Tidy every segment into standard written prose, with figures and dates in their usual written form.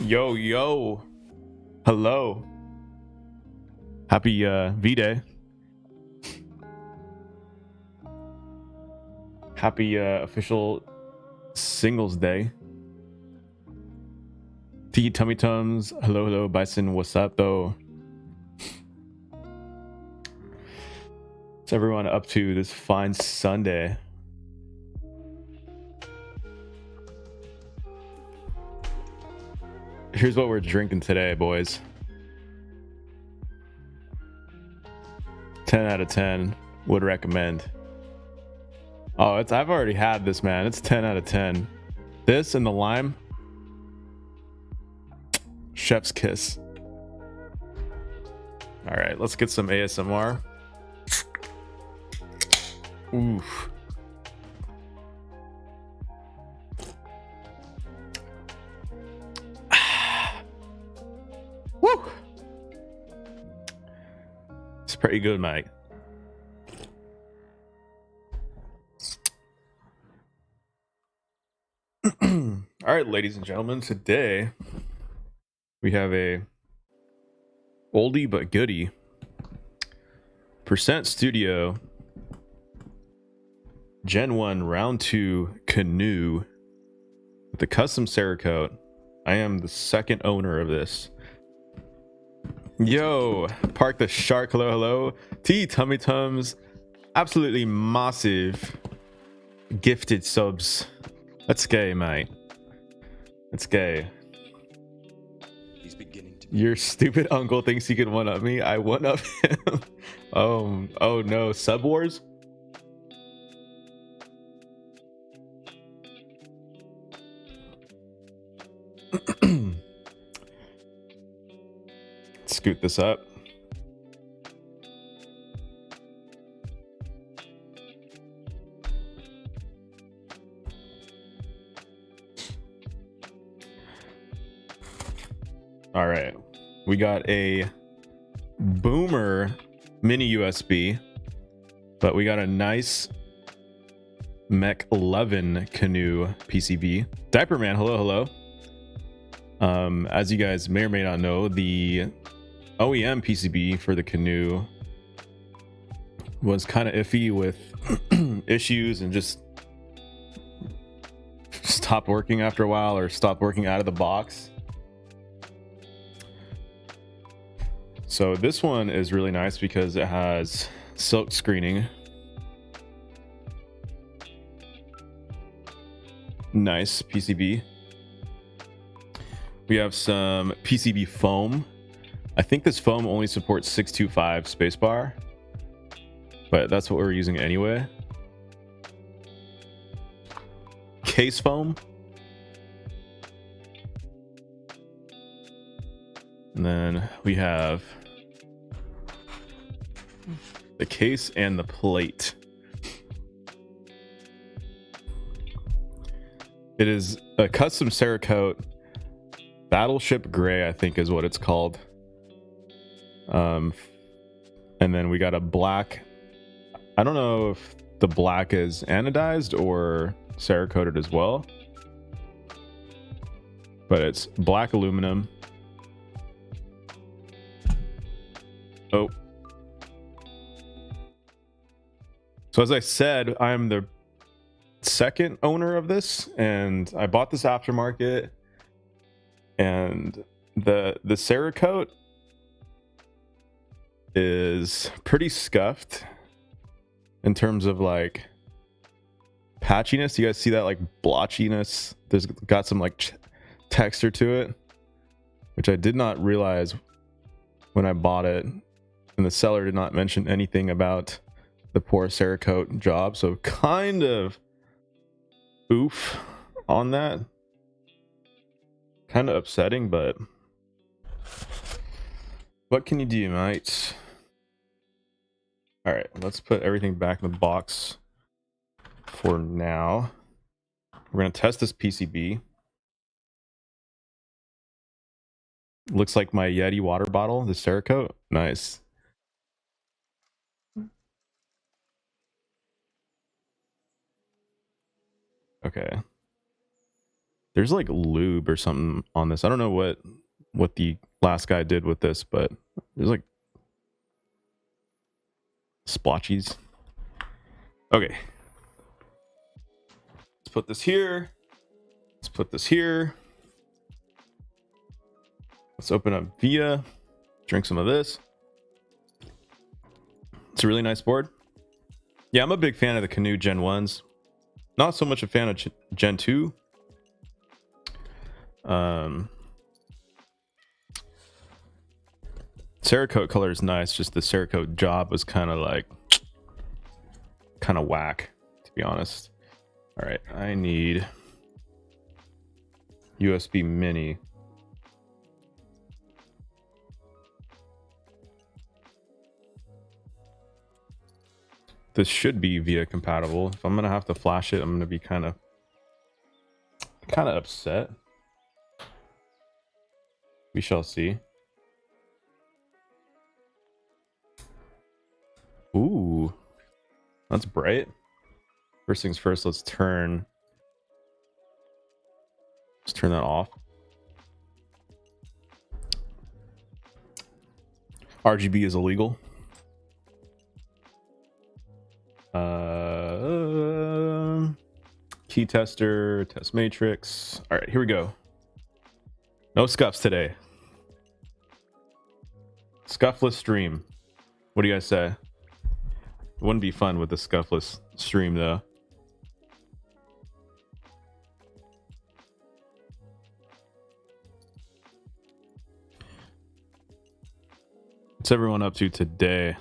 Yo, yo. Hello. Happy V-Day. Happy official Singles Day. T Tummy Tums. Hello, hello, Bison. What's up, though? What's everyone up to this fine Sunday? Here's what we're drinking today, boys. 10 out of 10 would recommend. Oh, I've already had this, man. It's 10 out of 10. This and the lime. Chef's kiss. All right, let's get some ASMR. Oof. Woo. It's pretty good, Mike. All right, ladies and gentlemen, today we have a oldie but goodie Percent Studio Gen 1 Round 2 Canoe with the custom cerekote. I am the second owner of this. Yo, Park the Shark, hello, hello. T Tummy Tums, absolutely massive gifted subs. That's gay, mate. That's gay. He's beginning to. Your stupid uncle thinks he can one up me. I one up him. Oh no, Sub Wars. Scoot this up. All right, we got a Boomer mini USB, but we got a nice Mech 11 Canoe PCB. Diaper Man, hello, hello. As you guys may or may not know, the OEM PCB for the Canoe was kind of iffy with issues and just stopped working after a while, or stopped working out of the box. So this one is really nice because it has silk screening. Nice PCB. We have some PCB foam. I think this foam only supports 625 spacebar, but that's what we're using anyway. Case foam. And then we have the case and the plate. It is a custom cerekote. Battleship Gray, I think is what it's called. And then we got a black. I don't know if the black is anodized or cerakoted as well, but it's black aluminum. Oh. So as I said, I'm the second owner of this, and I bought this aftermarket, and the cerakote is pretty scuffed in terms of like patchiness. You guys see that like blotchiness? There's got some like texture to it, which I did not realize when I bought it, and the seller did not mention anything about the poor cerakote job, so kind of oof on that. Kind of upsetting, but what can you do, mate? All right, let's put everything back in the box for now. We're gonna test this PCB. Looks like my Yeti water bottle, the cerakote. Nice. Okay. There's like lube or something on this. I don't know what the last guy did with this, but there's like splotchies. Okay. Let's put this here. Let's put this here. Let's open up Via. Drink some of this. It's a really nice board. Yeah, I'm a big fan of the Canoe Gen 1s. Not so much a fan of Gen 2. Cerekote color is nice, just the cerekote job was kind of whack, to be honest. All right, I need USB mini. This should be Via compatible. If I'm gonna have to flash it, I'm gonna be kind of upset. We shall see. Ooh, that's bright. First things first, let's turn that off. RGB is illegal. Key tester, test matrix. All right, here we go. No scuffs today. Scuffless stream. What do you guys say? It wouldn't be fun with the scuffless stream though. What's everyone up to today?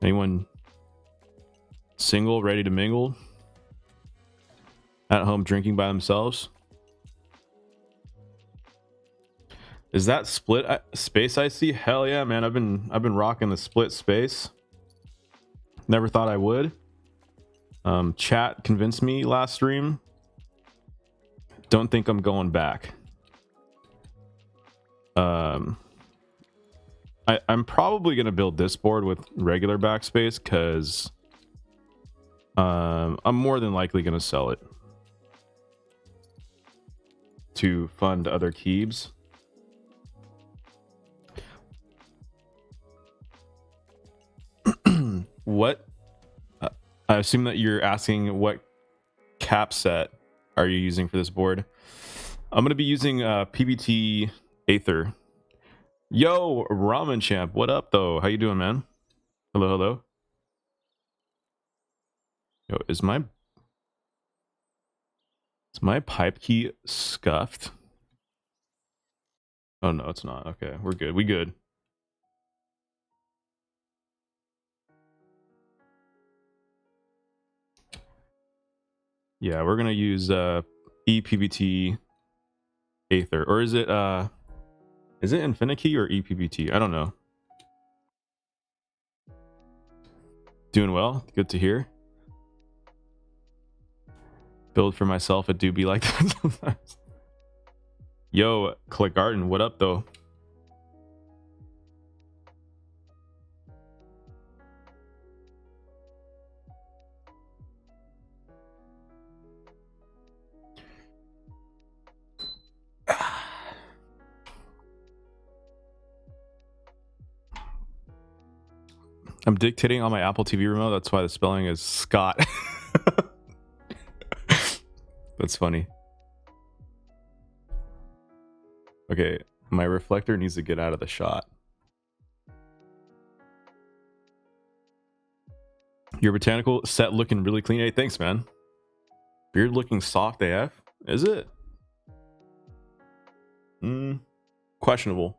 Anyone single, ready to mingle? At home drinking by themselves? Is that split space I see? Hell yeah, man. I've been rocking the split space. Never thought I would. Chat convinced me last stream. Don't think I'm going back. I'm probably gonna build this board with regular backspace because I'm more than likely gonna sell it to fund other keybs. What? I assume that you're asking what cap set are you using for this board? I'm gonna be using PBT Aether. Yo, Ramen Champ, what up though? How you doing, man? Hello, hello. Yo, is my pipe key scuffed? Oh no, it's not. Okay, we're good. We good. Yeah, we're gonna use ePBT Aether, or is it Infinikey or ePBT? I don't know. Doing well. Good to hear. Build for myself. It do be like that sometimes. Yo, Click Garden, what up though? I'm dictating on my Apple TV remote. That's why the spelling is Scott. That's funny. Okay, my reflector needs to get out of the shot. Your botanical set looking really clean. Hey, thanks, man. Beard looking soft AF. Is it? Questionable.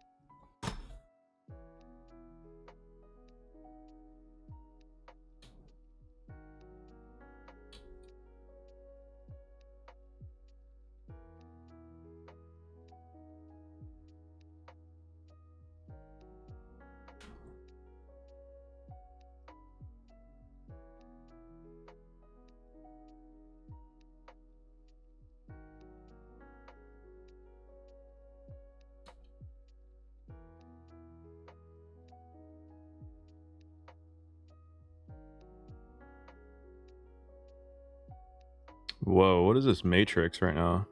Whoa, what is this matrix right now?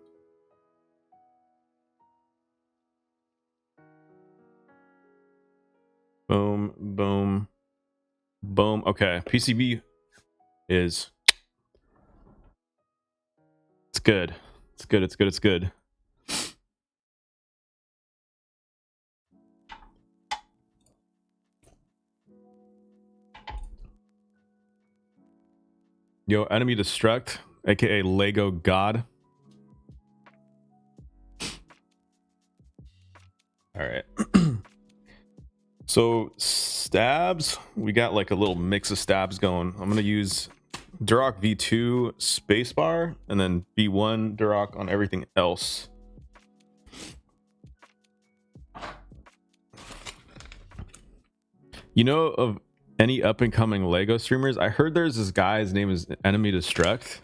Boom, boom, boom. Okay, PCB is... It's good. It's good, it's good, it's good. Yo, enemy destruct, aka Lego God. All right. So stabs, we got like a little mix of stabs going. I'm gonna use Durock V2 spacebar and then V1 Durock on everything else. You know of any up and coming Lego streamers? I heard there's this guy, his name is Enemy Destruct.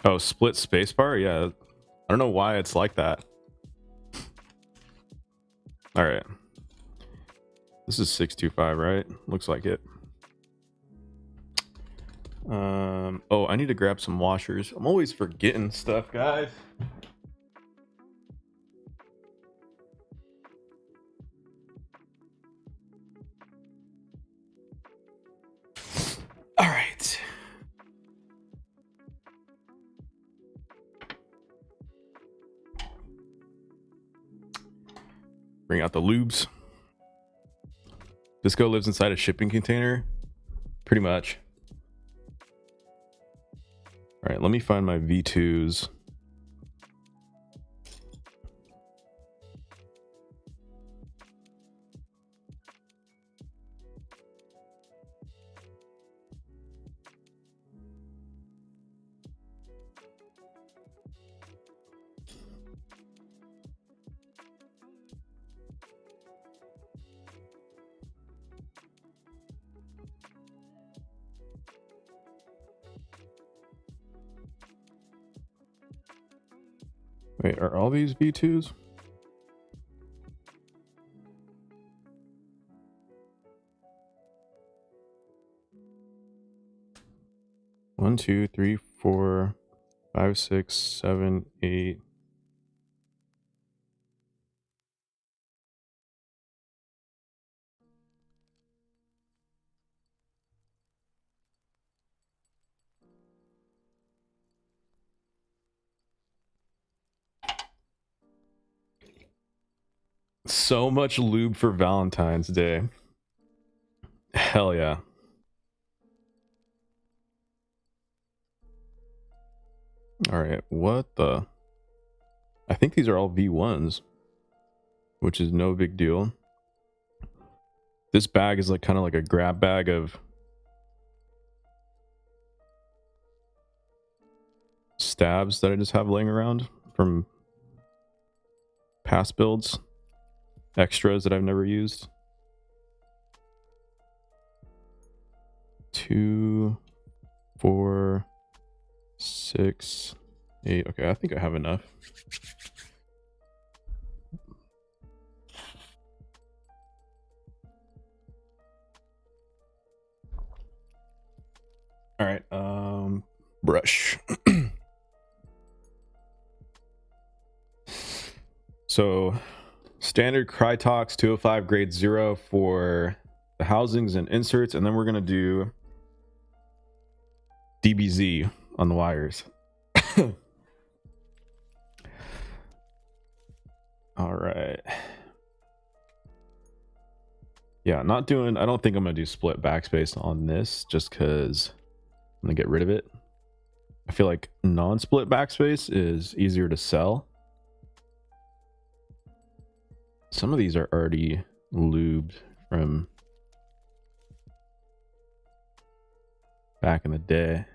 Oh, split spacebar? Yeah. I don't know why it's like that. All right. This is 625, right? Looks like it. Oh, I need to grab some washers. I'm always forgetting stuff, guys. All right. Bring out the lubes. Disco lives inside a shipping container. Pretty much. All right, let me find my V2s. Wait, are all these V2s? One, two, three, 4, 5, 6, 7, 8. So much lube for Valentine's Day. Hell yeah. All right, what the? I think these are all V1s, which is no big deal. This bag is like kind of like a grab bag of stabs that I just have laying around from past builds. Extras that I've never used. 2, 4, 6, 8. Okay, I think I have enough. All right, brush. So standard Krytox 205 grade 0 for the housings and inserts, and then we're gonna do DBZ on the wires. All right. Yeah, not doing, I don't think I'm gonna do split backspace on this just because I'm gonna get rid of it. I feel like non-split backspace is easier to sell. Some of these are already lubed from back in the day.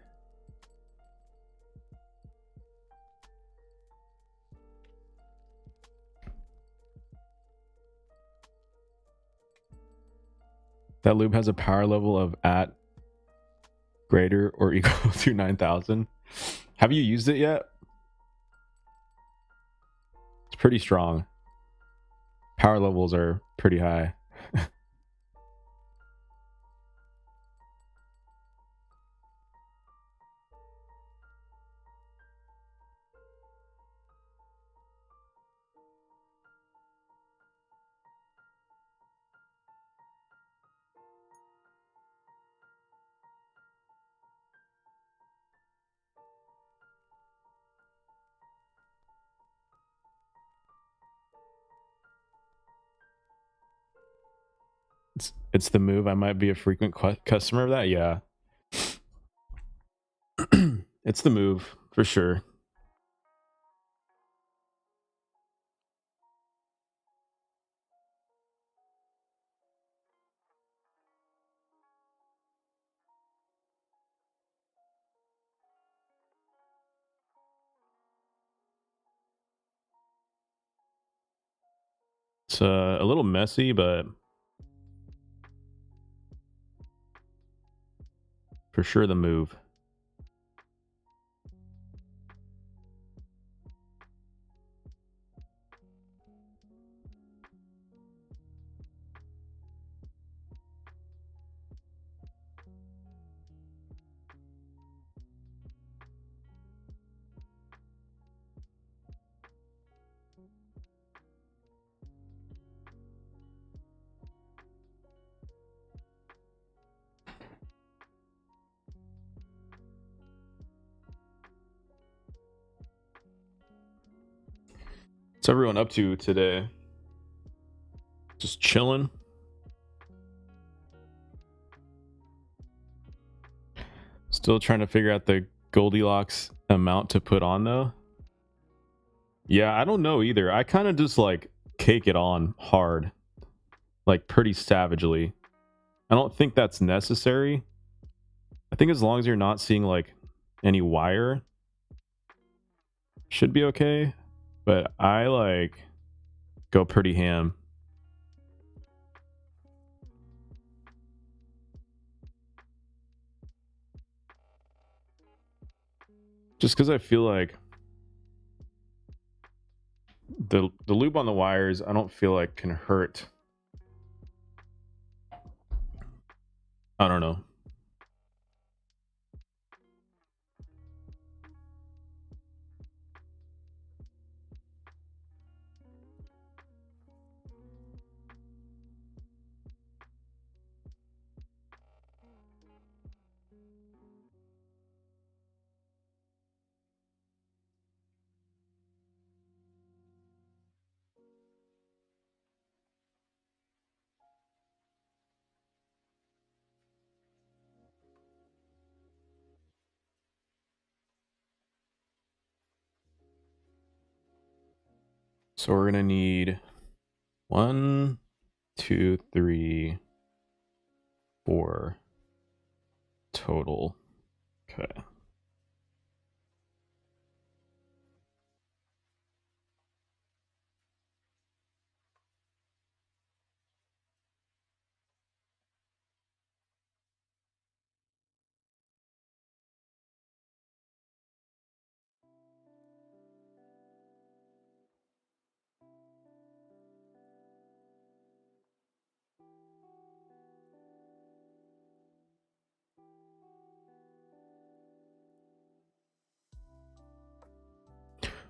That lube has a power level of at greater or equal to 9,000. Have you used it yet? It's pretty strong. Power levels are pretty high. It's the move. I might be a frequent customer of that. Yeah. It's the move for sure. It's a little messy, but for sure the move. What's everyone up to today? Just chilling. Still trying to figure out the Goldilocks amount to put on though. Yeah, I don't know either. I kind of just like cake it on hard, like pretty savagely. I don't think that's necessary. I think as long as you're not seeing like any wire, should be okay. But I like go pretty ham. Just because I feel like the lube on the wires, I don't feel like can hurt. I don't know. So we're gonna need 1, 2, 3, 4 total. Okay.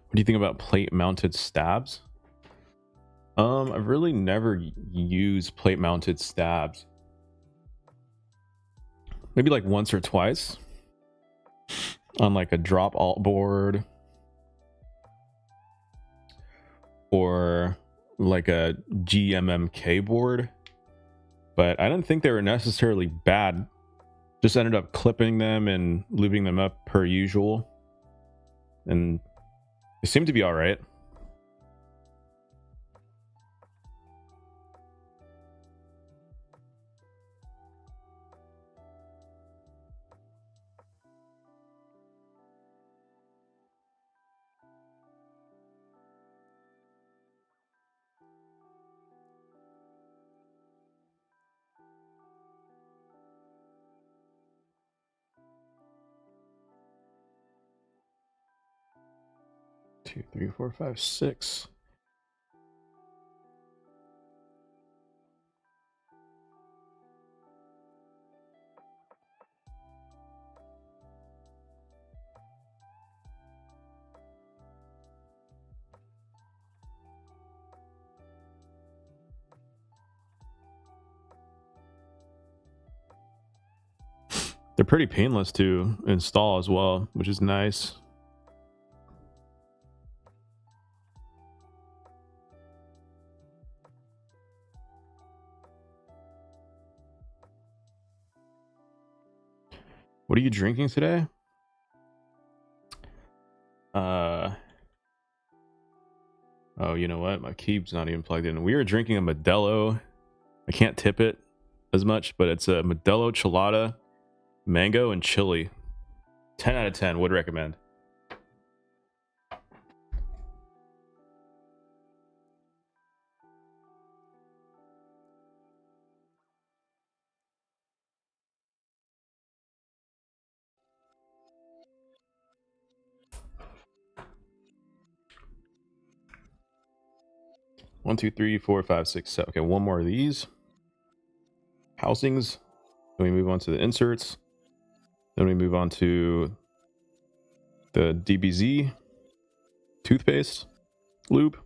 What do you think about plate mounted stabs? I've really never used plate mounted stabs. Maybe like once or twice on like a drop alt board or like a GMMK board, but I didn't think they were necessarily bad. Just ended up clipping them and lubing them up per usual, and they seem to be all right. Two, three, four, five, six. They're pretty painless to install as well, which is nice. What are you drinking today? Oh, you know what? My keyb's not even plugged in. We are drinking a Modelo. I can't tip it as much, but it's a Modelo Chelada, mango, and chili. 10 out of 10. Would recommend. One, two, three, four, five, six, seven. Okay, one more of these. Housings. Then we move on to the inserts. Then we move on to the DBZ toothpaste lube.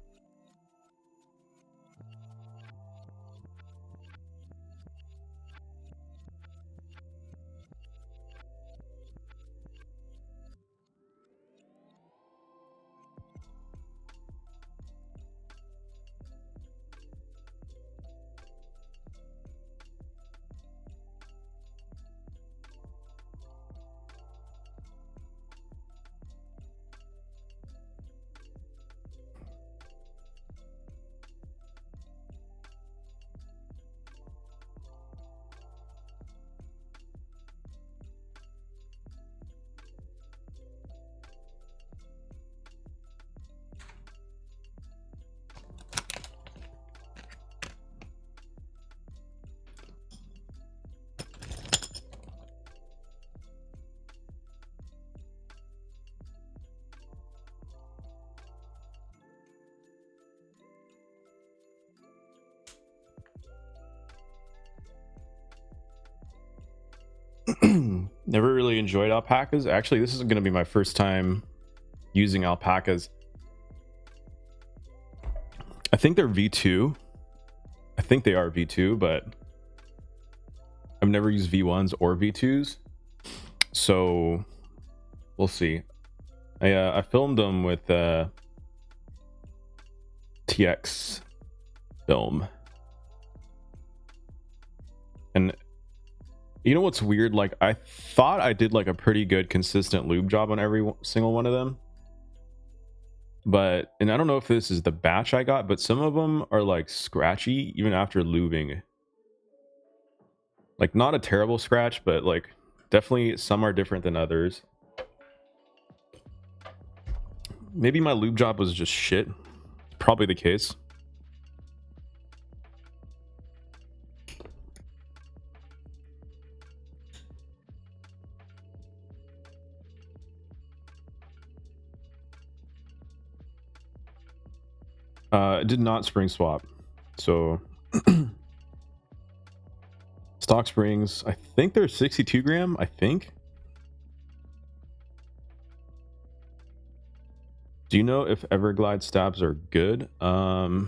Never really enjoyed alpacas. Actually, this is going to be my first time using alpacas. I think they're V2. I think they are V2, but I've never used V1s or V2s. So we'll see. I filmed them with TX film. And you know what's weird? Like, I thought I did like a pretty good consistent lube job on every single one of them. But, and I don't know if this is the batch I got, but some of them are like scratchy even after lubing. Like, not a terrible scratch, but like definitely some are different than others. Maybe my lube job was just shit. Probably the case. It did not spring swap. So stock springs, I think they're 62 gram, I think. Do you know if Everglide stabs are good? Yeah,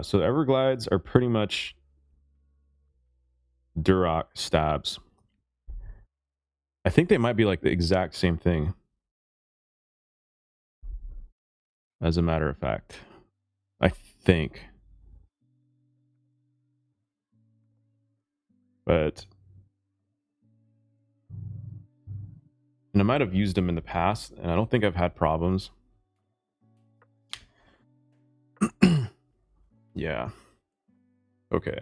so Everglides are pretty much Durock stabs. I think they might be like the exact same thing. As a matter of fact, I think. But and I might have used them in the past, and I don't think I've had problems. Yeah. Okay.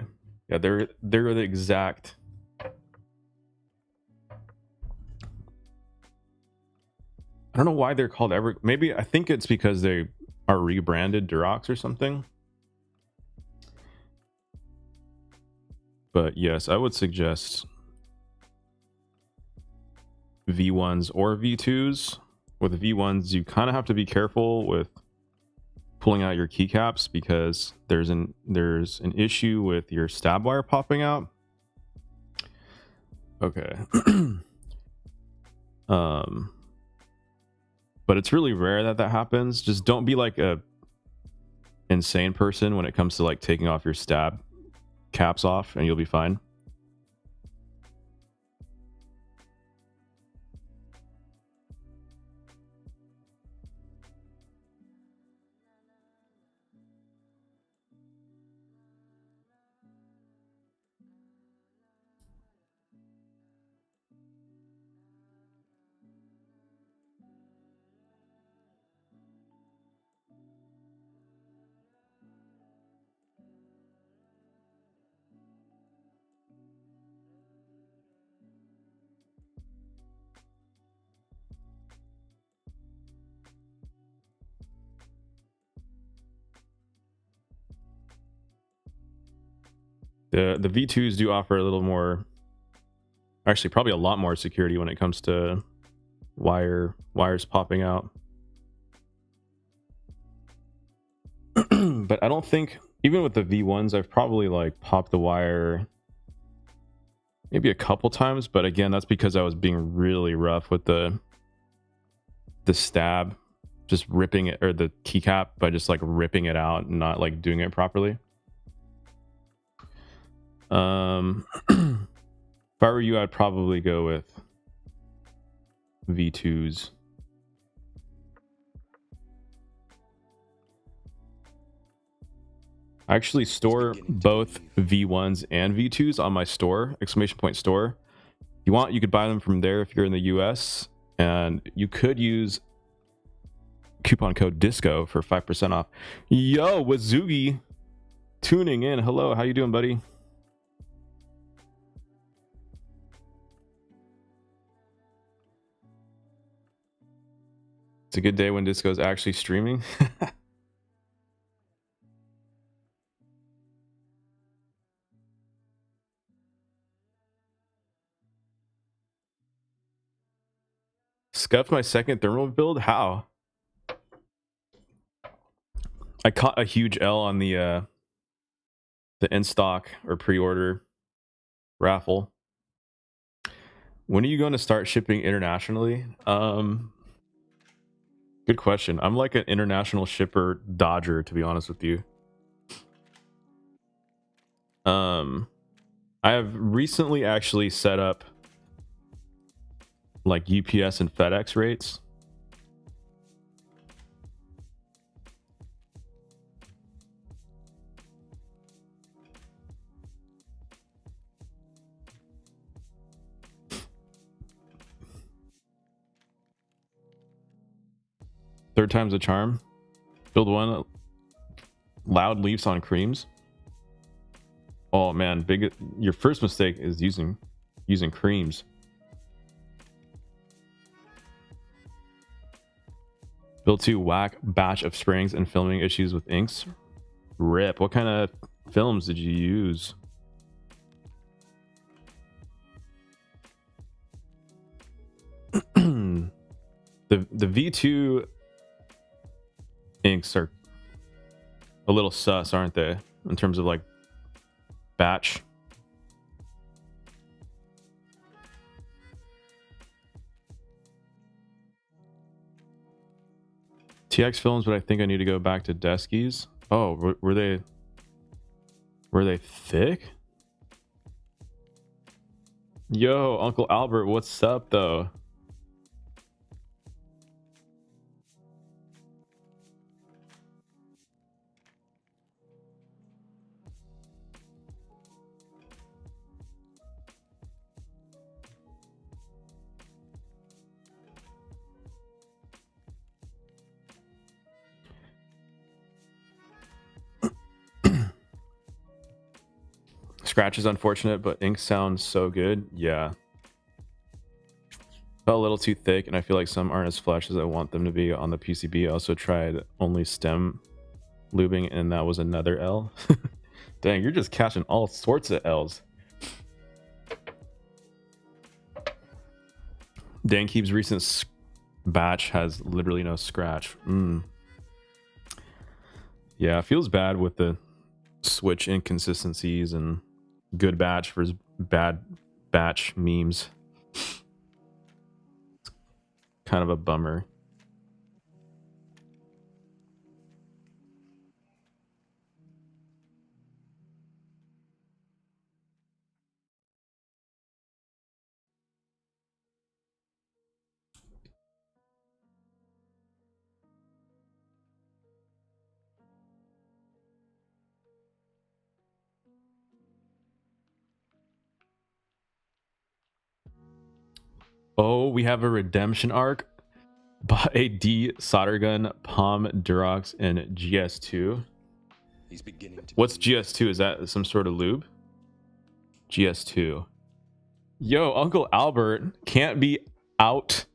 Yeah, they're the exact. I don't know why they're called Maybe I think it's because they are rebranded Durox or something. But yes, I would suggest V1s or V2s. With V1s, you kind of have to be careful with pulling out your keycaps because there's an issue with your stab wire popping out. Okay. But it's really rare that happens. Just don't be like a insane person when it comes to like taking off your stab caps off, and you'll be fine. The V2s do offer a little more, actually probably a lot more security when it comes to wires popping out. But I don't think, even with the V1s, I've probably like popped the wire maybe a couple times, but again, that's because I was being really rough with the stab, just ripping it, or the keycap, by just like ripping it out and not like doing it properly. If I were you, I'd probably go with V2s. I actually store both V1s and V2s on my store, exclamation point store. If you want, you could buy them from there if you're in the US, and you could use coupon code DISCO for 5% off. Yo, Wazugi tuning in. Hello, how you doing, buddy? It's a good day when Disco's actually streaming. Scuffed my second thermal build? How? I caught a huge L on the in-stock or pre-order raffle. When are you going to start shipping internationally? Good question. I'm like an international shipper dodger, to be honest with you. I have recently actually set up like UPS and FedEx rates. Third time's a charm. Build one. Loud leaves on creams. Oh man, your first mistake is using creams. Build 2 whack batch of springs and filming issues with inks. Rip. What kind of films did you use? The V2 inks are a little sus, aren't they? In terms of like batch. TX films, but I think I need to go back to Deskies. Oh, were they thick? Yo, Uncle Albert, what's up though? Scratch is unfortunate, but ink sounds so good. Yeah. Felt a little too thick, and I feel like some aren't as flush as I want them to be on the PCB. I also tried only stem lubing, and that was another L. Dang, you're just catching all sorts of L's. Dan Keeb's recent batch has literally no scratch. Yeah, it feels bad with the switch inconsistencies and good batch versus bad batch memes. It's kind of a bummer. Oh, we have a redemption arc. Bought a D solder gun, Palm, Durox, and GS2. He's beginning to. What's GS2? Is that some sort of lube? GS2. Yo, Uncle Albert can't be out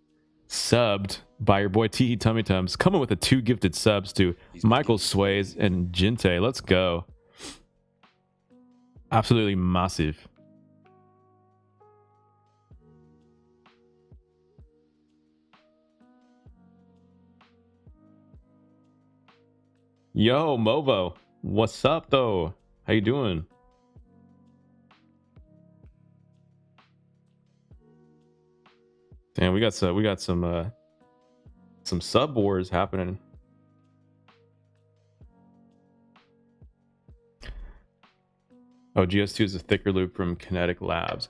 subbed by your boy Teehee Tummy Tums, coming with the 2 gifted subs to Michael Sways and Jinte. Let's go. Absolutely massive. Yo, Movo, what's up though? How you doing? Damn, we got some sub wars happening. Oh, GS2 is a thicker loop from Kinetic Labs.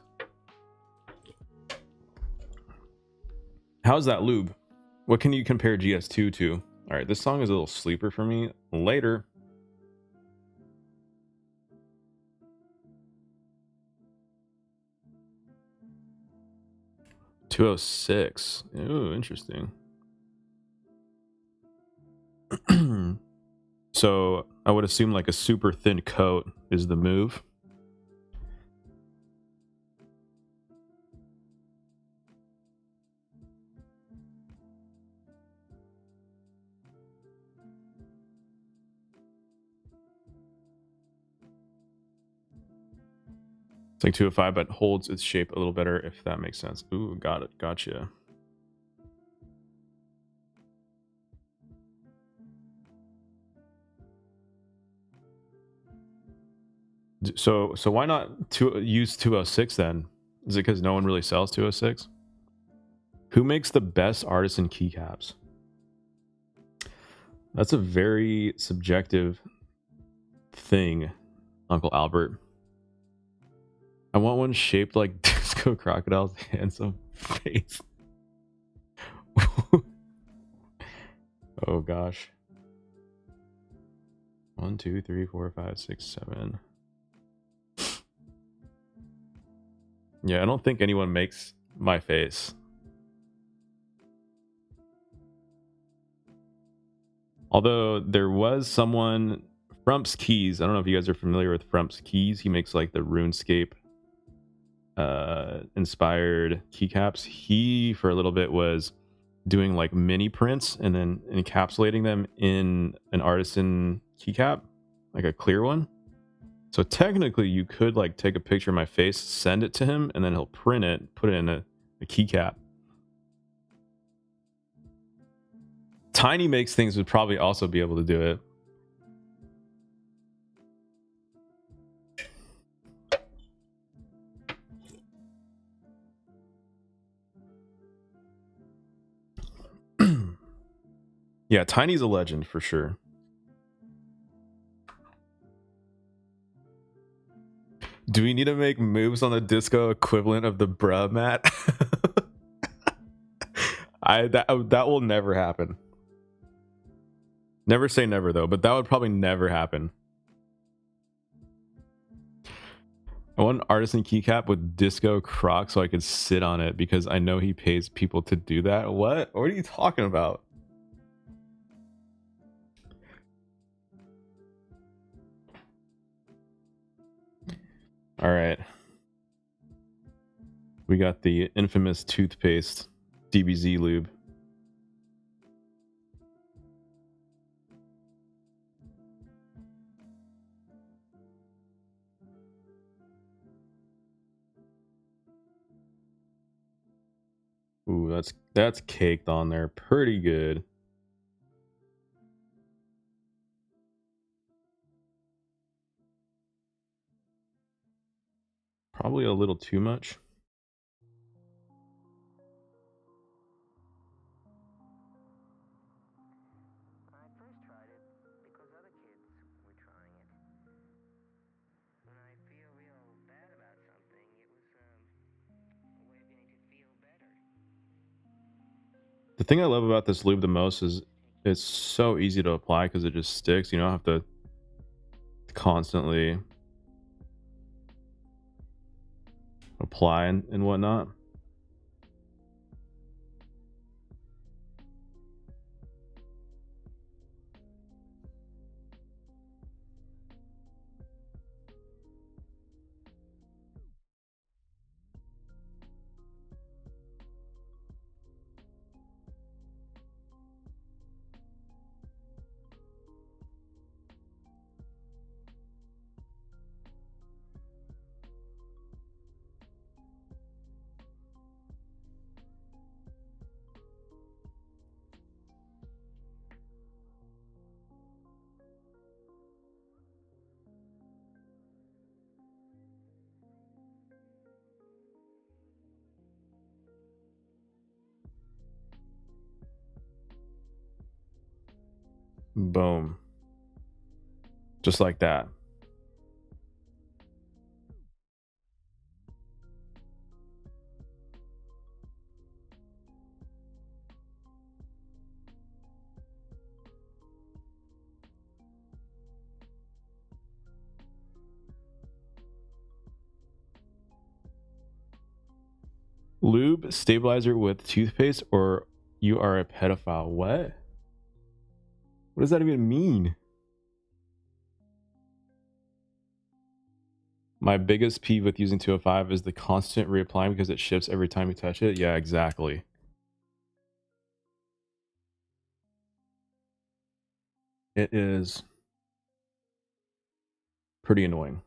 How's that lube? What can you compare GS2 to? All right, this song is a little sleeper for me. Later. $206. Ooh, interesting. So I would assume like a super thin coat is the move. It's like 205, but holds its shape a little better, if that makes sense. Ooh, got it. Gotcha. So why not use 206 then? Is it because no one really sells 206? Who makes the best artisan keycaps? That's a very subjective thing, Uncle Albert. I want one shaped like Disco Crocodile's handsome face. Oh gosh. 1, 2, 3, 4, 5, 6, 7. Yeah, I don't think anyone makes my face. Although there was someone, Frump's Keys. I don't know if you guys are familiar with Frump's Keys. He makes like the RuneScape inspired keycaps. He for a little bit was doing like mini prints and then encapsulating them in an artisan keycap, like a clear one. So technically you could like take a picture of my face, send it to him, and then he'll print it, put it in a keycap. Tiny Makes Things would probably also be able to do it. Yeah, Tiny's a legend for sure. Do we need to make moves on the disco equivalent of the bruh mat? That will never happen. Never say never though, but that would probably never happen. I want an artisan keycap with disco croc so I could sit on it because I know he pays people to do that. What? What are you talking about? All right. We got the infamous toothpaste DBZ lube. Ooh, that's caked on there pretty good. Probably a little too much. The thing I love about this lube the most is it's so easy to apply because it just sticks. You don't have to constantly apply and whatnot. Boom. Just like that. Lube stabilizer with toothpaste, or you are a pedophile. What does that even mean? My biggest peeve with using 205 is the constant reapplying because it shifts every time you touch it. Yeah, exactly. It is pretty annoying.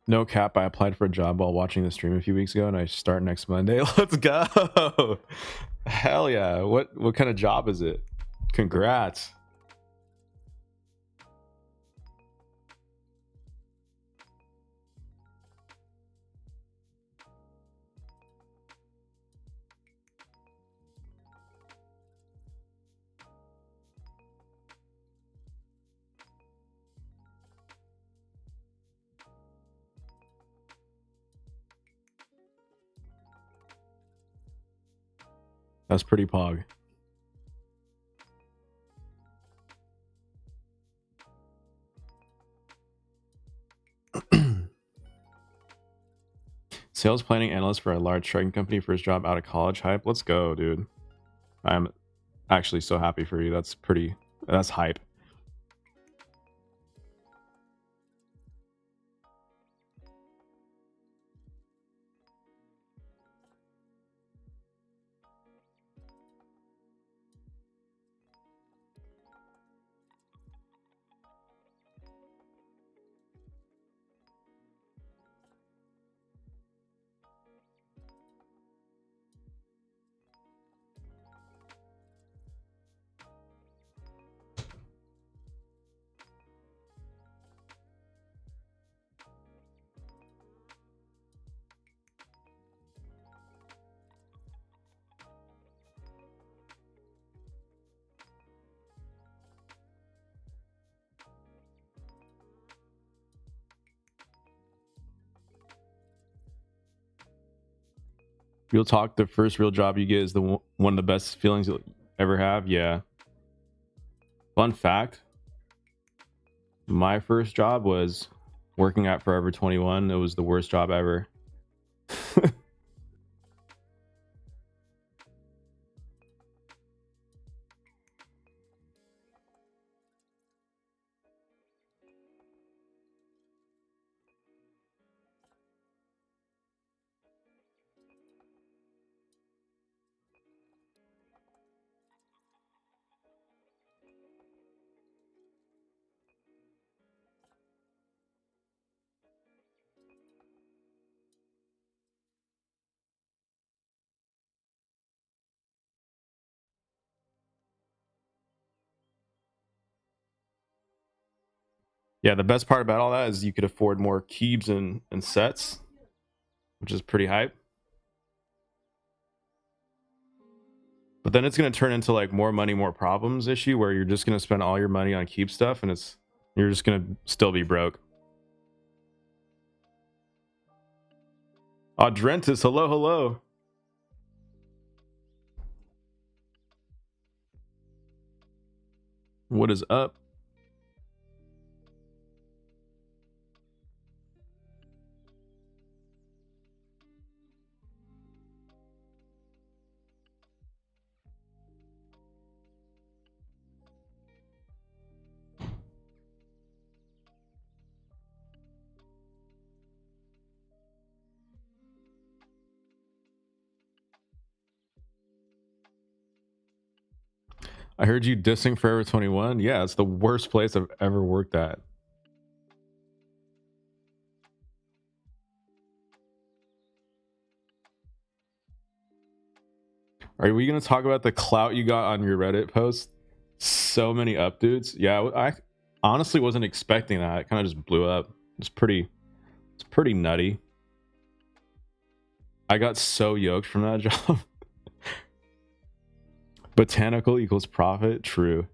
No cap, I applied for a job while watching the stream a few weeks ago and I start next Monday. Let's go. Hell yeah. What kind of job is it? Congrats. That's pretty pog. Sales planning analyst for a large trucking company, first job out of college. Hype. Let's go, dude. I'm actually so happy for you. That's hype. Real talk, the first real job you get is one of the best feelings you'll ever have. Yeah. Fun fact, my first job was working at Forever 21. It was the worst job ever. Yeah, the best part about all that is you could afford more cubes and sets, which is pretty hype. But then it's going to turn into like more money, more problems issue where you're just going to spend all your money on cube stuff and you're just going to still be broke. Audrentis, hello, hello. What is up? I heard you dissing Forever 21. Yeah, it's the worst place I've ever worked at. Are we gonna talk about the clout you got on your Reddit post? So many up dudes. Yeah, I honestly wasn't expecting that. It kind of just blew up. It's pretty nutty. I got so yoked from that job. Botanical equals profit. True.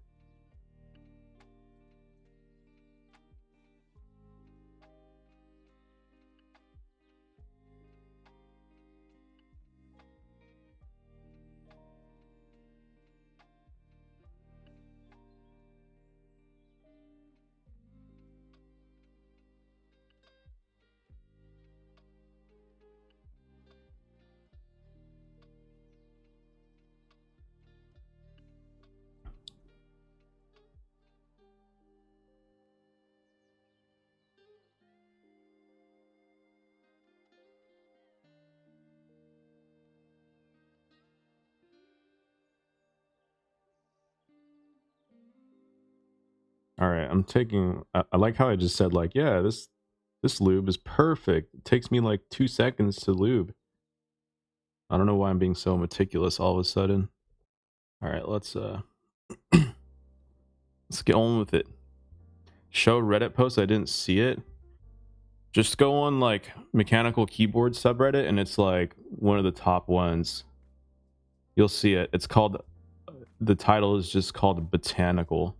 All right, I'm taking. I like how I just said like, yeah, this lube is perfect. It takes me like 2 seconds to lube. I don't know why I'm being so meticulous all of a sudden. All right, let's let's get on with it. Show Reddit post. I didn't see it. Just go on like mechanical keyboard subreddit, and it's like one of the top ones. You'll see it. It's called. The title is just called Botanical.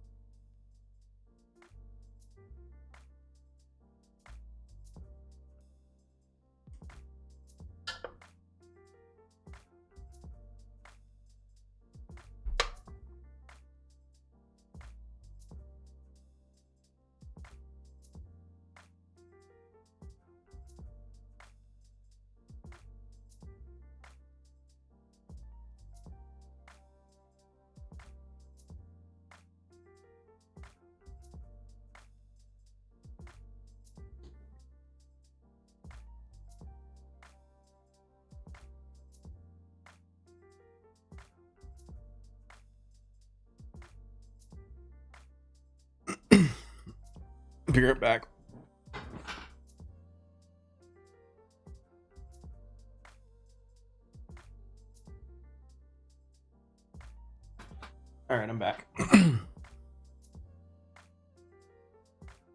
Be right back. All right, I'm back.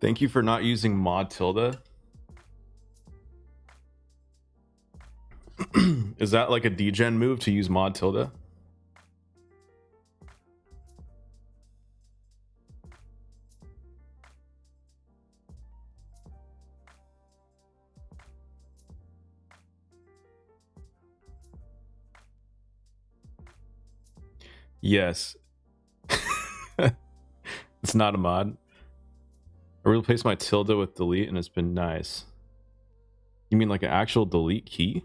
Thank you for not using mod tilde. Is that like a degen move to use mod tilde? Yes. It's not a mod. I replaced my tilde with delete and it's been nice. You mean like an actual delete key?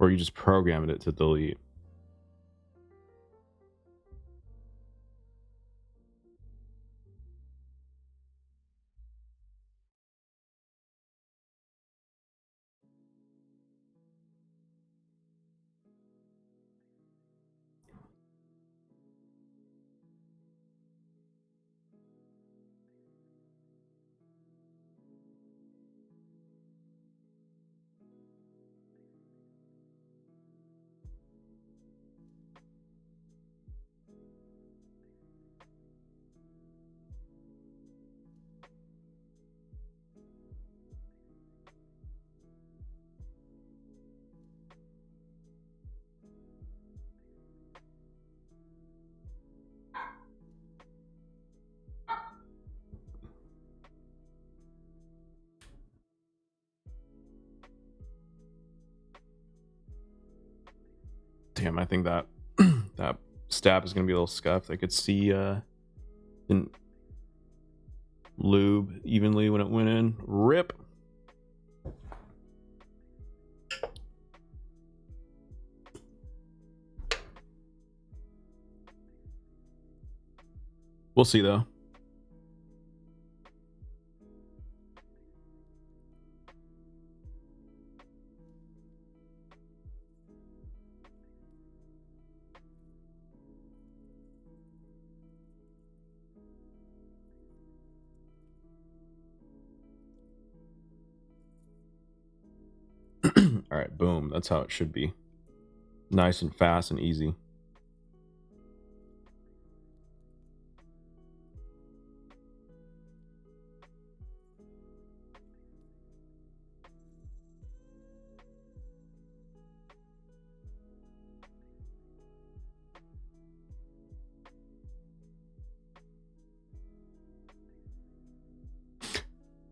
Or you just programmed it to delete? Damn, I think that that stab is gonna be a little scuffed. I could see didn't lube evenly when it went in. Rip. We'll see though. All All right, boom. That's how it should be. Nice and fast and easy.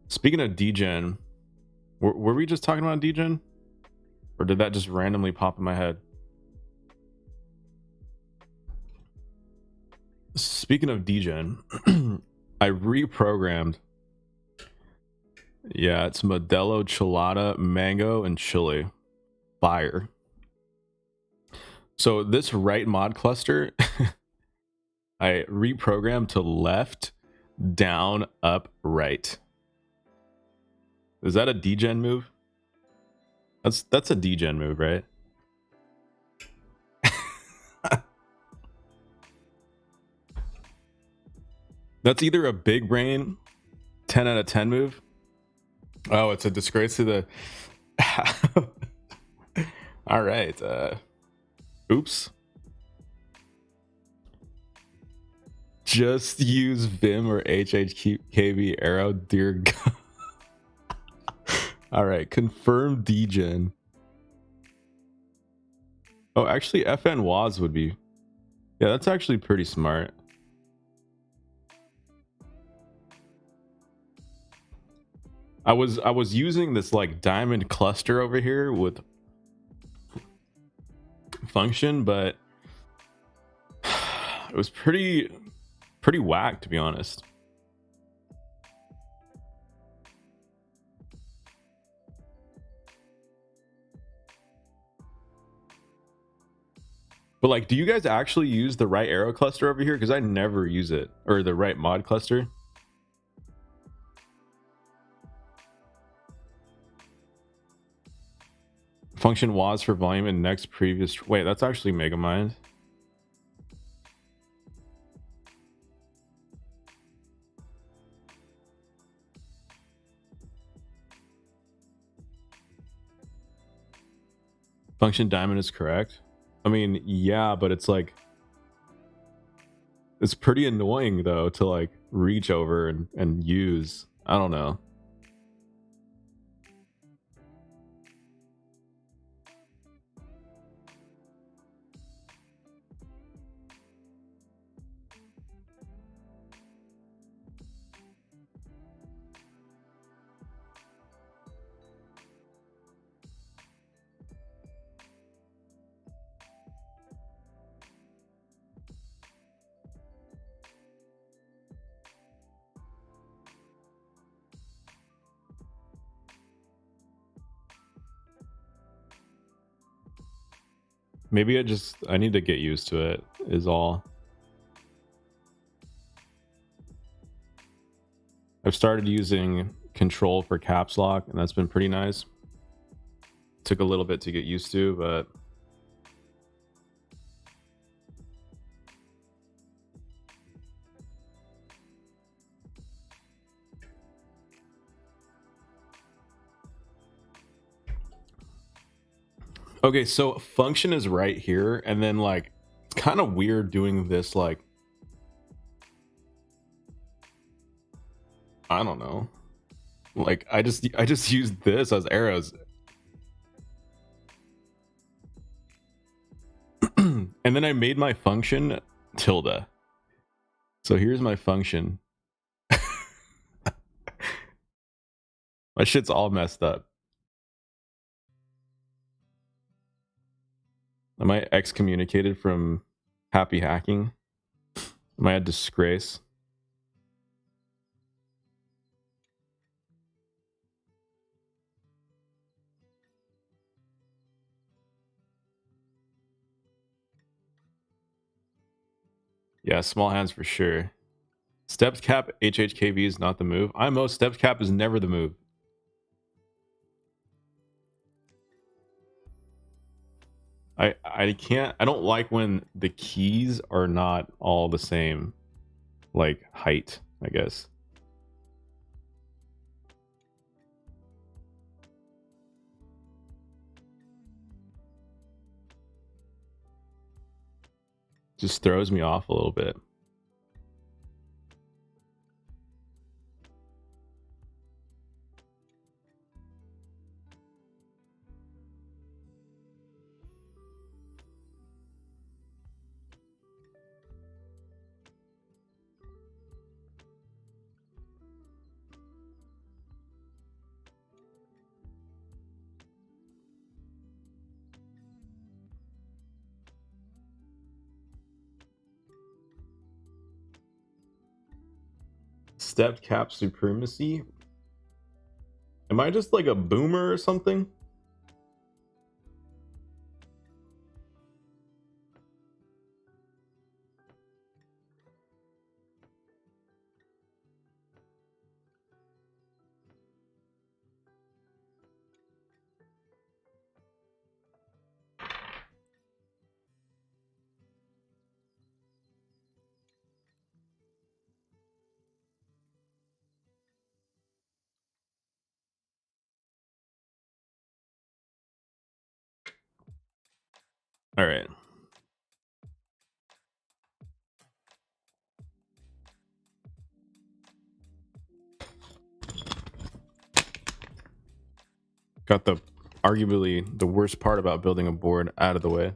Speaking of degen, were we just talking about degen? Or did that just randomly pop in my head? Speaking of degen, I reprogrammed. Yeah, it's Modelo, Chilada, Mango, and Chili. Fire. So this right mod cluster, I reprogrammed to left, down, up, right. Is that a degen move? That's a degen move, right? That's either a big brain 10 out of 10 move. Oh, it's a disgrace to the all right. Oops. Just use Vim or HHKB arrow, dear God. All right, confirm degen. Oh, actually FN WAS would be. Yeah, that's actually pretty smart. I was using this like diamond cluster over here with function, but it was pretty whack, to be honest. But like, do you guys actually use the right arrow cluster over here? Because I never use it, or the right mod cluster. Function was for volume and next previous. Wait, that's actually Megamind. Function diamond is correct. I mean, yeah, but it's like, it's pretty annoying though to like reach over and use. I don't know. Maybe I need to get used to it is all. I've started using control for caps lock and that's been pretty nice. Took a little bit to get used to, but okay, so function is right here, and then like it's kind of weird doing this, like I don't know. Like I just used this as arrows. And then I made my function tilde. So here's my function. My shit's all messed up. Am I excommunicated from happy hacking? Am I a disgrace? Yeah, small hands for sure. Steps cap HHKV is not the move. IMO steps cap is never the move. I don't like when the keys are not all the same, like height, I guess. Just throws me off a little bit. Step cap supremacy. Am I just like a boomer or something? All right. Got the arguably the worst part about building a board out of the way.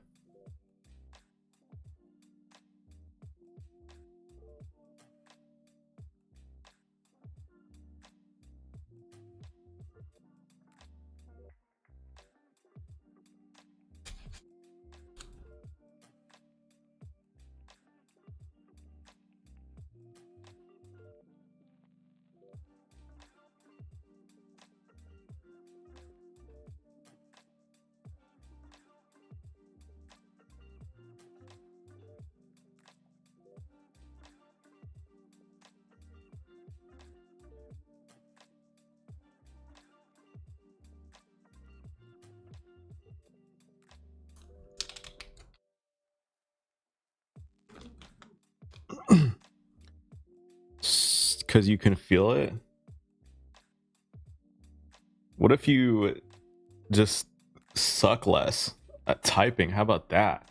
Because you can feel it. What if you just suck less at typing? How about that?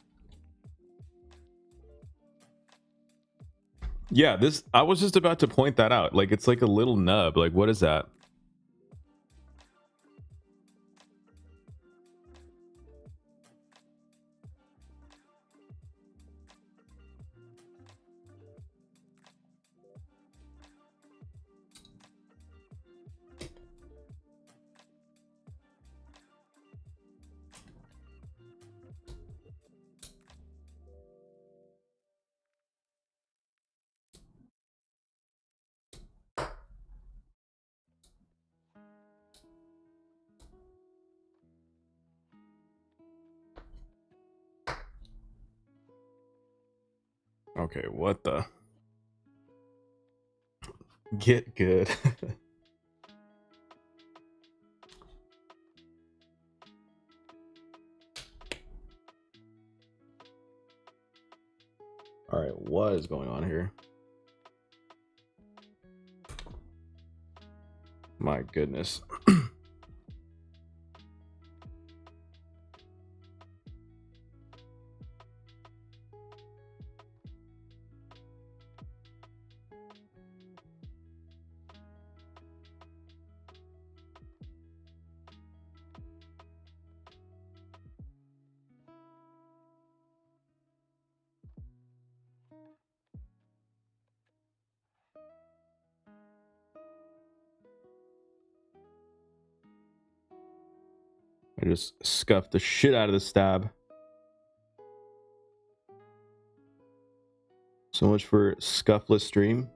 Yeah, this I was just about to point that out. Like it's like a little nub. Like what is that? Okay, what the? Get good. All right, what is going on here? My goodness. I just scuffed the shit out of the stab. So much for scuffless stream.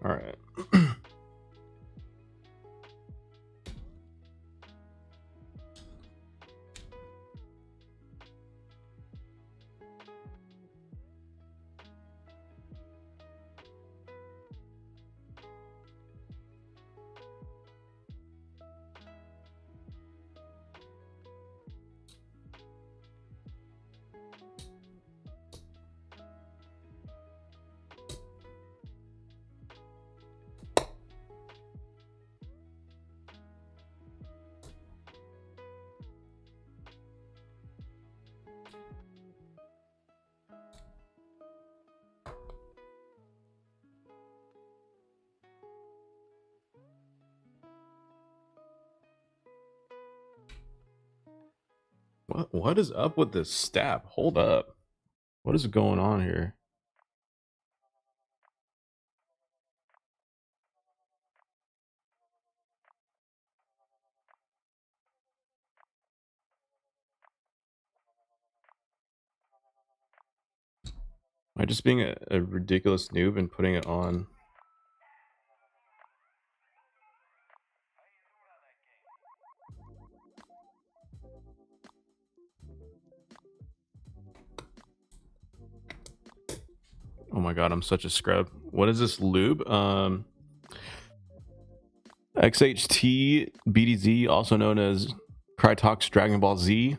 All right. What is up with this stab? Hold up. What is going on here? Am I just being a ridiculous noob and putting it on? Oh my god, I'm such a scrub. What is this lube? XHT-BDZ, also known as Krytox Dragon Ball Z.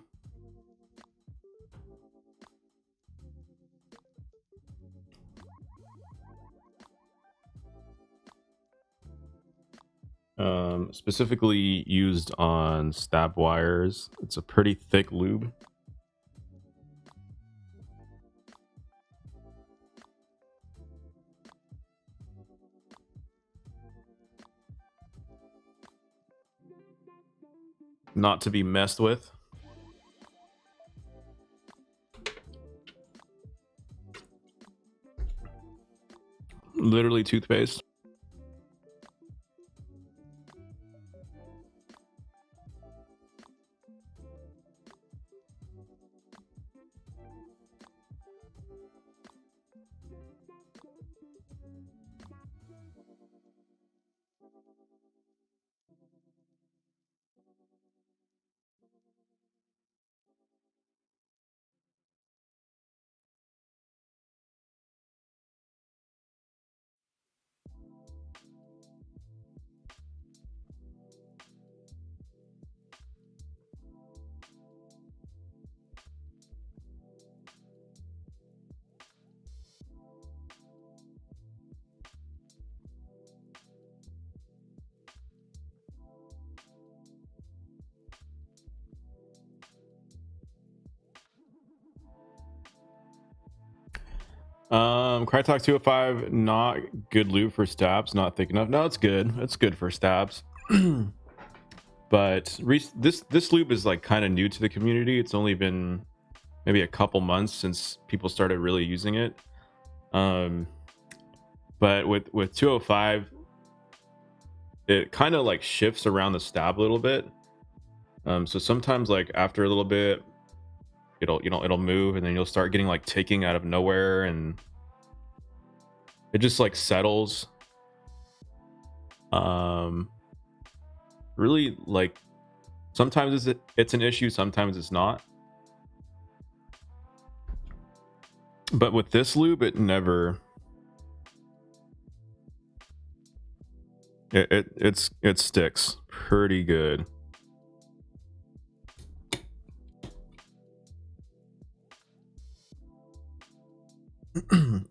Specifically used on stab wires. It's a pretty thick lube. Not to be messed with. Literally toothpaste. Krytox 205, not good lube for stabs, not thick enough. No, it's good. It's good for stabs. But this lube is like kind of new to the community. It's only been maybe a couple months since people started really using it. But with 205, it kind of like shifts around the stab a little bit. So sometimes like after a little bit, it'll move, and then you'll start getting like ticking out of nowhere, and it just like settles. Really, like sometimes it's an issue, sometimes it's not. But with this lube, it never. It sticks pretty good.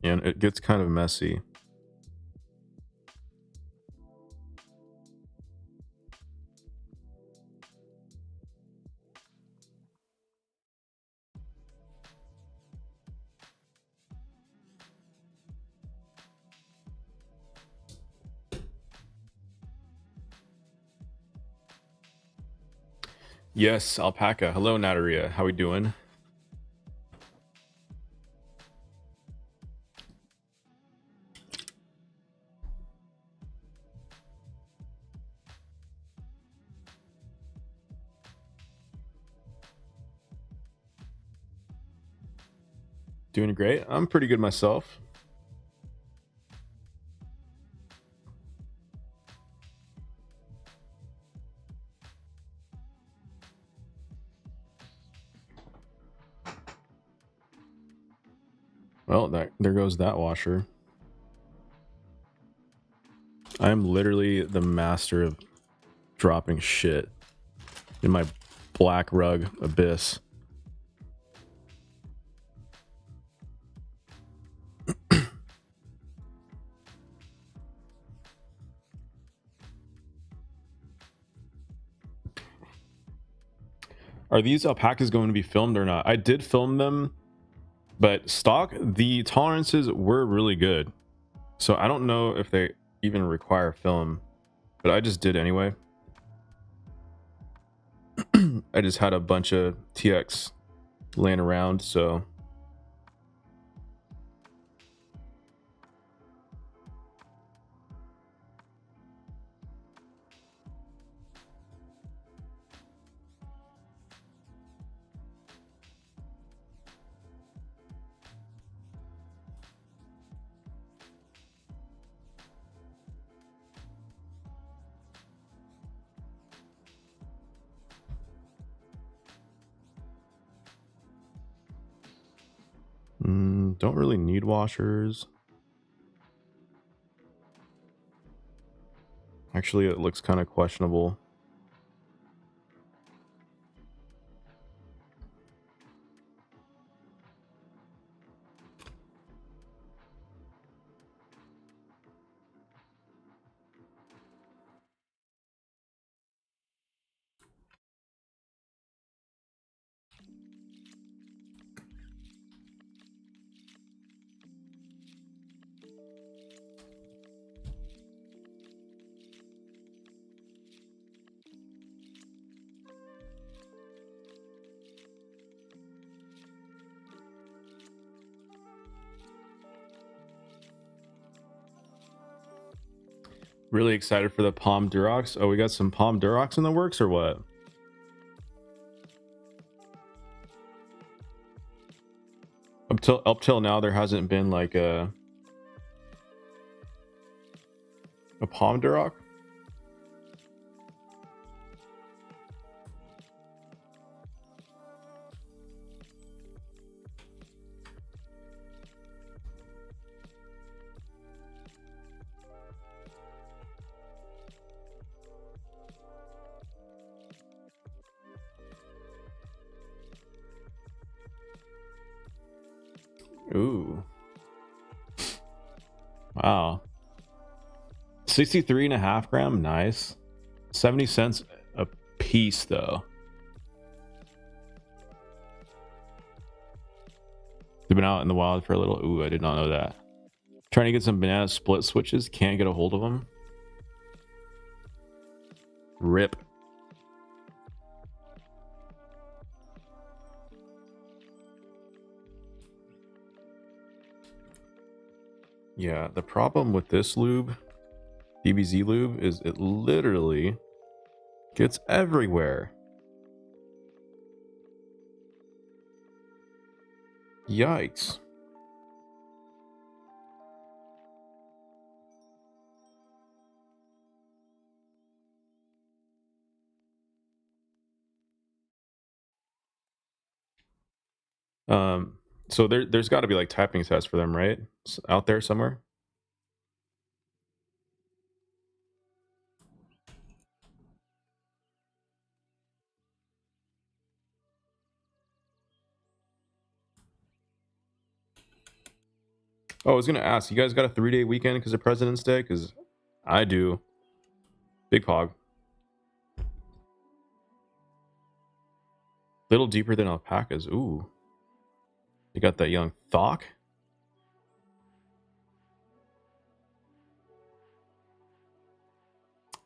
And it gets kind of messy. Yes, Alpaca. Hello, Nataria. How we doing? Doing great. I'm pretty good myself. Well, there goes that washer. I'm literally the master of dropping shit in my black rug abyss. Are these alpacas going to be filmed or not? I did film them, but stock, the tolerances were really good. So I don't know if they even require film, but I just did anyway. I just had a bunch of TX laying around, so don't really need washers. Actually, it looks kind of questionable. Really excited for the Palm Durox. Oh, we got some Palm Durox in the works or what? Up till now, there hasn't been like a Palm Duroc. Ooh. Wow. 63.5 gram, nice. 70 cents a piece though. They've been out in the wild for a little. Ooh, I did not know that. Trying to get some banana split switches, can't get a hold of them. Rip. Yeah, the problem with this lube, DBZ lube, is it literally gets everywhere. Yikes. So there's got to be like typing tests for them, right? Out there somewhere. Oh, I was gonna ask, you guys got a 3-day weekend because of President's Day? Because I do. Big Pog. Little deeper than alpacas. Ooh. You got that young Thok.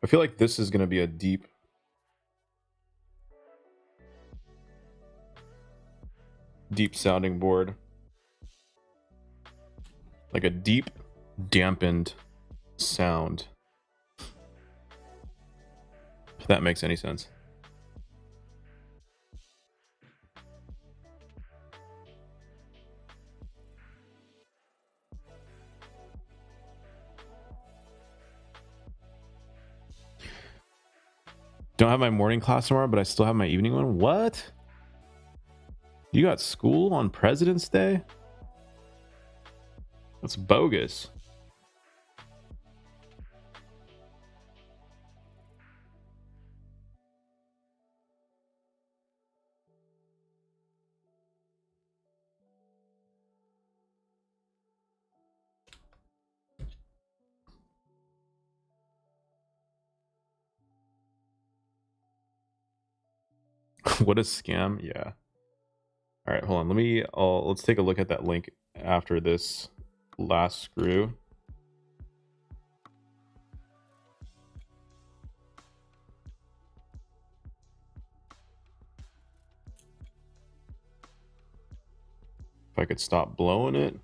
I feel like this is gonna be a deep sounding board. Like a deep dampened sound. If that makes any sense. Don't have my morning class tomorrow, but I still have my evening one. What? You got school on President's Day? That's bogus. What a scam. Yeah. All right, hold on. Let's take a look at that link after this last screw. If I could stop blowing it.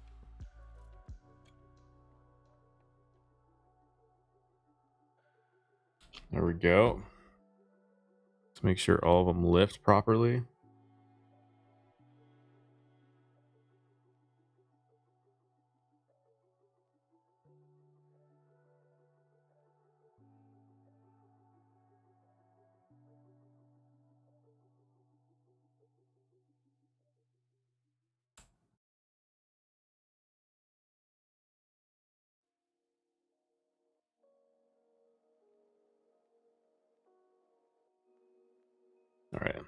There we go. Let's make sure all of them lift properly. All right.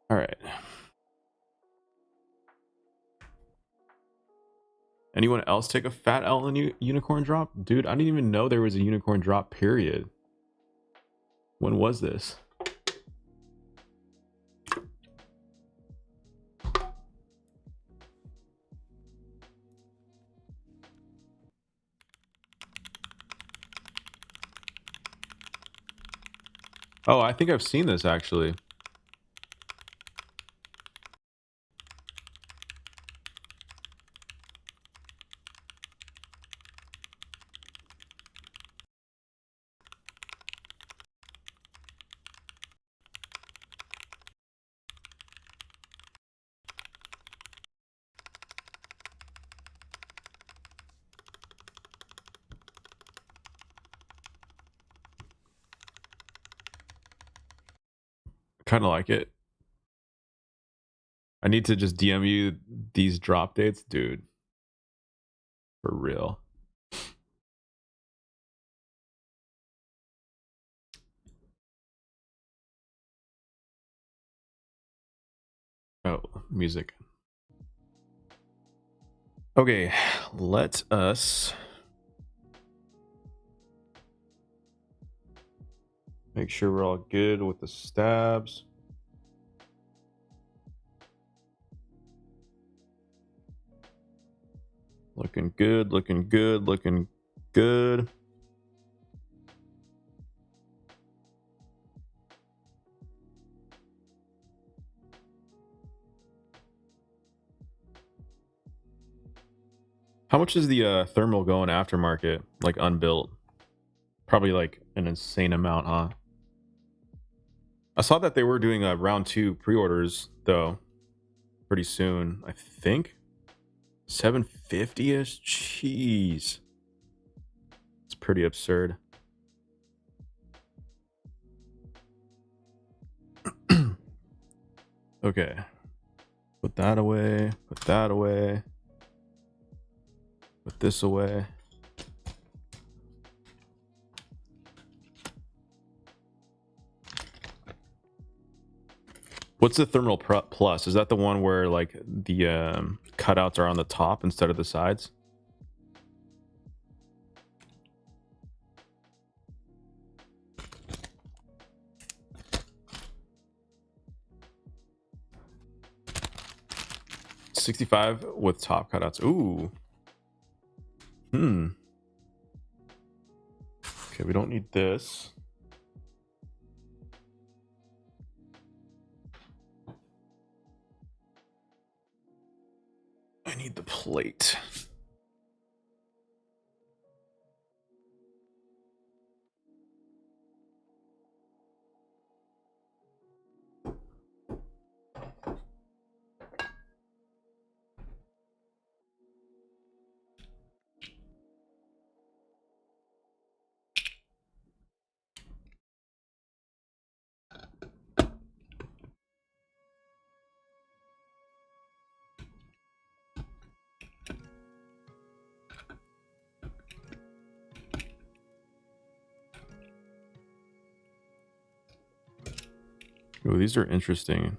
All right. Anyone else take a fat L in unicorn drop? Dude, I didn't even know there was a unicorn drop, period. When was this? Oh, I think I've seen this actually. Kind of like it. I need to just DM you these drop dates, dude. For real. Oh, music. Okay, let us make sure we're all good with the stabs. Looking good, looking good, looking good. How much is the thermal going aftermarket, like unbuilt? Probably like an insane amount, huh? I saw that they were doing round 2 pre-orders though pretty soon, I think. 750-ish? Jeez. It's pretty absurd. Okay. Put that away. Put that away. Put this away. What's the thermal plus? Is that the one where like the cutouts are on the top instead of the sides? $65 with top cutouts. Ooh. Okay, we don't need this. I need the plate. Oh, these are interesting.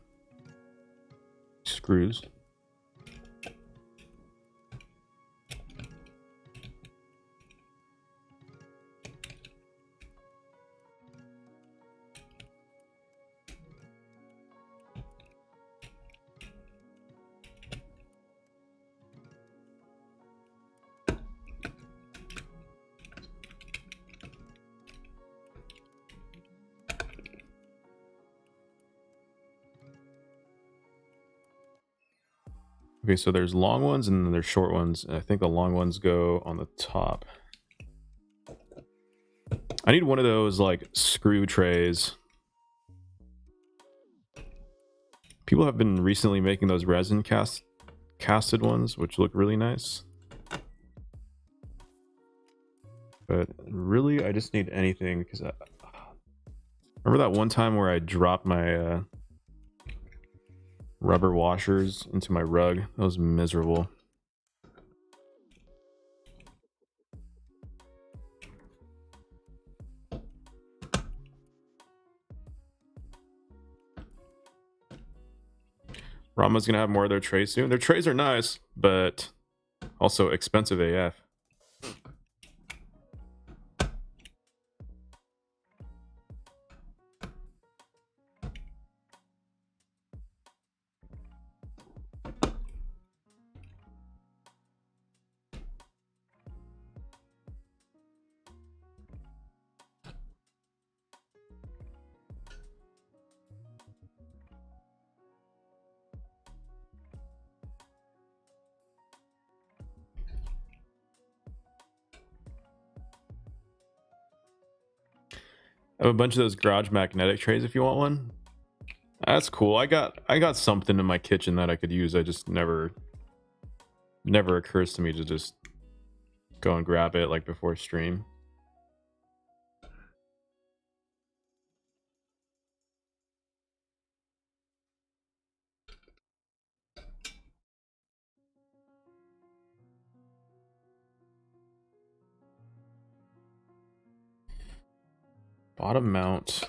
Screws. Okay, so there's long ones and then there's short ones. And I think the long ones go on the top. I need one of those like screw trays. People have been recently making those resin casted ones, which look really nice. But really, I just need anything because I remember that one time where I dropped my rubber washers into my rug. That was miserable. Rama's gonna have more of their trays soon. Their trays are nice, but also expensive AF. I have a bunch of those garage magnetic trays if you want one. That's cool. I got something in my kitchen that I could use. I just never occurs to me to just go and grab it like before stream. Bottom mount.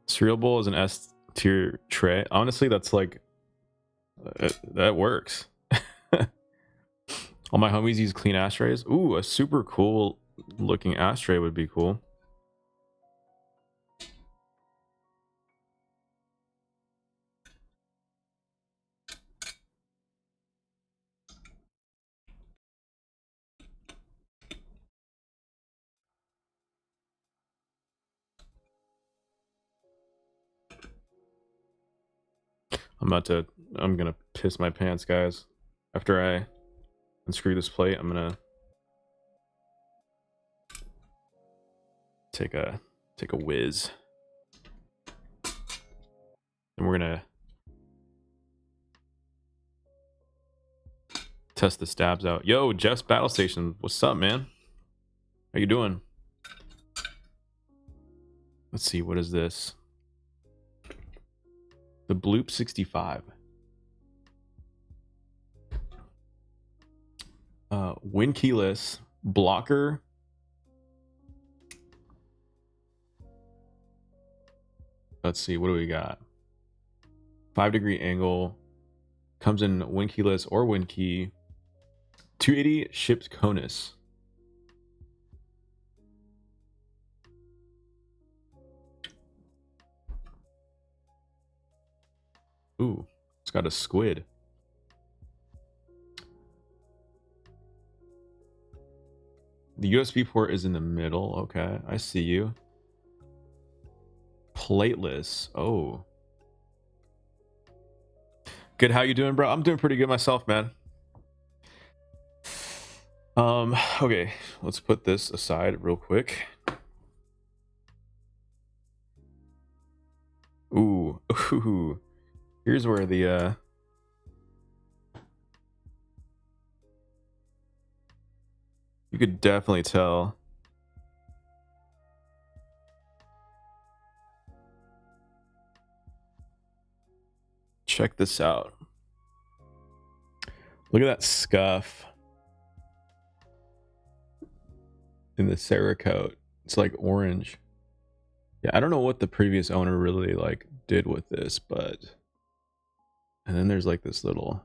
Cereal bowl is an S tier tray. Honestly, that's like that works. All my homies use clean ashtrays. Ooh, a super cool looking ashtray would be cool. I'm gonna piss my pants, guys. After I unscrew this plate, I'm gonna take a whiz. And we're gonna test the stabs out. Yo, Jeff's Battle Station. What's up, man? How you doing? Let's see, what is this? The Bloop 65. Win keyless blocker. Let's see, what do we got? 5-degree angle. Comes in win keyless or win key. 280 shipped conus. Ooh, it's got a squid. The USB port is in the middle. Okay, I see you. Plateless. Oh. Good, how you doing, bro? I'm doing pretty good myself, man. Okay, let's put this aside real quick. Ooh. Here's where the you could definitely tell. Check this out. Look at that scuff in the cerekote. It's like orange. Yeah, I don't know what the previous owner really like did with this, but and then there's like this little,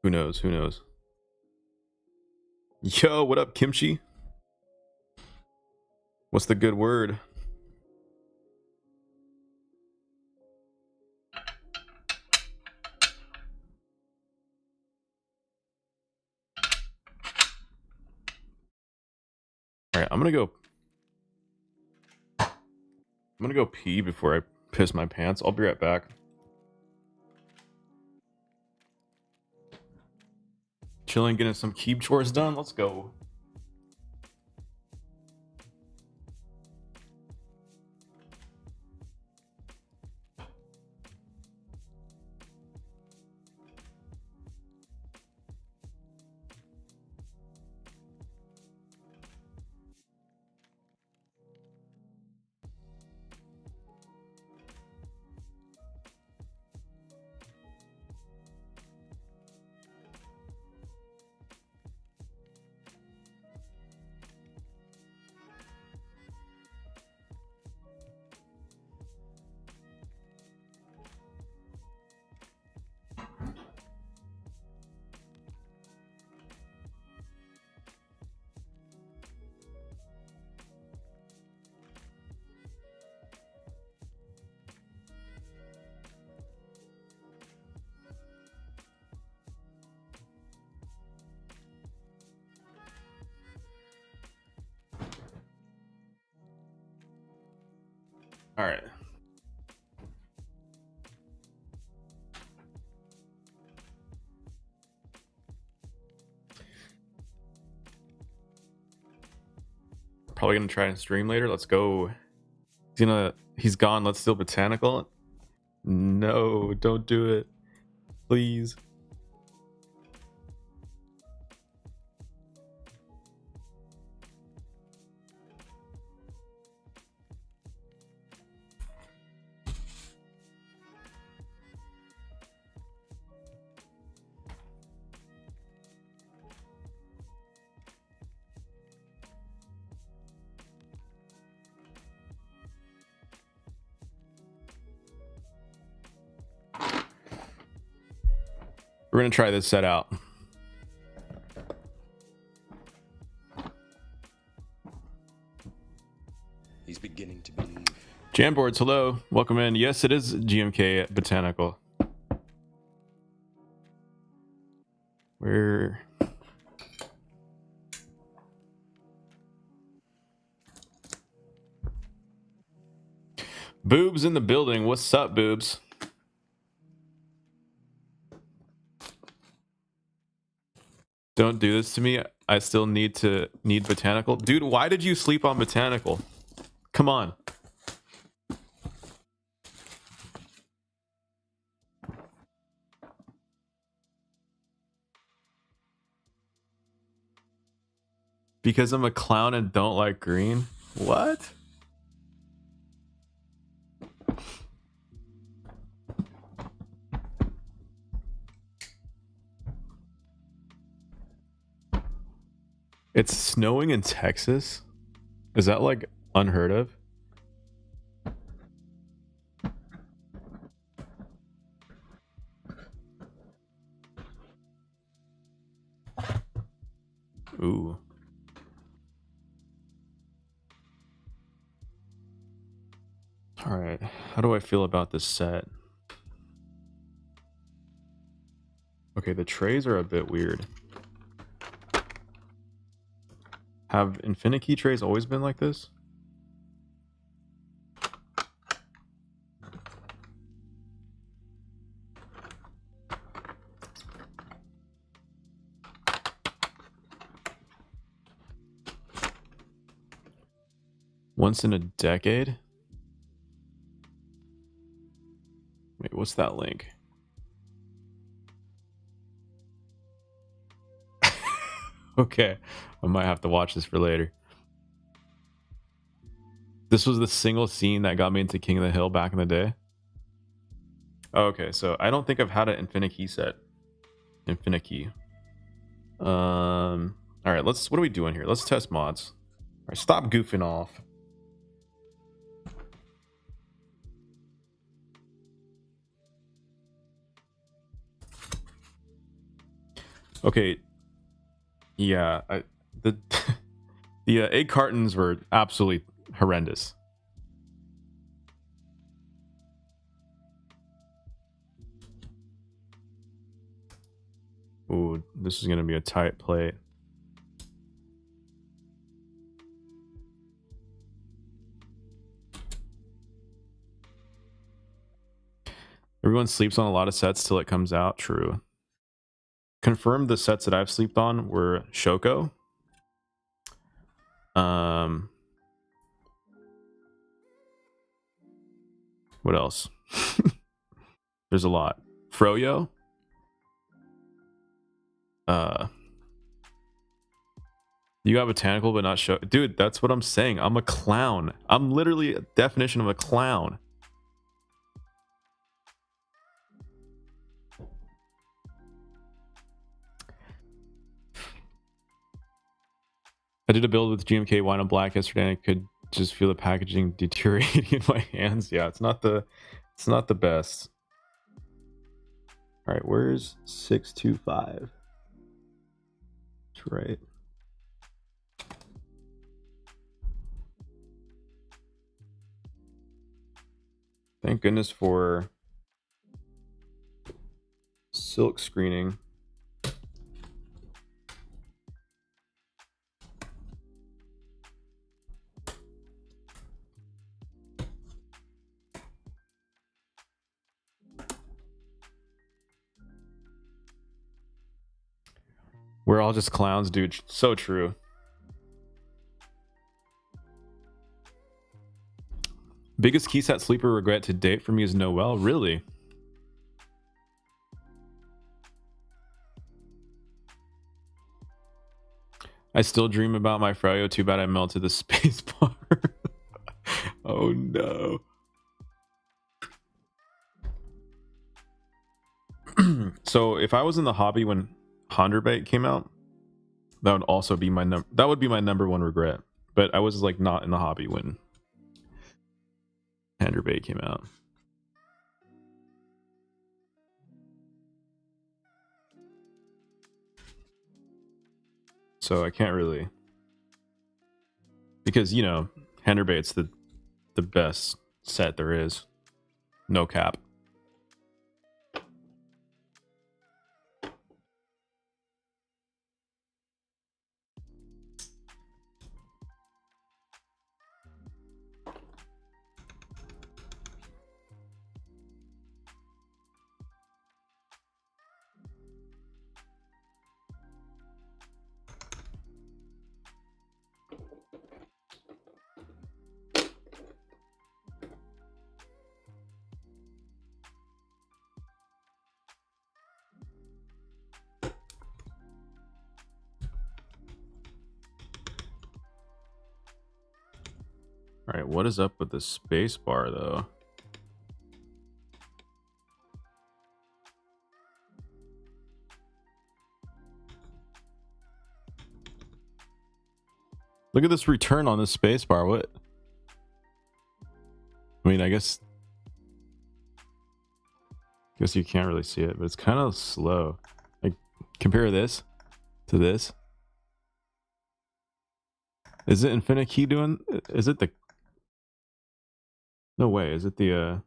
who knows? Yo, what up, Kimchi? What's the good word? All right, I'm gonna go I'm gonna go pee before I piss my pants. I'll be right back. Chilling, getting some keep chores done. Let's go. All right. Probably gonna try and stream later. Let's go. He's gone. Let's steal botanical. No, don't do it, please. We're gonna try this set out. He's beginning to believe. Jamboards, hello, welcome in. Yes, it is GMK Botanical. Where? Boobs in the building. What's up, boobs? Don't do this to me. I still need botanical. Dude, why did you sleep on botanical? Come on. Because I'm a clown and don't like green? What? It's snowing in Texas? Is that like unheard of? Ooh. All right. How do I feel about this set? Okay, the trays are a bit weird. Have Infinity trays always been like this? Once in a decade? Wait, what's that link? Okay, I might have to watch this for later. This was the single scene that got me into King of the Hill back in the day. Okay, so I don't think I've had an Infinity set. Infinity. All right, what are we doing here? Let's test mods. All right, stop goofing off. Okay. Yeah, the egg cartons were absolutely horrendous. Ooh, this is gonna be a tight plate. Everyone sleeps on a lot of sets till it comes out. True. Confirmed the sets that I've slept on were Shoko. What else? There's a lot. Froyo. You got botanical but not Shoko. Dude, that's what I'm saying. I'm a clown. I'm literally a definition of a clown. I did a build with GMK white on black yesterday and I could just feel the packaging deteriorating in my hands. Yeah, it's not the best. All right, where's 625? That's right. Thank goodness for silk screening. We're all just clowns, dude. So true. Biggest keyset sleeper regret to date for me is Noel. Really? I still dream about my Froyo. Too bad I melted the space bar. Oh no. So if I was in the hobby when Honderbait came out, that would also be my number one regret. But I was like not in the hobby when Honderbait came out. So I can't really, because you know, Honderbait's the best set there is. No cap. All right, what is up with the space bar though? Look at this return on this space bar. What? I mean, I guess you can't really see it, but it's kind of slow. Like, compare this to this. Is it Infinite Key doing? Is it the? No way. Is it the?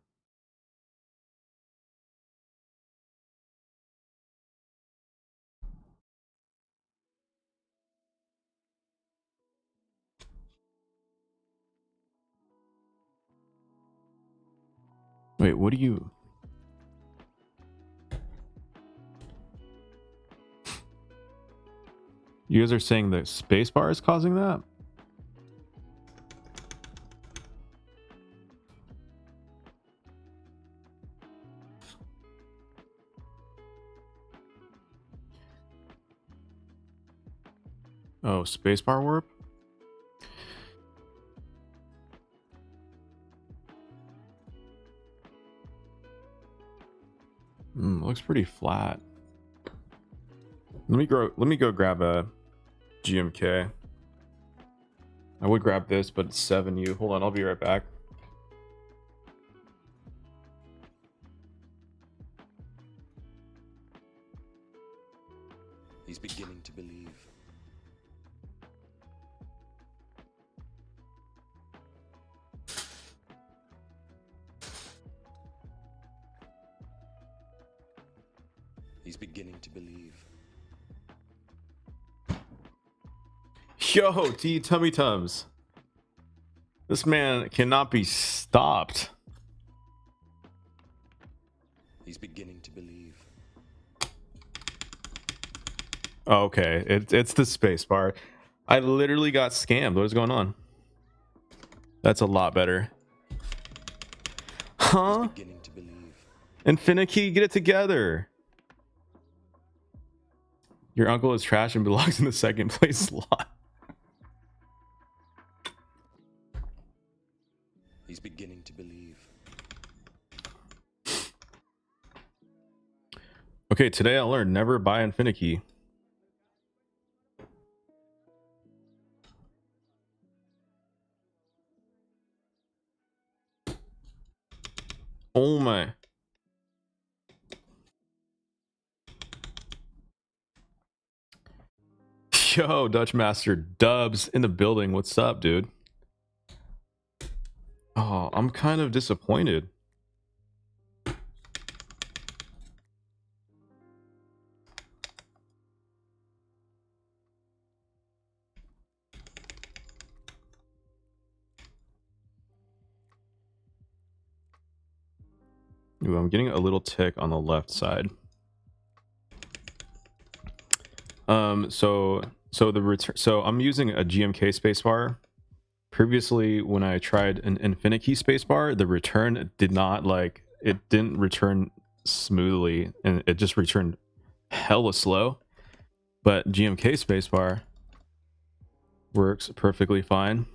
Wait, what do you? You guys are saying the space bar is causing that? Oh, spacebar warp? Looks pretty flat. Let me go grab a GMK. I would grab this, but it's 7U. Hold on, I'll be right back. He's beginning to believe. He's beginning to believe. Yo, T Tummy Tums. This man cannot be stopped. He's beginning to believe. Okay, it's the space bar. I literally got scammed. What is going on? That's a lot better. Huh? He's beginning to believe. Infinity, get it together. Your uncle is trash and belongs in the second place slot. He's beginning to believe. Okay, today I learned never buy Infinity. Oh my. Yo, Dutch Master Dubs in the building. What's up, dude? Oh, I'm kind of disappointed. Ooh, I'm getting a little tick on the left side. So the return. So I'm using a GMK spacebar. Previously, when I tried an Infinity spacebar, the return did not like it didn't return smoothly, and it just returned hella slow. But GMK spacebar works perfectly fine.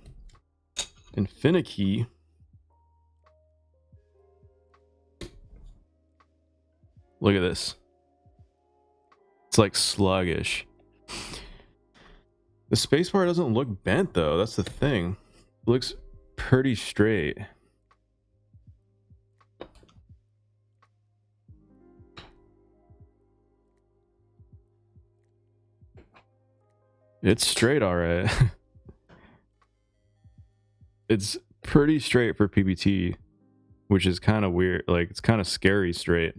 Infinity. Look at this. It's like sluggish. The spacebar doesn't look bent though. That's the thing. It looks pretty straight. It's straight, all right. It's pretty straight for PBT, which is kind of weird. Like it's kind of scary straight.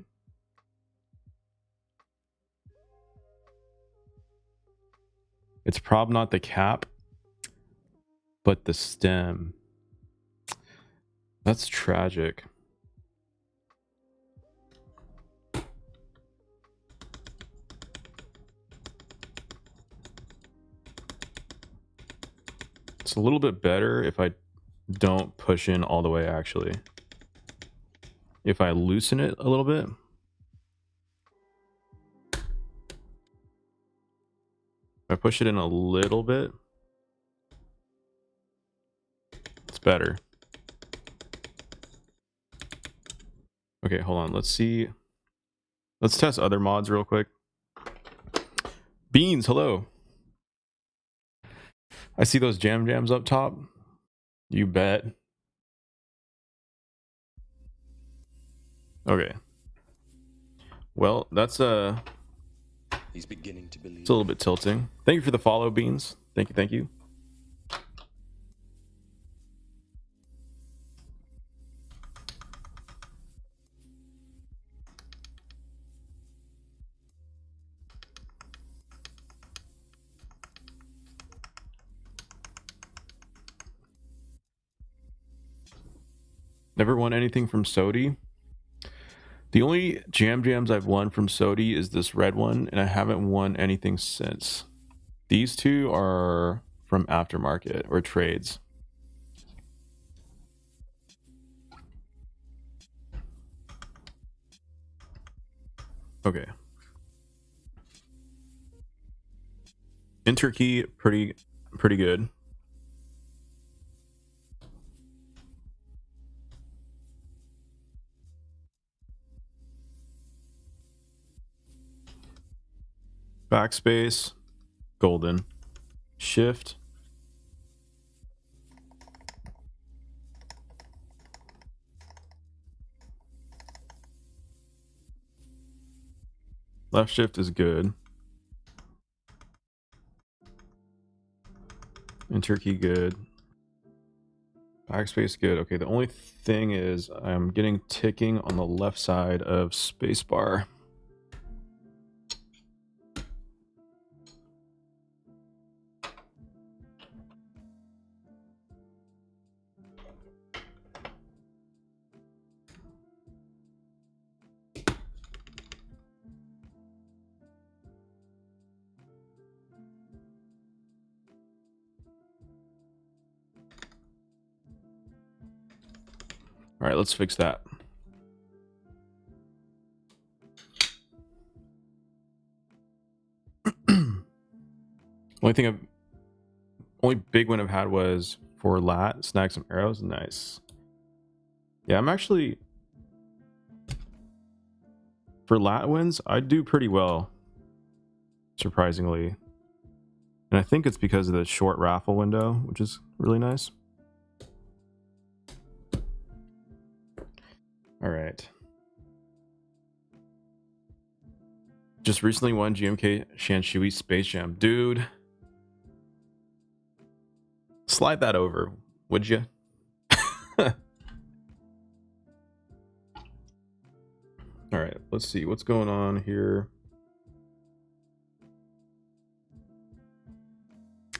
It's probably not the cap, but the stem. That's tragic. It's a little bit better if I don't push in all the way, actually. If I loosen it a little bit. If I push it in a little bit, it's better. Okay, hold on. Let's see. Let's test other mods real quick. Beans, hello. I see those jams up top. You bet. Okay. Well, that's He's beginning to believe. it's a little bit tilting. Thank you for the follow, Beans. Thank you, thank you. Never won anything from Sodi. The only jams I've won from Sodi is this red one, and I haven't won anything since. These two are from aftermarket or trades. Okay. Enter key, pretty good. Backspace, golden. Shift. Left shift is good. Enter key good. Backspace good. Okay, the only thing is I'm getting ticking on the left side of spacebar. All right, let's fix that. Only big one I've had was for lat, snag some arrows. Nice. Yeah, I'm actually, for lat wins, I do pretty well, surprisingly. And I think it's because of the short raffle window, which is really nice. All right. Just recently won GMK Shanshui Space Jam. Dude. Slide that over, would you? All right, let's see what's going on here.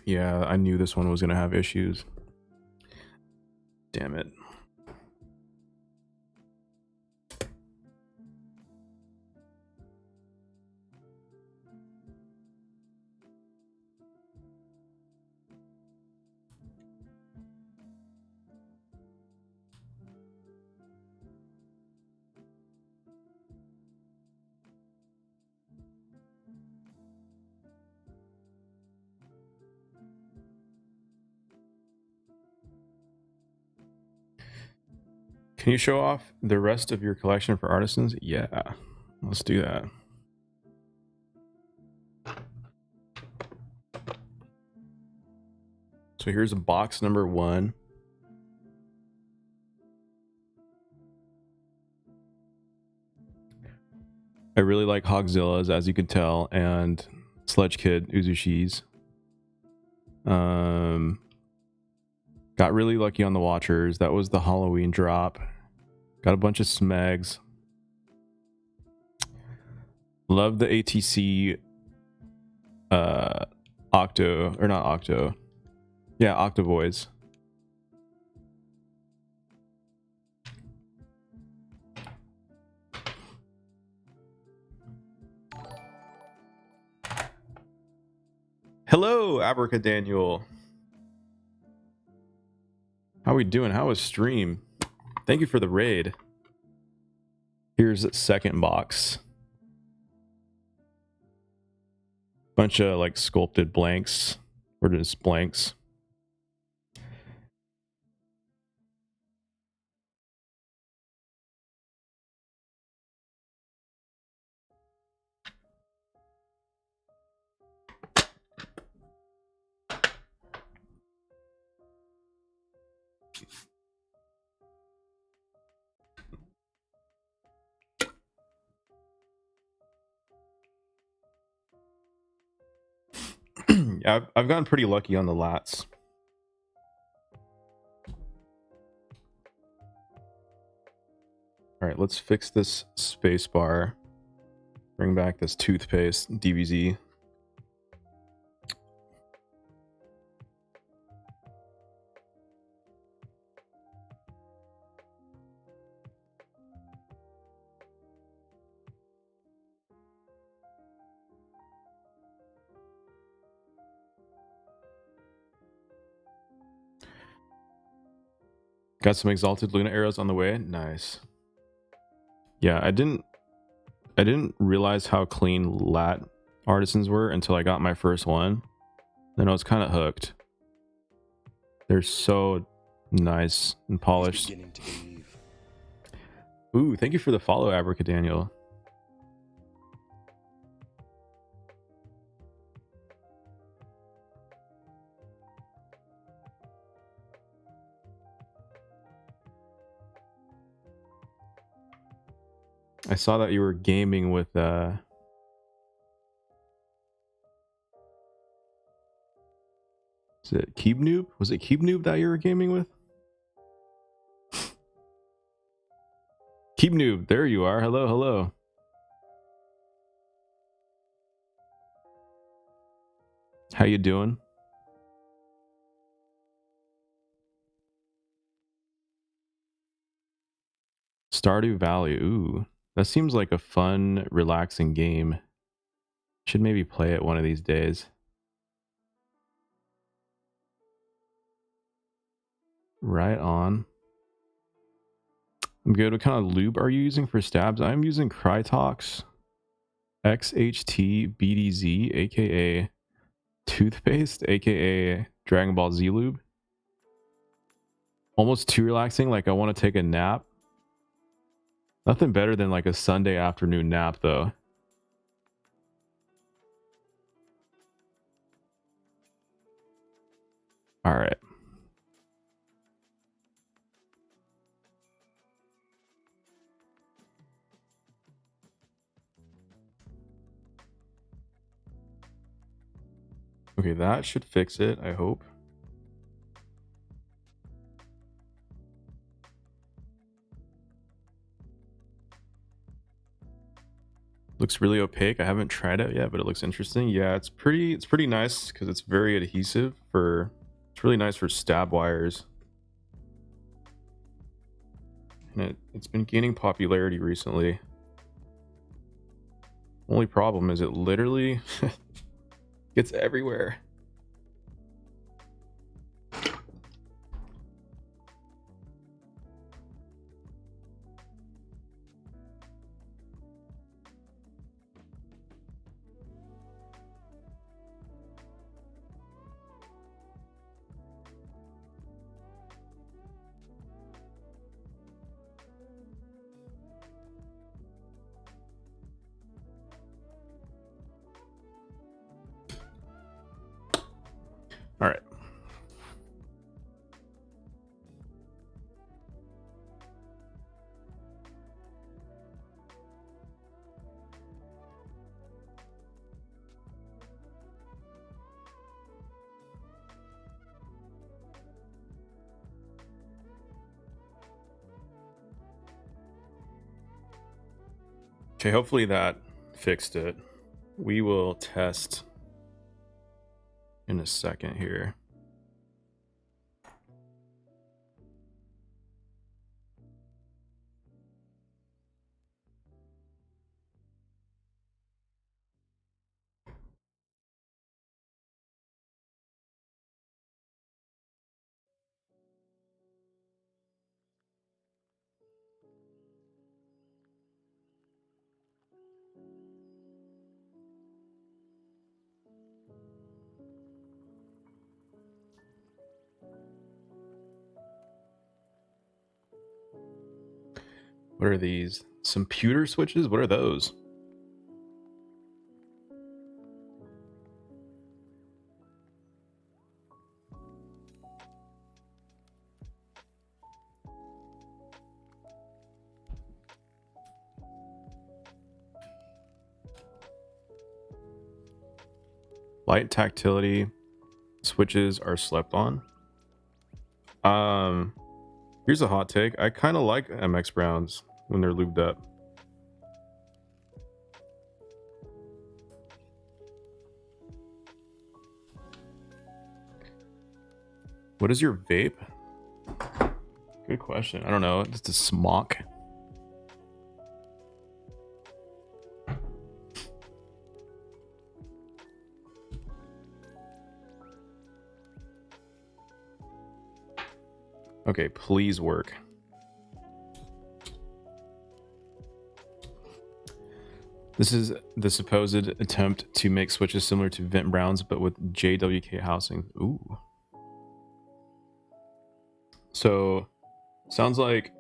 Yeah, I knew this one was going to have issues. Damn it. Can you show off the rest of your collection for artisans? Yeah, let's do that. So here's a box number 1. I really like Hogzilla's, as you can tell, and Sledge Kid Uzushi's. Got really lucky on the Watchers. That was the Halloween drop. Got a bunch of Smegs. Love the ATC Octo, or not Octo. Yeah, Octavoids. Hello, Abraca Daniel. How we doing? How was stream? Thank you for the raid. Here's the second box. Bunch of like sculpted blanks, or just blanks. Yeah, I've gotten pretty lucky on the lats. All right, let's fix this space bar. Bring back this toothpaste, DBZ. Got some exalted Luna arrows on the way. Nice. Yeah, I didn't realize how clean lat artisans were until I got my first one. Then I was kind of hooked. They're so nice and polished. Ooh, thank you for the follow, Abraca Daniel. I saw that you were gaming with is it Cube Noob? Was it Cube Noob that you were gaming with? Cube Noob, there you are. Hello, hello. How you doing? Stardew Valley. Ooh, that seems like a fun, relaxing game. Should maybe play it one of these days. Right on. I'm good. What kind of lube are you using for stabs? I'm using Krytox XHT-BDZ, aka toothpaste, aka Dragon Ball Z lube. Almost too relaxing, like I want to take a nap. Nothing better than like a Sunday afternoon nap though. All right. Okay, that should fix it, I hope. Looks really opaque. I haven't tried it yet, but it looks interesting. Yeah, it's pretty nice because it's very adhesive for, it's really nice for stab wires. And it's been gaining popularity recently. Only problem is it literally gets everywhere. All right. Okay, hopefully that fixed it. We will test in a second here. What are these? Some pewter switches? What are those? Light tactility switches are slept on. Here's a hot take. I kind of like MX Browns when they're lubed up. What is your vape? Good question. I don't know. Just a smock. Okay, please work. This is the supposed attempt to make switches similar to Vent Browns, but with JWK housing. Ooh. So, sounds like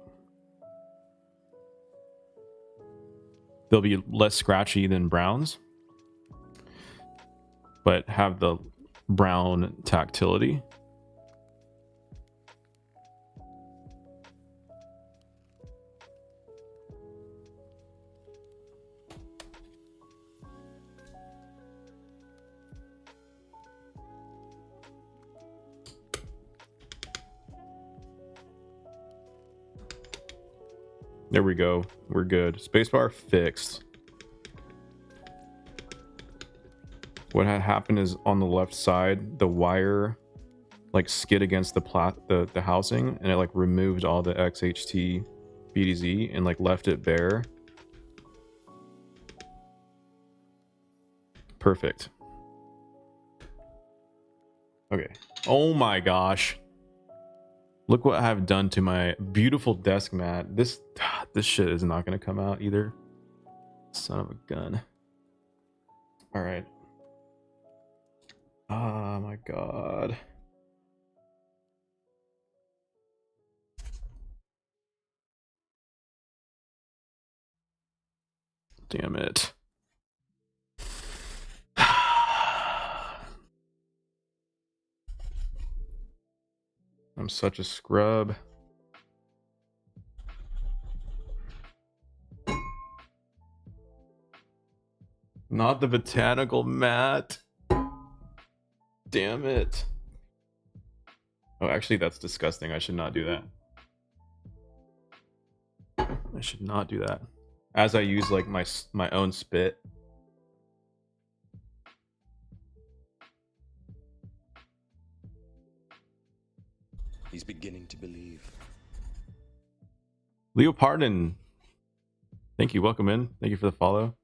they'll be less scratchy than Browns, but have the brown tactility. There we go. We're good. Spacebar fixed. What had happened is on the left side, the wire like skid against the housing, and it like removed all the XHT BDZ and like left it bare. Perfect. Okay. Oh my gosh. Look what I have done to my beautiful desk mat. This shit is not gonna come out either. Son of a gun. All right. Oh my god. Damn it. I'm such a scrub. Not the botanical mat. Damn it. Oh, actually, that's disgusting. I should not do that. I should not do that. As I use like my own spit. He's beginning to believe. Leopardin. Thank you. Welcome in. Thank you for the follow.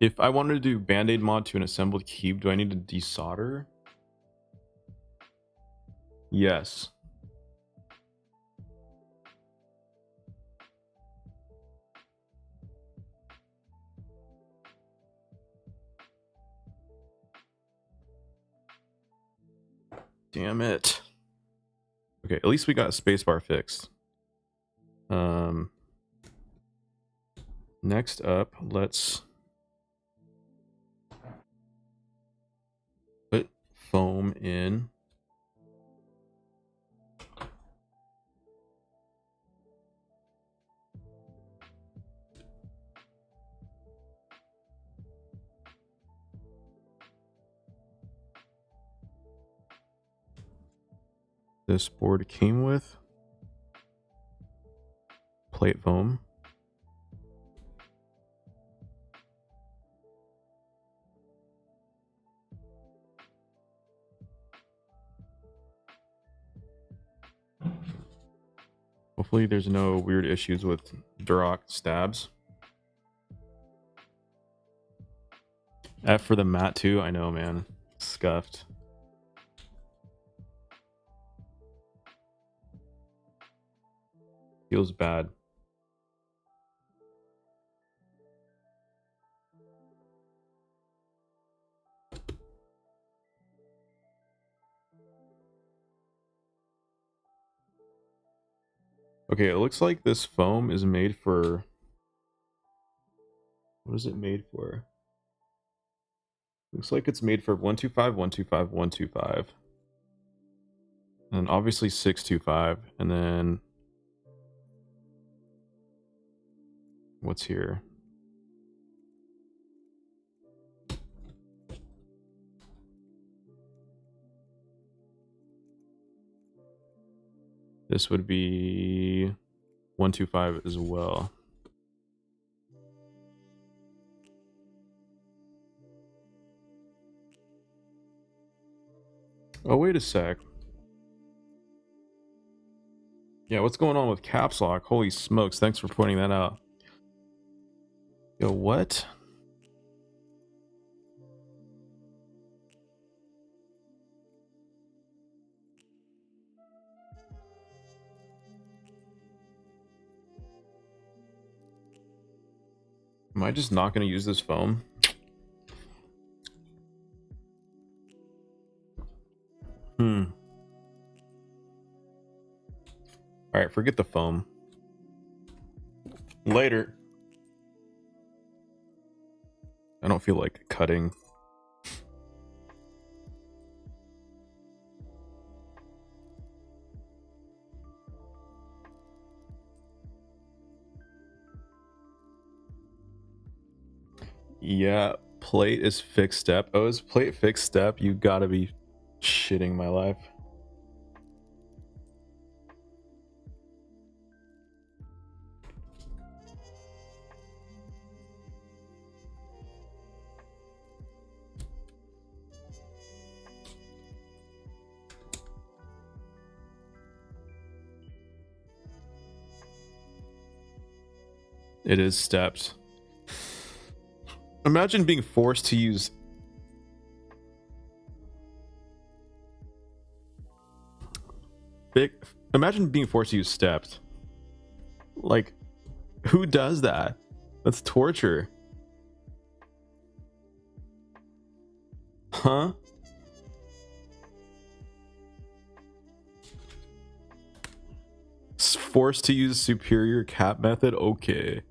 If I wanted to do band-aid mod to an assembled cube, do I need to desolder? Yes. Damn it. Okay, at least we got spacebar fixed. Next up, let's put foam in. This board came with plate foam. Hopefully there's no weird issues with Durock stabs. F for the mat too, I know, man. Scuffed. Feels bad. Okay, it looks like this foam is made for... What is it made for? Looks like it's made for 125, 125, 125. And obviously 625. And then... What's here? This would be 125 as well. Oh, wait a sec. Yeah, what's going on with caps lock? Holy smokes, thanks for pointing that out. Yo, what? Am I just not going to use this foam? Alright, forget the foam. Later. I don't feel like cutting. Yeah, plate is fixed step. Oh, is plate fixed step? You gotta be shitting my life. It is stepped. Imagine being forced to use imagine being forced to use stepped. Like, who does that? That's torture. Huh? Forced to use superior cap method? Okay.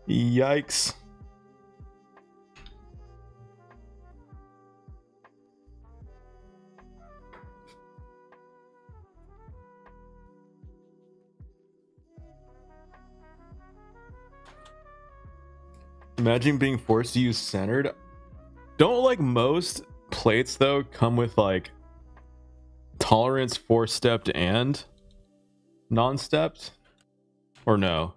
Yikes. Imagine being forced to use centered. Don't like most plates though come with like tolerance for stepped and non-stepped, or no?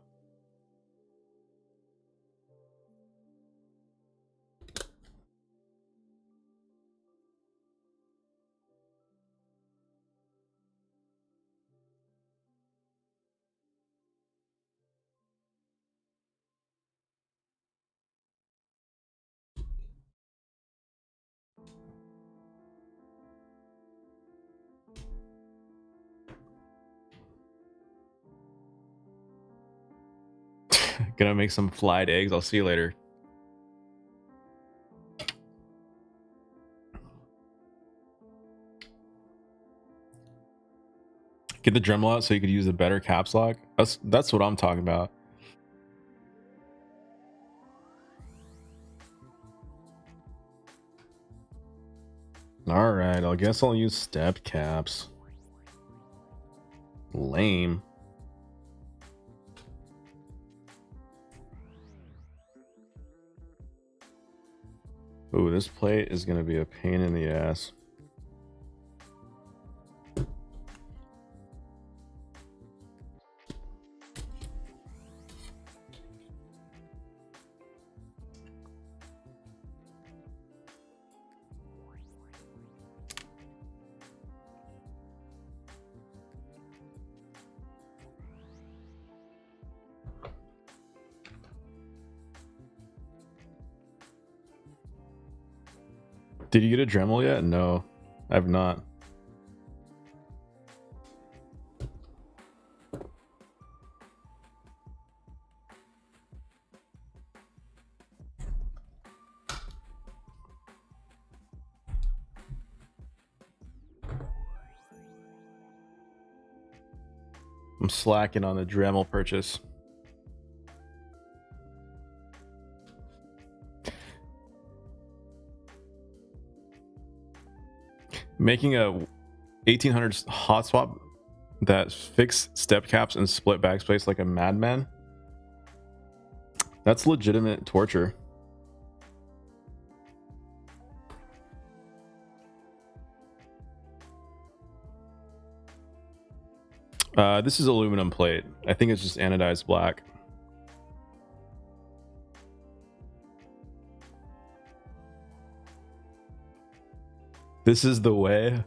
Gonna make some fried eggs. I'll see you later. Get the Dremel out so you could use a better caps lock. That's what I'm talking about. All right, I guess I'll use step caps. Lame. Ooh, this plate is gonna be a pain in the ass. Did you get a Dremel yet? No, I've not. I'm slacking on the Dremel purchase. Making a 1800s hot swap that fix step caps and split backspace like a madman. That's legitimate torture. This is aluminum plate. I think it's just anodized black. This is the way.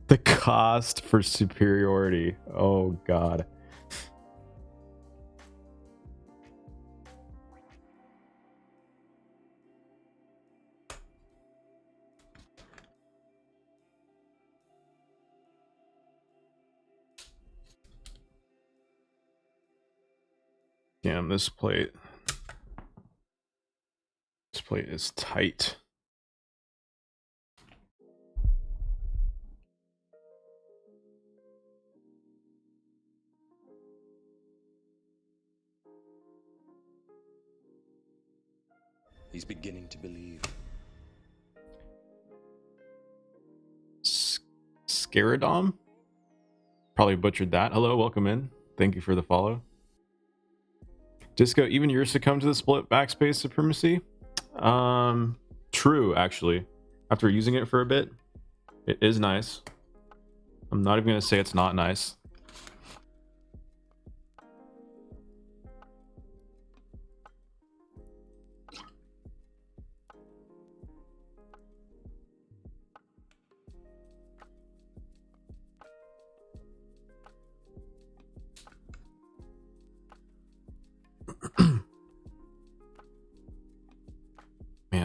The cost for superiority. Oh god. Damn, this plate is tight. He's beginning to believe. Scaradom? Probably butchered that. Hello, welcome in. Thank you for the follow. Disco, even yours succumb to the split backspace supremacy? True, actually. After using it for a bit, it is nice. I'm not even going to say it's not nice.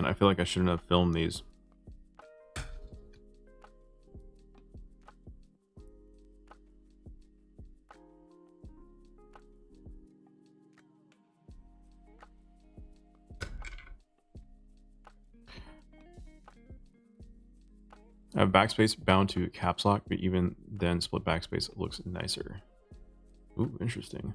I feel like I shouldn't have filmed these. I have backspace bound to caps lock, but even then split backspace looks nicer. Ooh, interesting.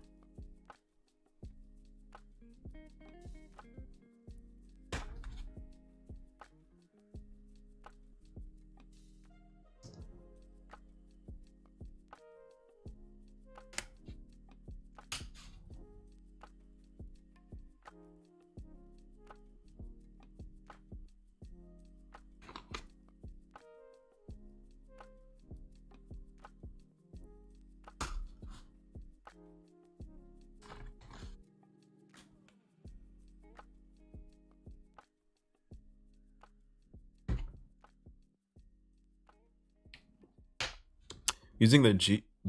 Using the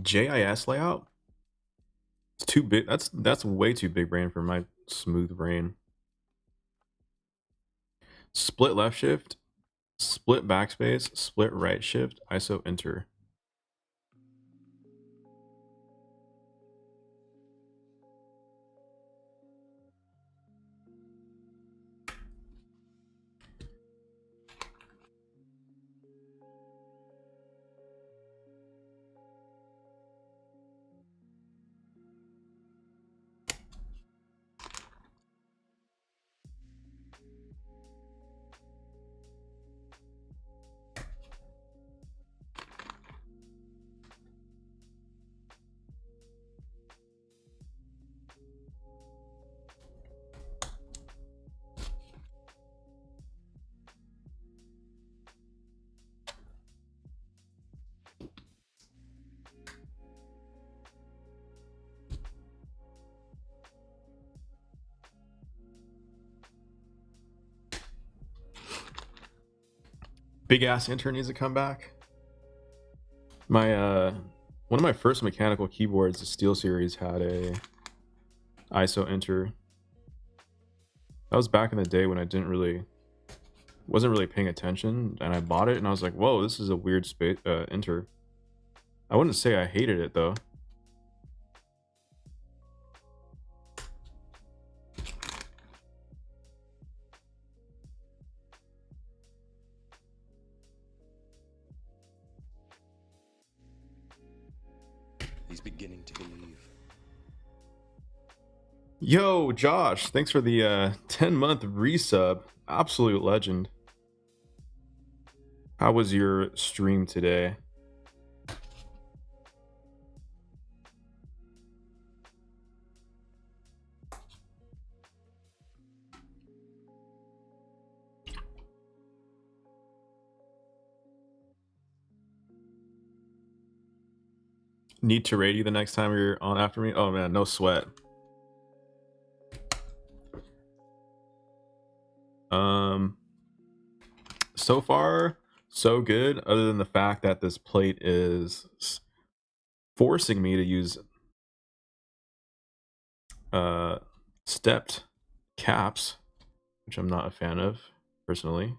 JIS layout, it's too big. That's way too big brain for my smooth brain. Split left shift, split backspace, split right shift, ISO enter. Big ass intern needs to come back. My one of my first mechanical keyboards, the Steel Series, had a ISO enter. That was back in the day when I wasn't really paying attention, and I bought it and I was like, whoa, this is a weird space enter. I wouldn't say I hated it though. He's beginning to believe. Yo, Josh, thanks for the 10-month resub. Absolute legend. How was your stream today? Need to raid you the next time you're on after me? Oh man, no sweat. So far so good, other than the fact that this plate is forcing me to use stepped caps, which I'm not a fan of personally.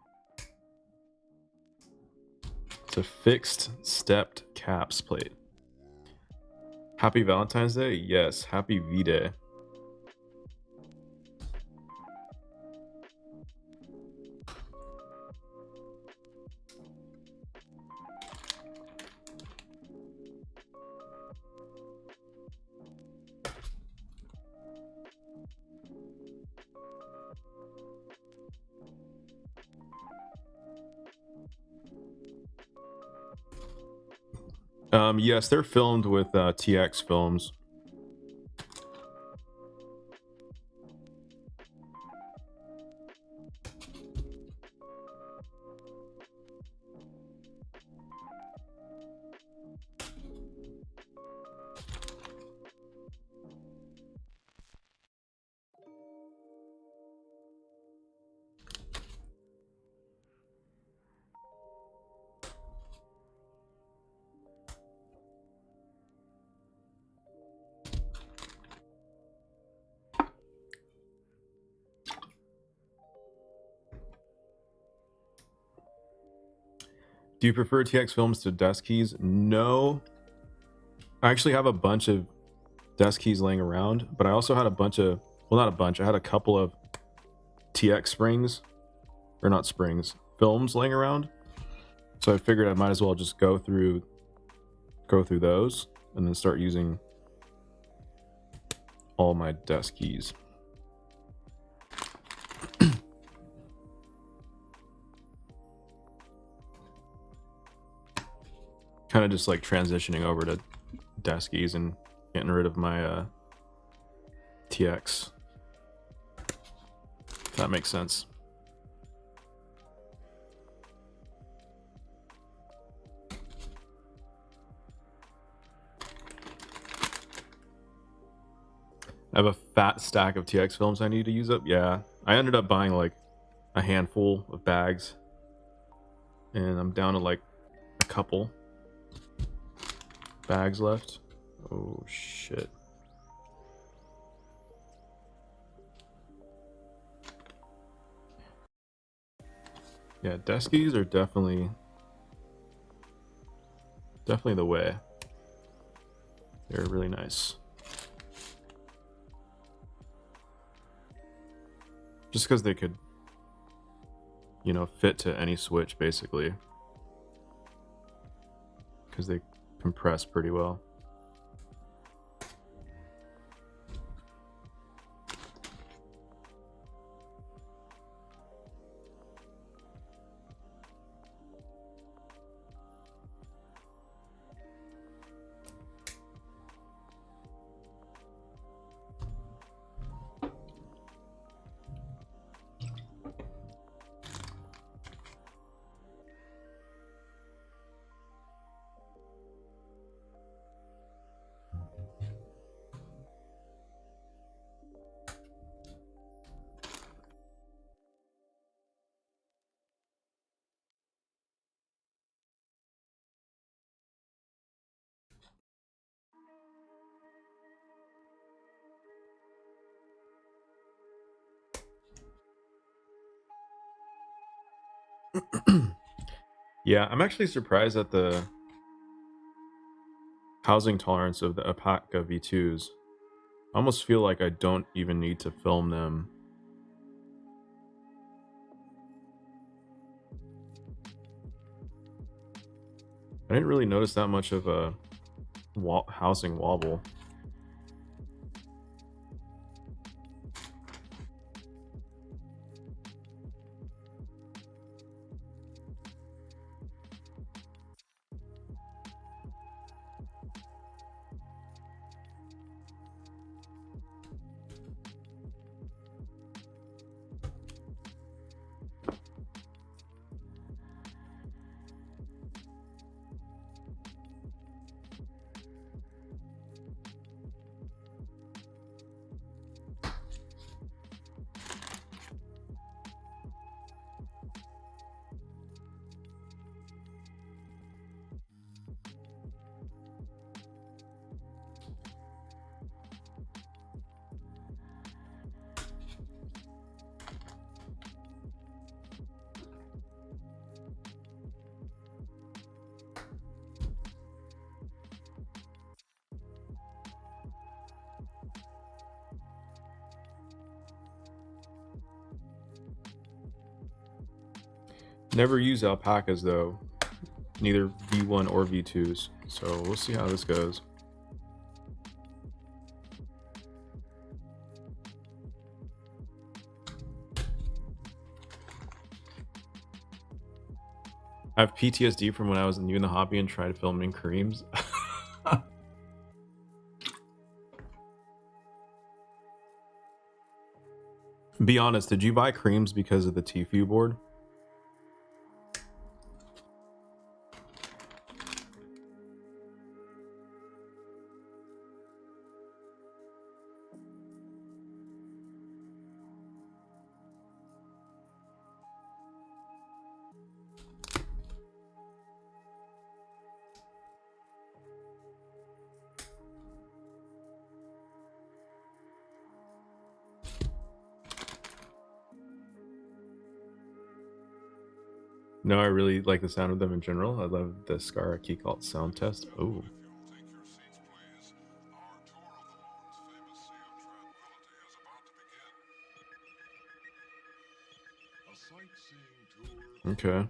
It's a fixed stepped caps plate. Happy Valentine's Day? Yes, happy V-Day. Yes, they're filmed with TX films. Do you prefer TX films to desk keys? No. I actually have a bunch of desk keys laying around, but I also had a bunch of, well, not a bunch, I had a couple of TX springs, or not springs, films laying around. So I figured I might as well just go through those and then start using all my desk keys. Kind of just like transitioning over to desk keys and getting rid of my TX. If that makes sense. I have a fat stack of TX films I need to use up. Yeah, I ended up buying like a handful of bags, and I'm down to like a couple bags left. Oh shit. Yeah, deskies are definitely the way. They're really nice. Just because they could, you know, fit to any switch basically. Because they compress pretty well. Yeah, I'm actually surprised at the housing tolerance of the Alpaca V2s. I almost feel like I don't even need to film them. I didn't really notice that much of a housing wobble. Never use alpacas though, neither V1 or V2s. So we'll see how this goes. I have PTSD from when I was new in the hobby and tried filming creams. Be honest, did you buy creams because of the Tfue board? No, I really like the sound of them in general. I love the Scar key called sound test. Oh. Okay.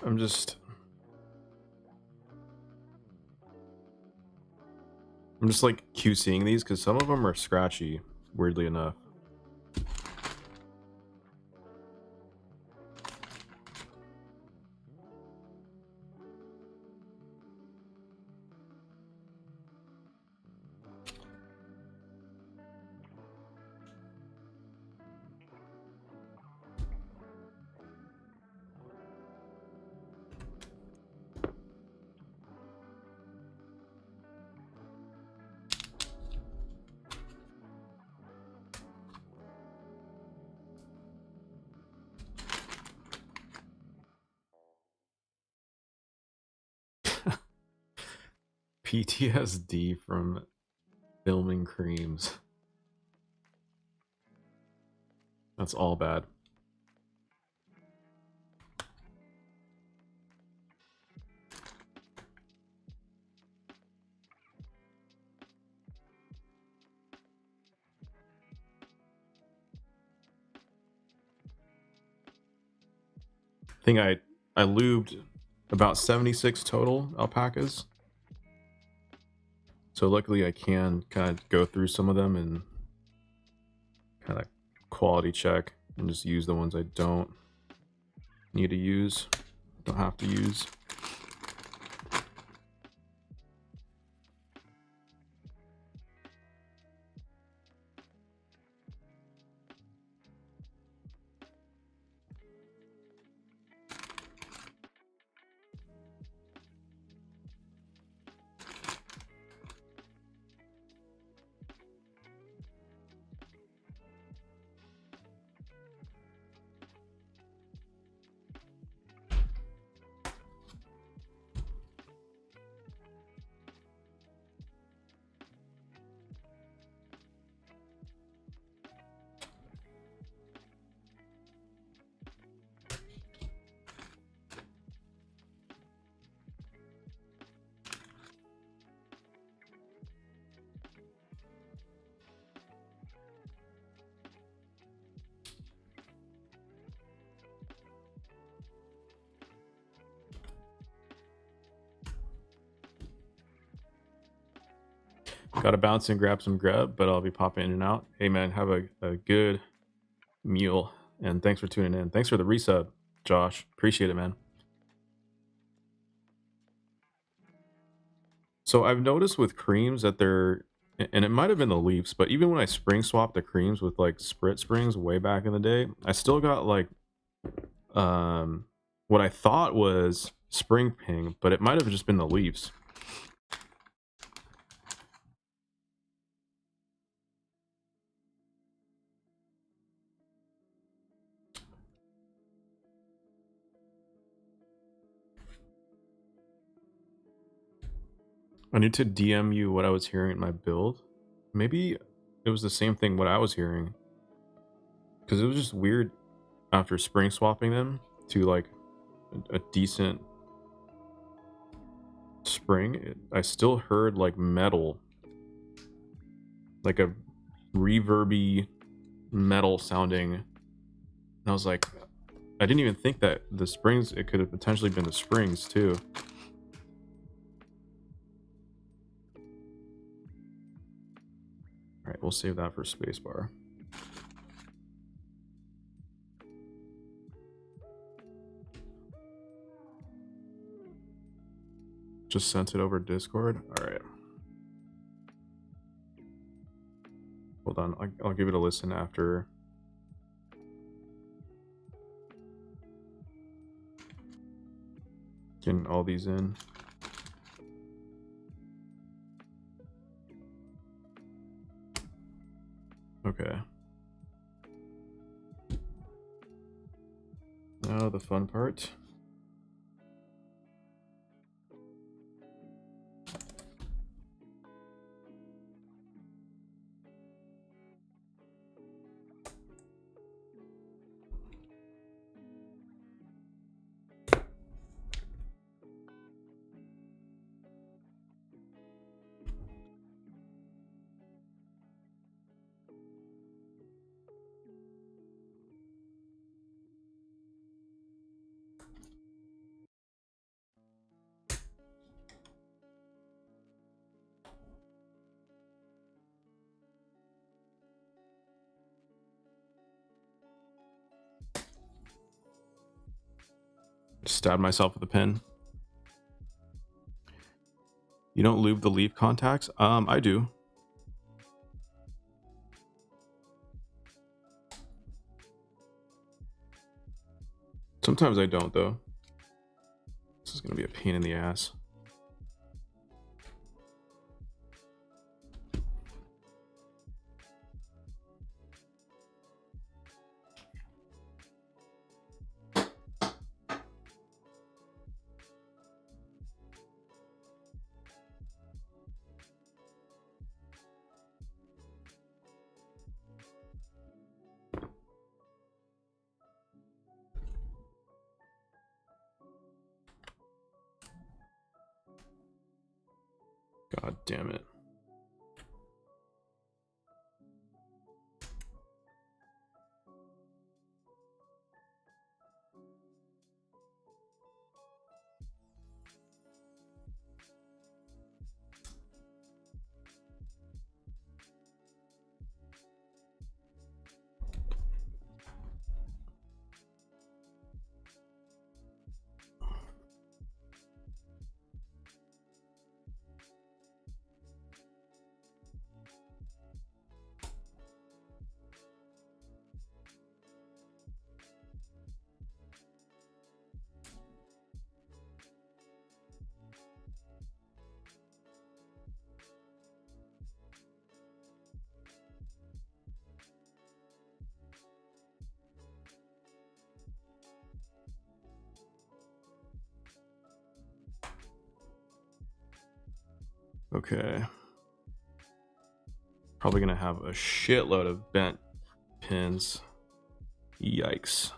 I'm just like QCing these because some of them are scratchy, weirdly enough. PTSD from filming creams. That's all bad. I think I lubed about 76 total alpacas. So luckily I can kind of go through some of them and kind of quality check and just use the ones I don't need to use, don't have to use. Gotta bounce and grab some grub, but I'll be popping in and out. Hey man, have a good meal, and thanks for tuning in. Thanks for the resub, Josh. Appreciate it, man. So I've noticed with creams that they're, and it might have been the leaps, but even when I spring swapped the creams with like sprit springs way back in the day, I still got like what I thought was spring ping, but it might have just been the leaves. I need to DM you what I was hearing in my build. Maybe it was the same thing what I was hearing, because it was just weird after spring swapping them to like a decent spring. I still heard like metal, like a reverby metal sounding, and I was like, I didn't even think that the springs, it could have potentially been the springs too. All right, we'll save that for spacebar. Just sent it over Discord. All right. Hold on, I'll give it a listen after. Getting all these in. Okay. Now the fun part. Stabbed myself with a pin. You don't lube the leaf contacts? I do. Sometimes I don't though. This is gonna be a pain in the ass. God damn it. Okay. Probably gonna have a shitload of bent pins. Yikes.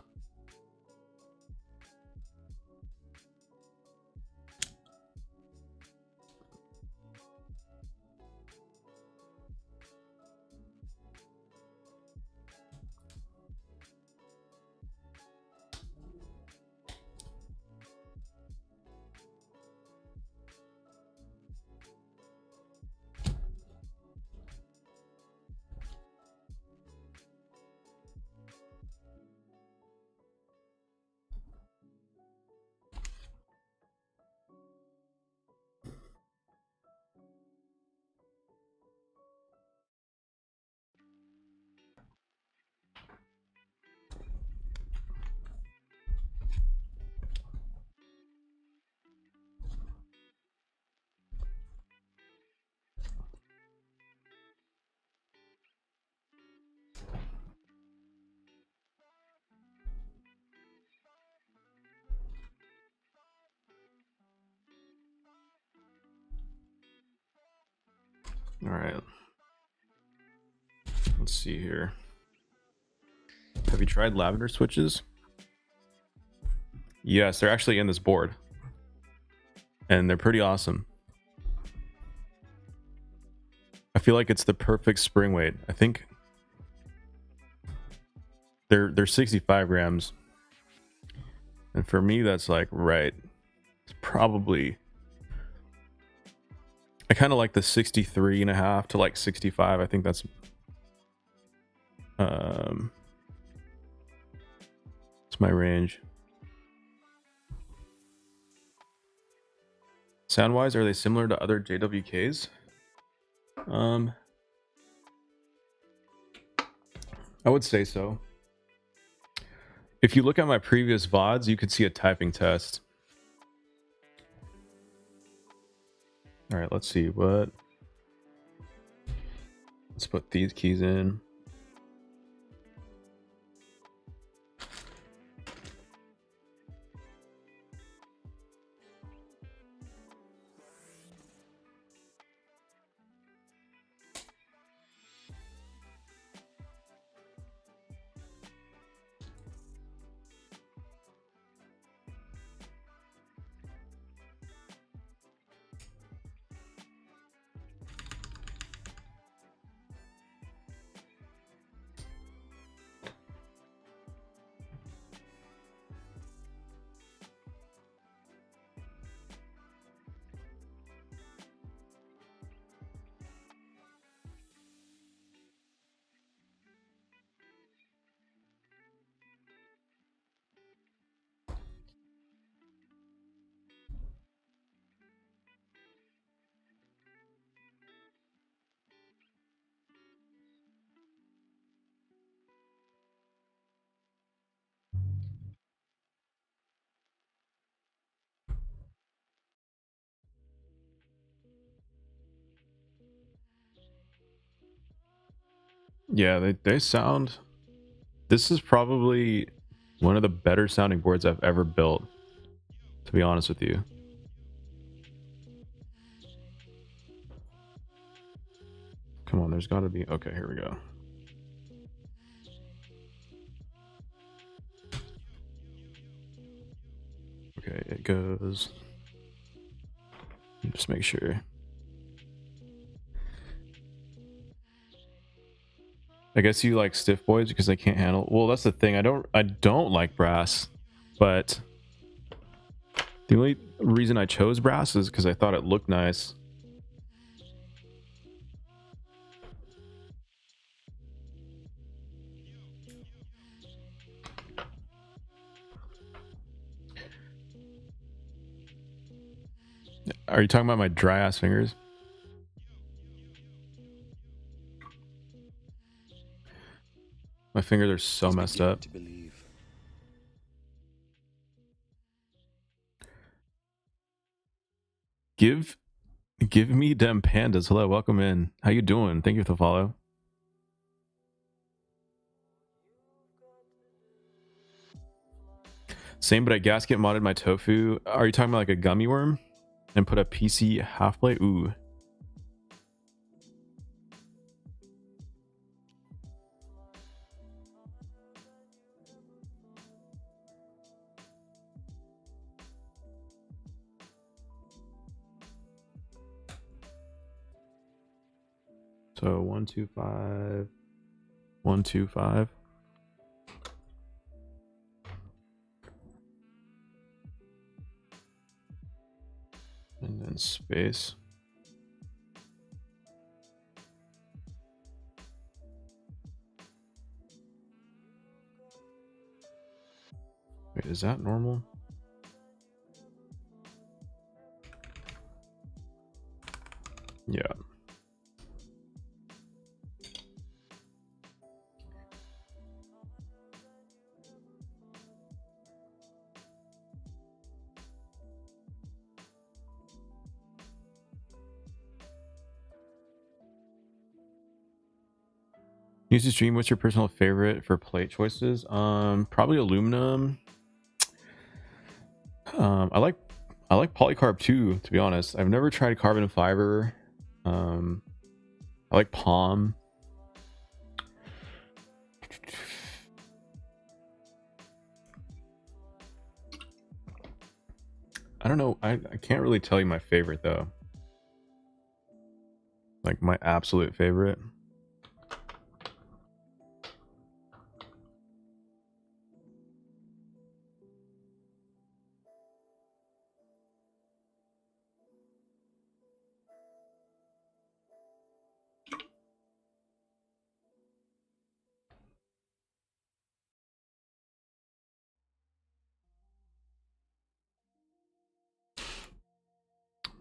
All right. Let's see here. Have you tried lavender switches? Yes, they're actually in this board. And they're pretty awesome. I feel like it's the perfect spring weight. I think they're 65 grams. And for me, that's like right. It's probably, I kind of like the 63.5 to like 65. I think that's it's my range. Sound wise, are they similar to other JWKs? I would say so. If you look at my previous VODs, you could see a typing test. All right, let's see what. Let's put these keys in. Yeah, they sound. This is probably one of the better sounding boards I've ever built, to be honest with you. Come on, there's got to be. Okay, here we go. Okay, it goes. Just make sure. I guess you like stiff boys because I can't handle. Well, that's the thing. I don't like brass, but the only reason I chose brass is because I thought it looked nice. Are you talking about my dry ass fingers? My fingers are so messed up. Give me them pandas. Hello, welcome in. How you doing? Thank you for the follow. Same, but I gasket modded my tofu. Are you talking about like a gummy worm? And put a PC half plate? Ooh. So 125, 125. And then space. Wait, is that normal? Yeah. Use to stream. What's your personal favorite for plate choices? Probably aluminum. I like polycarb too, to be honest. I've never tried carbon fiber. I like palm. I don't know. I can't really tell you my favorite though. Like my absolute favorite.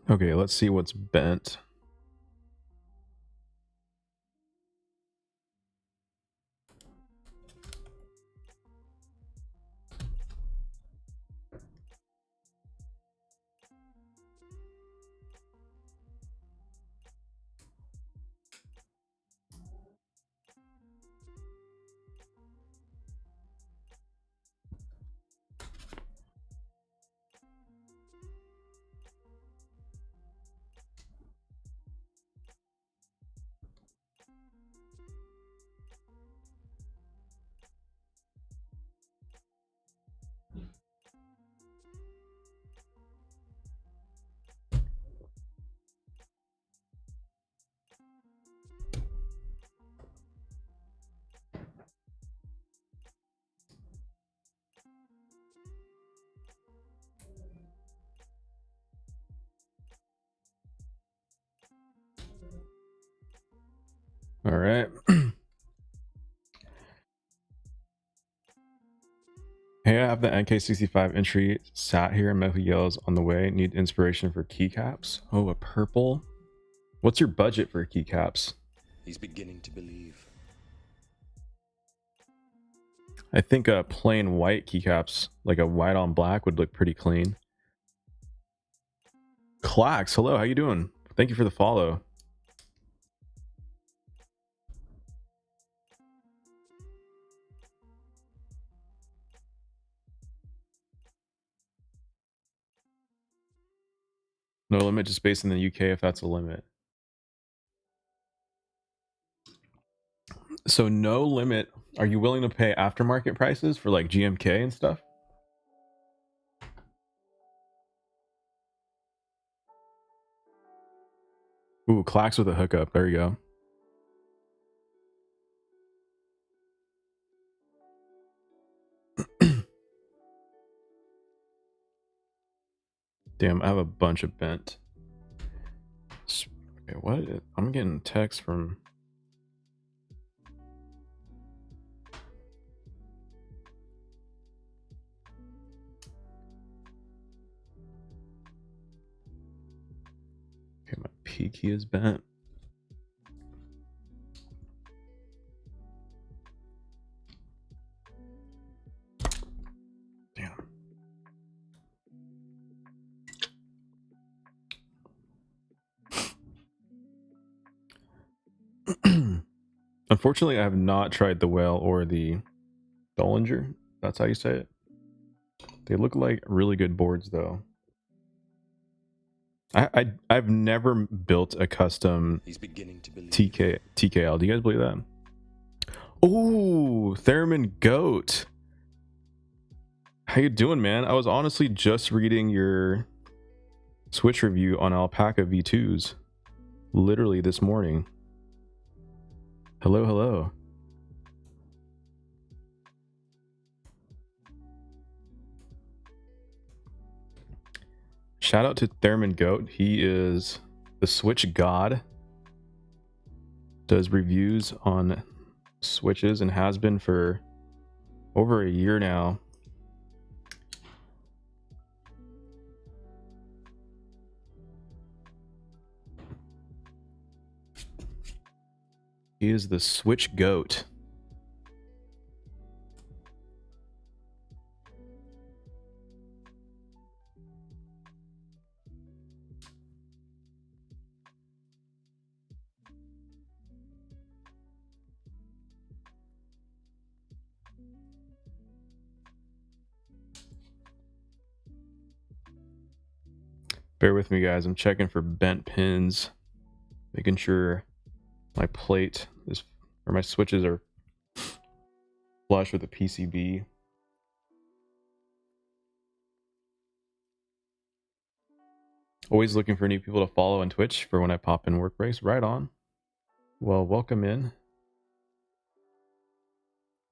Okay, let's see what's bent. All right. Hey, I have the NK65 entry sat here and Mehu yells on the way. Need inspiration for keycaps. Oh, a purple. What's your budget for keycaps? He's beginning to believe. I think plain white keycaps, like a white on black, would look pretty clean. Clax, hello, how you doing? Thank you for the follow. No limit, just based in the UK if that's a limit. So no limit. Are you willing to pay aftermarket prices for like GMK and stuff? Ooh, Clax with a hookup. There you go. Damn, I have a bunch of bent. Okay, what? I'm getting text from... Okay, my P key is bent. Damn. Unfortunately, I have not tried the whale or the Dollinger. That's how you say it. They look like really good boards, though. I've never built a custom He's beginning to believe. TKL. Do you guys believe that? Oh, Theremin Goat. How you doing, man? I was honestly just reading your Switch review on Alpaca V2s literally this morning. Hello, hello. Shout out to Theremin Goat. He is the Switch god. Does reviews on Switches and has been for over a year now. He is the Switch goat. Bear with me, guys. I'm checking for bent pins, making sure my plate is, or my switches are flush with the PCB. Always looking for new people to follow on Twitch for when I pop in work breaks. Right on. Well, welcome in.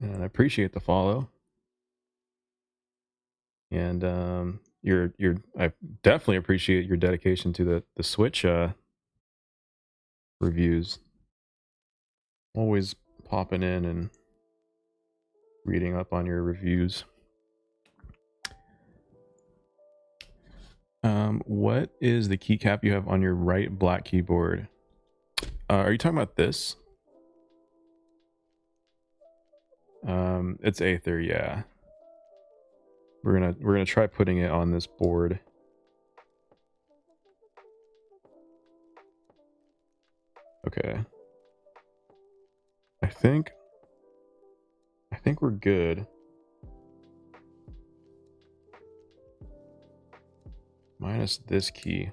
And I appreciate the follow. And I definitely appreciate your dedication to the Switch reviews. Always popping in and reading up on your reviews. What is the keycap you have on your right black keyboard? Are you talking about this? It's Aether, yeah. We're gonna try putting it on this board. Okay. I think we're good. Minus this key.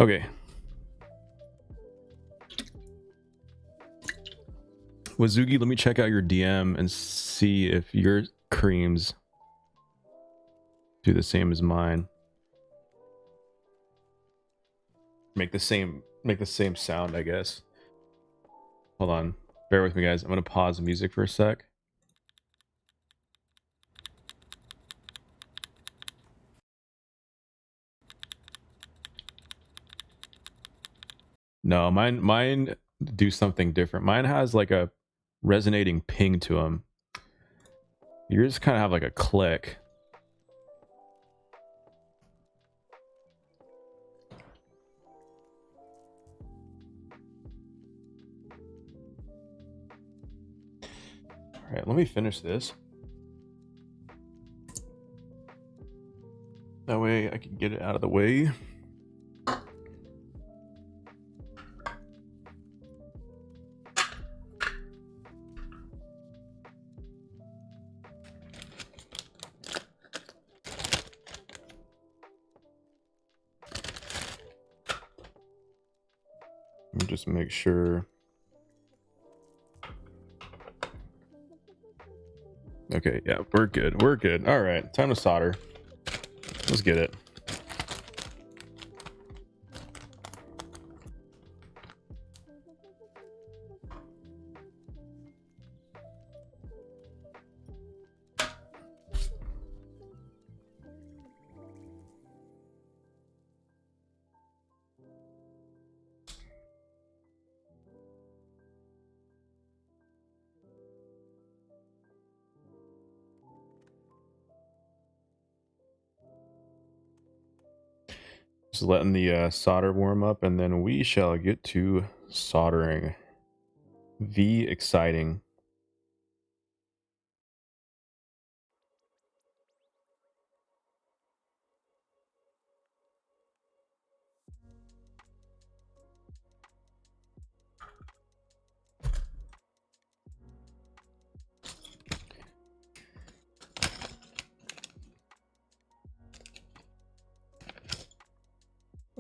Okay. Wazugi, let me check out your DM and see if your creams do the same as mine. Make the same sound, I guess. Hold on. Bear with me, guys. I'm gonna pause the music for a sec. No, mine do something different. Mine has like a resonating ping to them. Yours kind of have like a click. All right, let me finish this. That way I can get it out of the way. Let me just make sure. Okay, yeah, we're good. We're good. All right, time to solder. Let's get it. Just letting the solder warm up, and then we shall get to soldering. Exciting.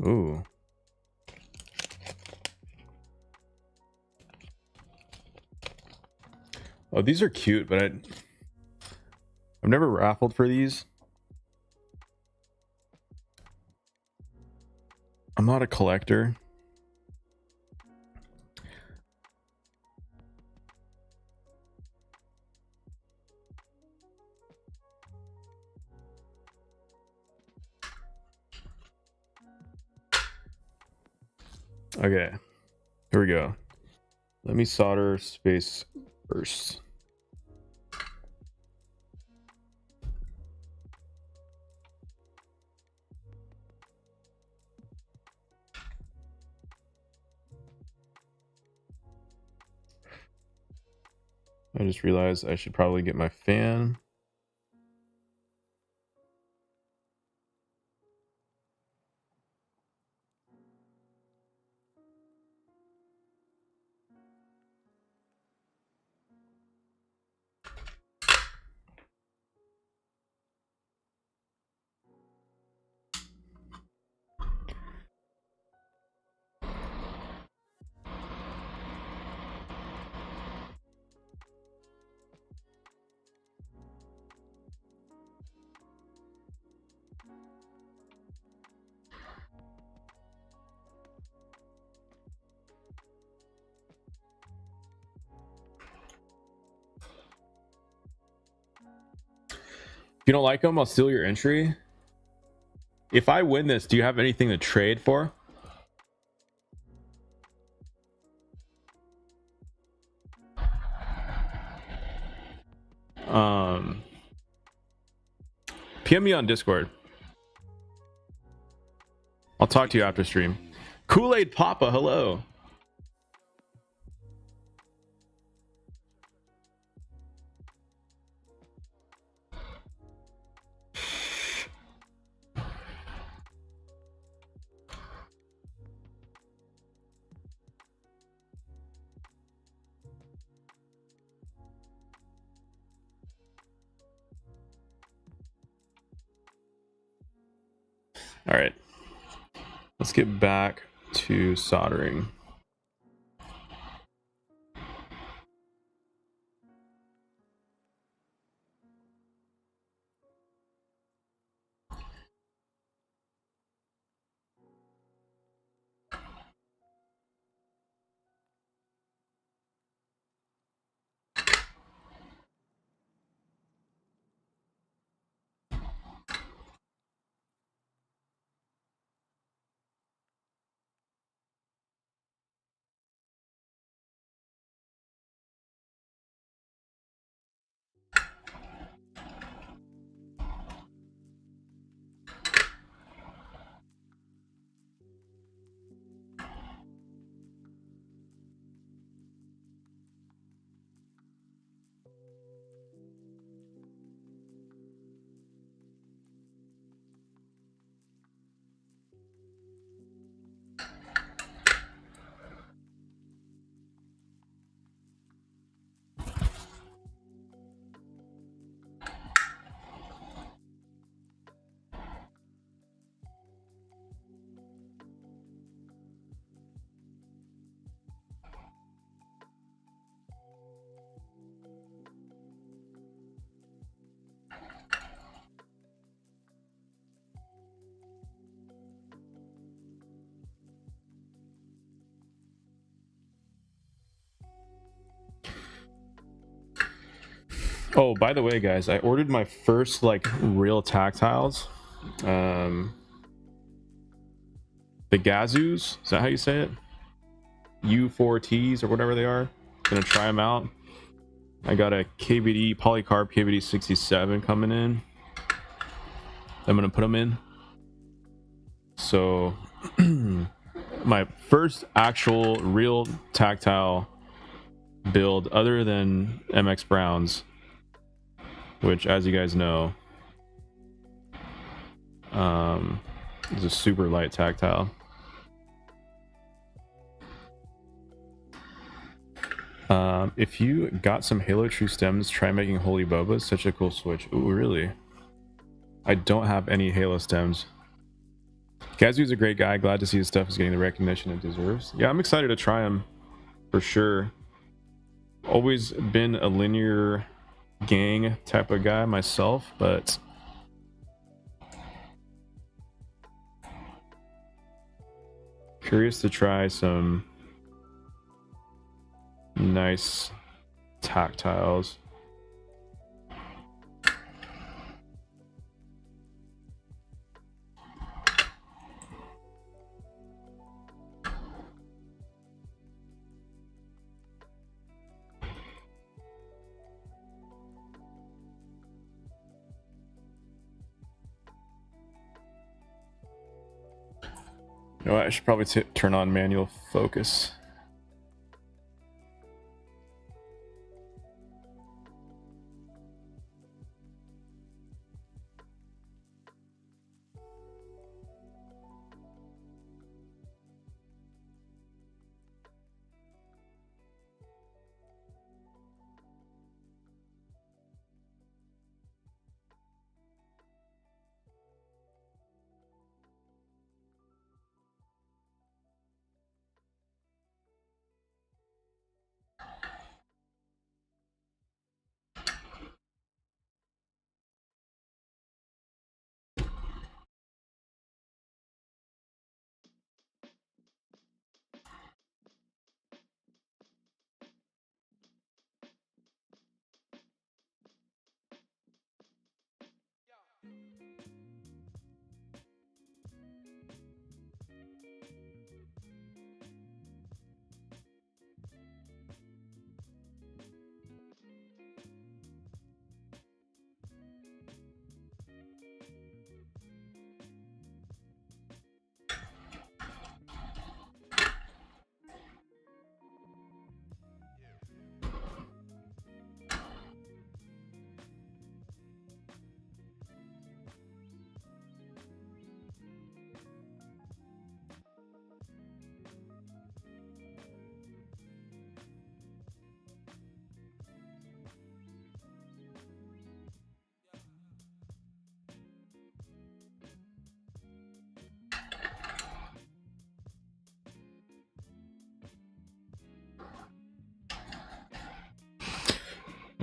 Ooh. Oh, these are cute, but I've never raffled for these. I'm not a collector. Okay, here we go. Let me solder space first. I just realized I should probably get my fan. If you don't like them, I'll steal your entry. If I win this, do you have anything to trade for? PM me on Discord. I'll talk to you after stream. Kool-Aid Papa, hello. All right, let's get back to soldering. Oh, by the way, guys, I ordered my first like real tactiles. The Gazoos, is that how you say it? U4Ts or whatever they are. Gonna try them out. I got a KBD Polycarp KBD 67 coming in. I'm gonna put them in. So my first actual real tactile build other than MX Browns, which as you guys know is a super light tactile. If you got some Halo True stems, try making Holy Bobas. Such a cool switch. Ooh, really? I don't have any Halo stems. Kazu's a great guy. Glad to see his stuff is getting the recognition it deserves. Yeah, I'm excited to try him for sure. Always been a linear gang type of guy myself, but curious to try some nice tactiles. You know what? I should probably turn on manual focus.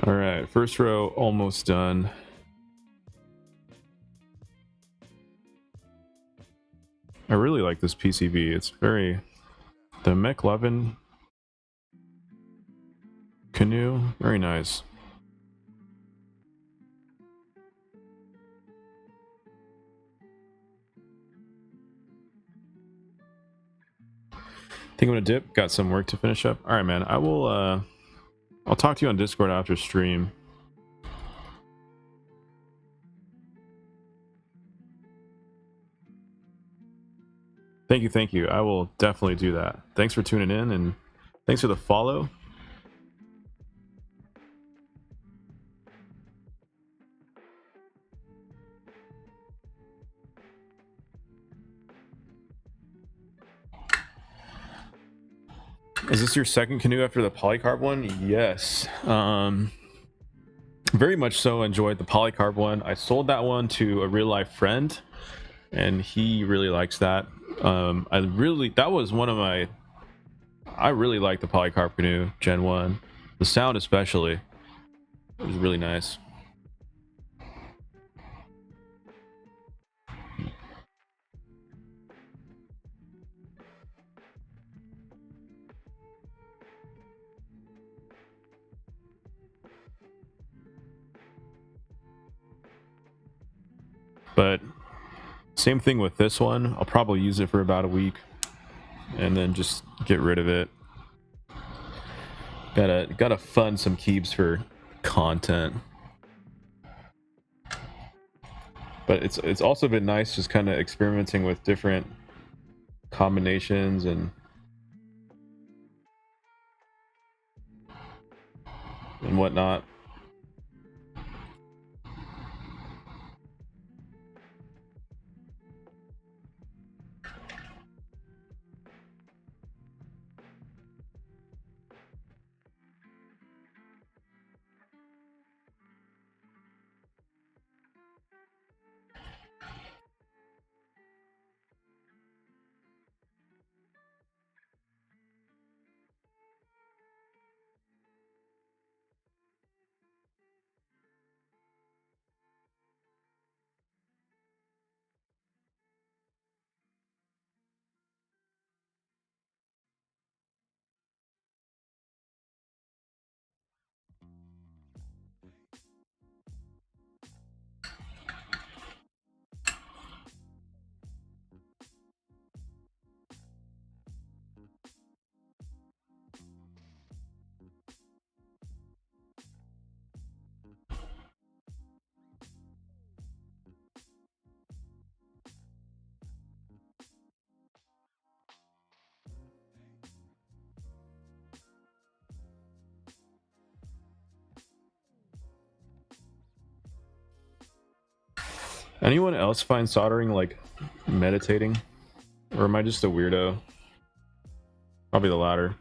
All right, first row almost done. I really like this PCB. It's very the Mech 11 Canoe, very nice. Think I'm gonna dip. Got some work to finish up. All right, man. I will. I'll talk to you on Discord after stream. Thank you, thank you. I will definitely do that. Thanks for tuning in, and thanks for the follow. Is this your second canoe after the polycarb one? Yes. Very much so enjoyed the polycarb one. I sold that one to a real life friend, and he really likes that. That was one of my. I really like the polycarb canoe Gen 1. The sound especially. It was really nice. Same thing with this one. I'll probably use it for about a week and then just get rid of it. Gotta fund some keeps for content. But it's also been nice just kind of experimenting with different combinations and whatnot. Anyone else find soldering like meditating? Or am I just a weirdo? Probably the latter.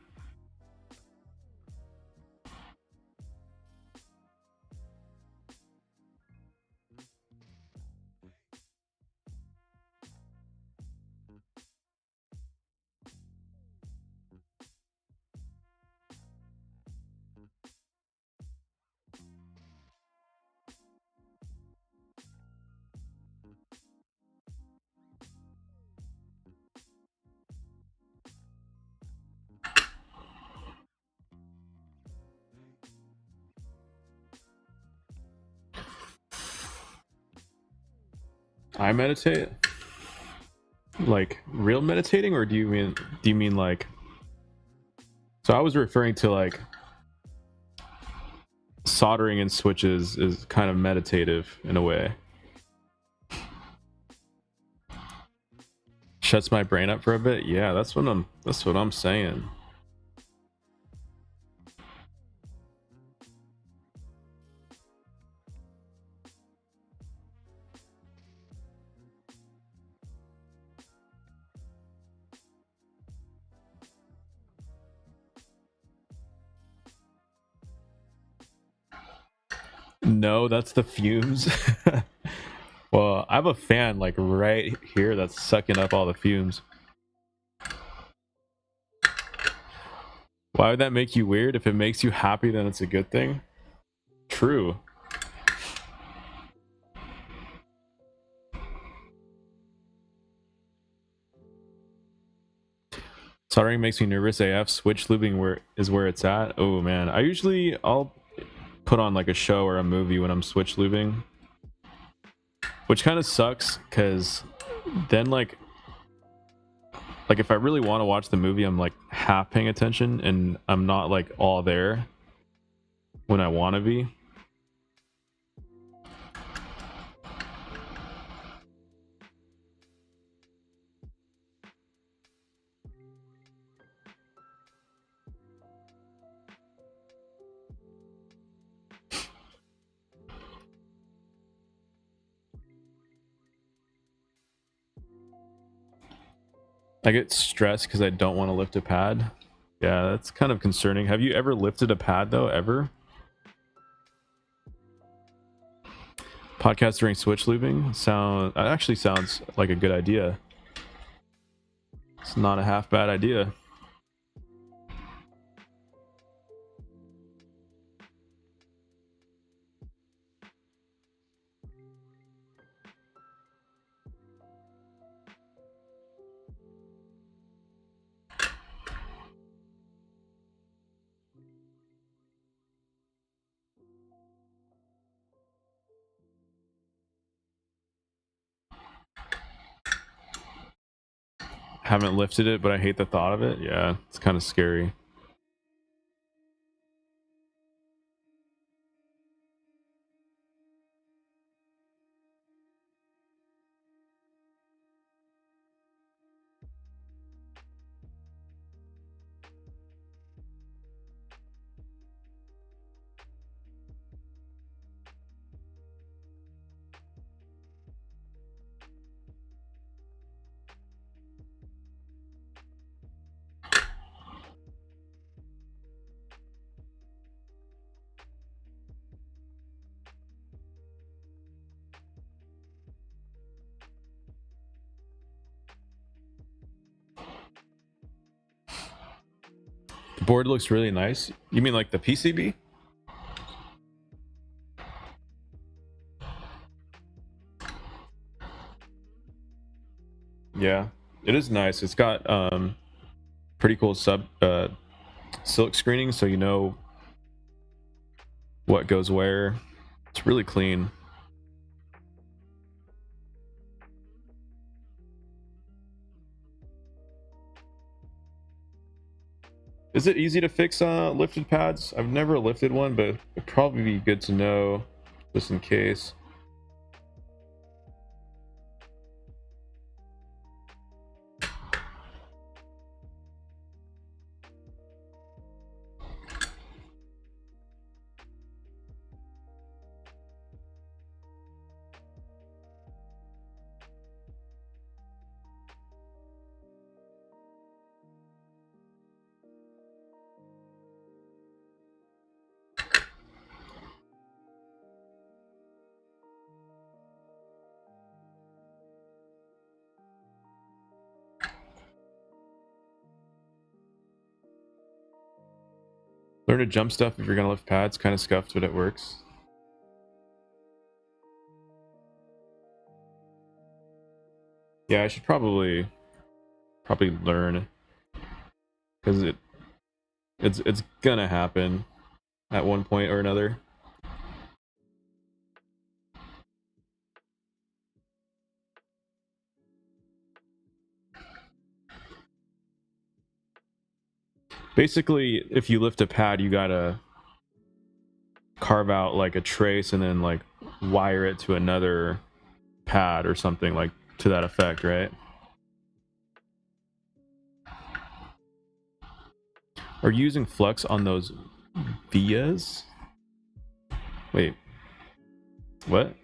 I meditate? Like real meditating, or do you mean like, so I was referring to like soldering in switches is kind of meditative in a way. Shuts my brain up for a bit. Yeah, that's what I'm saying. No, that's the fumes. Well, I have a fan like right here that's sucking up all the fumes. Why would that make you weird? If it makes you happy, then it's a good thing. True. Soldering makes me nervous AF. Switch lubing is where it's at. Oh man, I'll put on like a show or a movie when I'm switch lubing, which kind of sucks because then like if I really want to watch the movie, I'm like half paying attention and I'm not like all there when I want to be. I get stressed because I don't want to lift a pad. Yeah, that's kind of concerning. Have you ever lifted a pad though, ever? Podcast during switch lubing? That actually sounds like a good idea. It's not a half bad idea. haven't lifted it, but I hate the thought of it. Yeah, it's kind of scary. The board looks really nice. You mean like the PCB? Yeah, it is nice. It's got pretty cool silk screening, so you know what goes where. It's really clean. Is it easy to fix lifted pads? I've never lifted one, but it'd probably be good to know just in case. Learn to jump stuff if you're gonna lift pads. Kind of scuffed, but it works. Yeah, I should probably learn, because it's gonna happen at one point or another. Basically, if you lift a pad, you gotta carve out like a trace and then like wire it to another pad or something like to that effect, right? Are you using flux on those vias? Wait, what?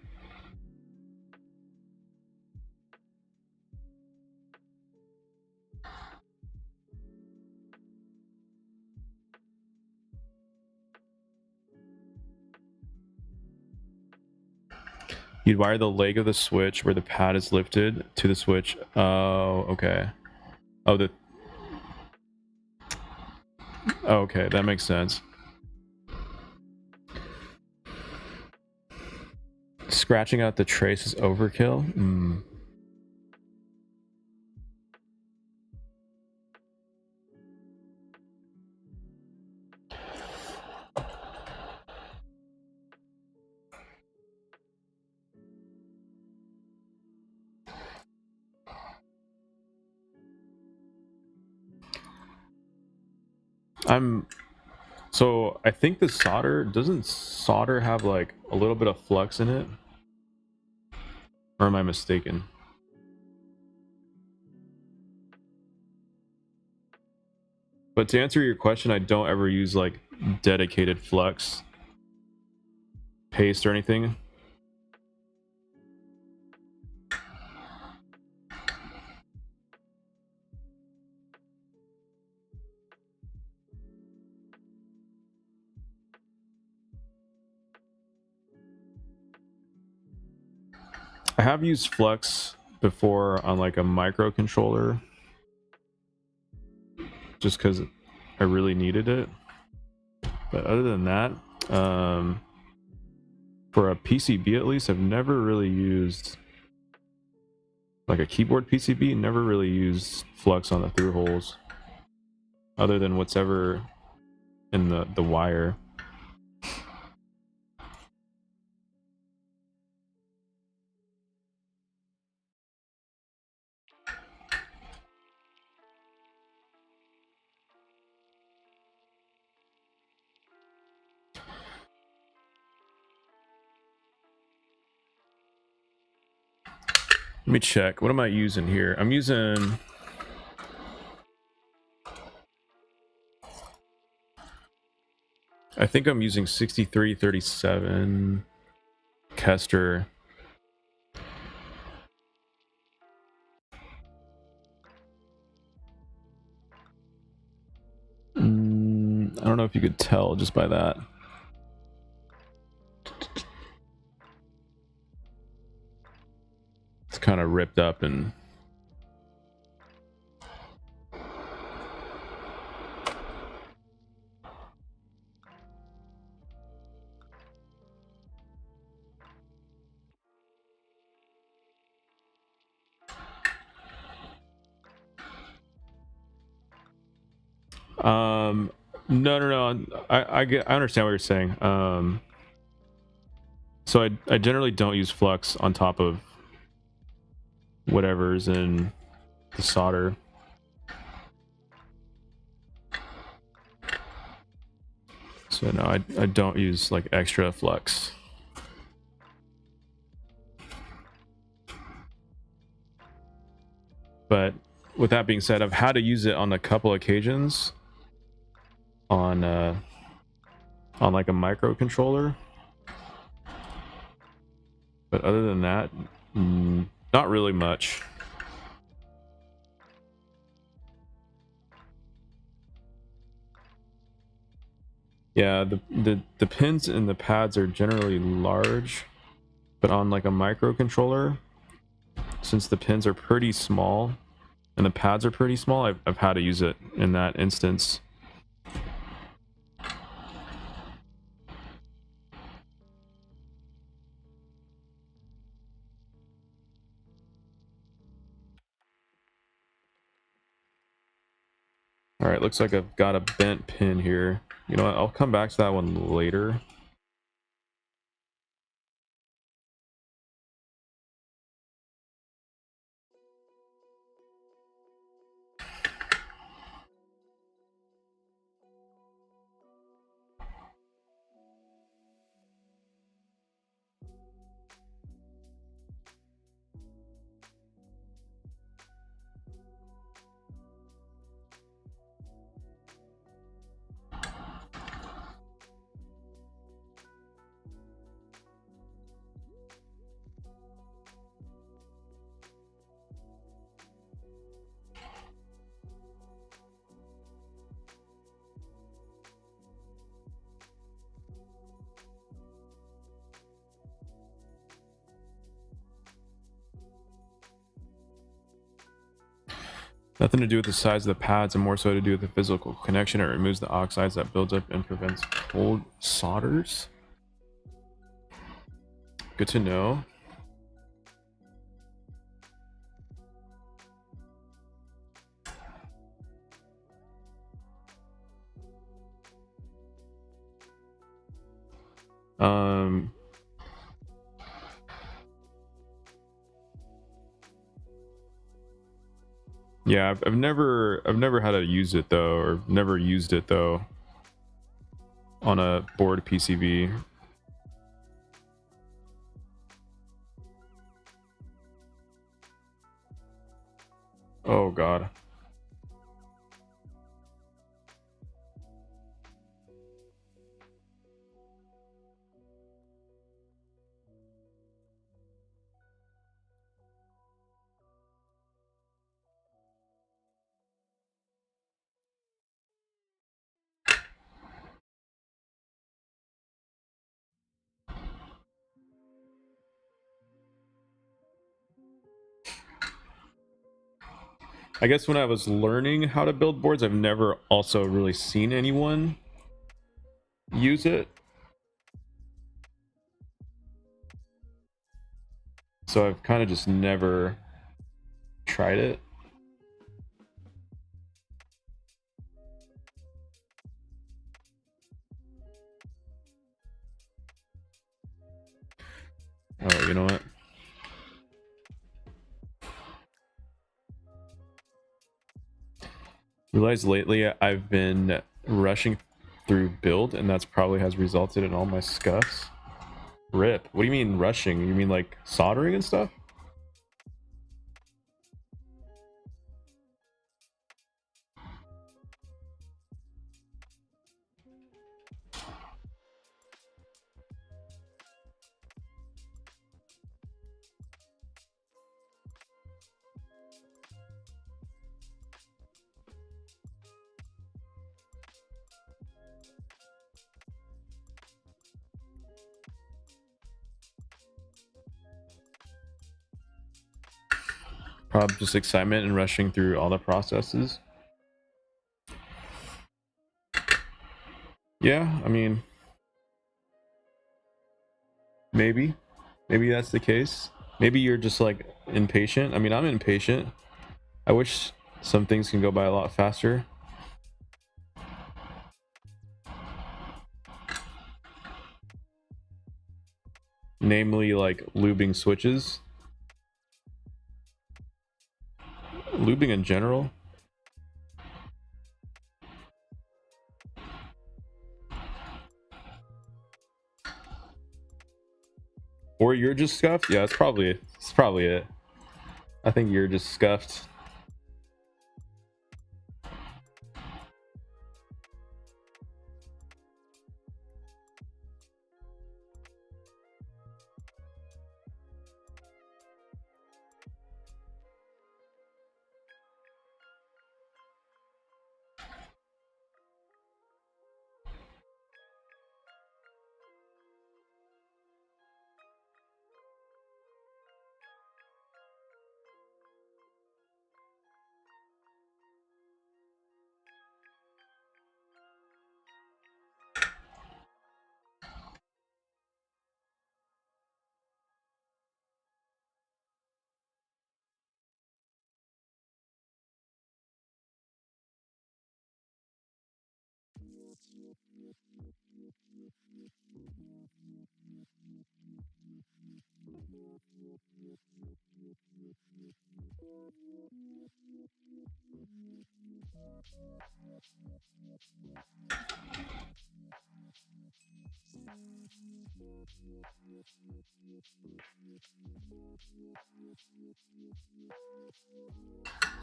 You'd wire the leg of the switch where the pad is lifted to the switch. Oh, okay. Oh, okay, that makes sense. Scratching out the trace is overkill. So I think the solder, doesn't solder have like a little bit of flux in it? Or am I mistaken? But to answer your question, I don't ever use like dedicated flux paste or anything. I have used flux before on like a microcontroller, just because I really needed it. But other than that, for a PCB at least, I've never really used, like a keyboard PCB, never really used flux on the through holes, other than what's ever in the wire. Let me check. What am I using here? I'm using... I think I'm using 6337 Kester. I don't know if you could tell just by that. It's kind of ripped up and... no. I understand what you're saying. So I generally don't use flux on top of whatever's in the solder. So no, I don't use like extra flux. But with that being said, I've had to use it on a couple occasions on like a microcontroller. But other than that, not really much. Yeah, the pins and the pads are generally large, but on like a microcontroller, since the pins are pretty small and the pads are pretty small, I've had to use it in that instance. All right, looks like I've got a bent pin here. You know what? I'll come back to that one later. Nothing to do with the size of the pads and more so to do with the physical connection. It removes the oxides that builds up and prevents cold solders. Good to know. Yeah, I've never had to use it though, or never used it though on a board PCB. Oh god. I guess when I was learning how to build boards, I've never also really seen anyone use it. So I've kind of just never tried it. Oh, you know what? Realized lately I've been rushing through build, and that's probably has resulted in all my scuffs. Rip. What do you mean rushing? You mean like soldering and stuff? Probably just excitement and rushing through all the processes. Yeah, I mean, maybe that's the case. Maybe you're just like impatient. I mean, I'm impatient. I wish some things can go by a lot faster. Namely, like lubing switches. Lubing in general. Or you're just scuffed? Yeah, it's probably it. I think you're just scuffed.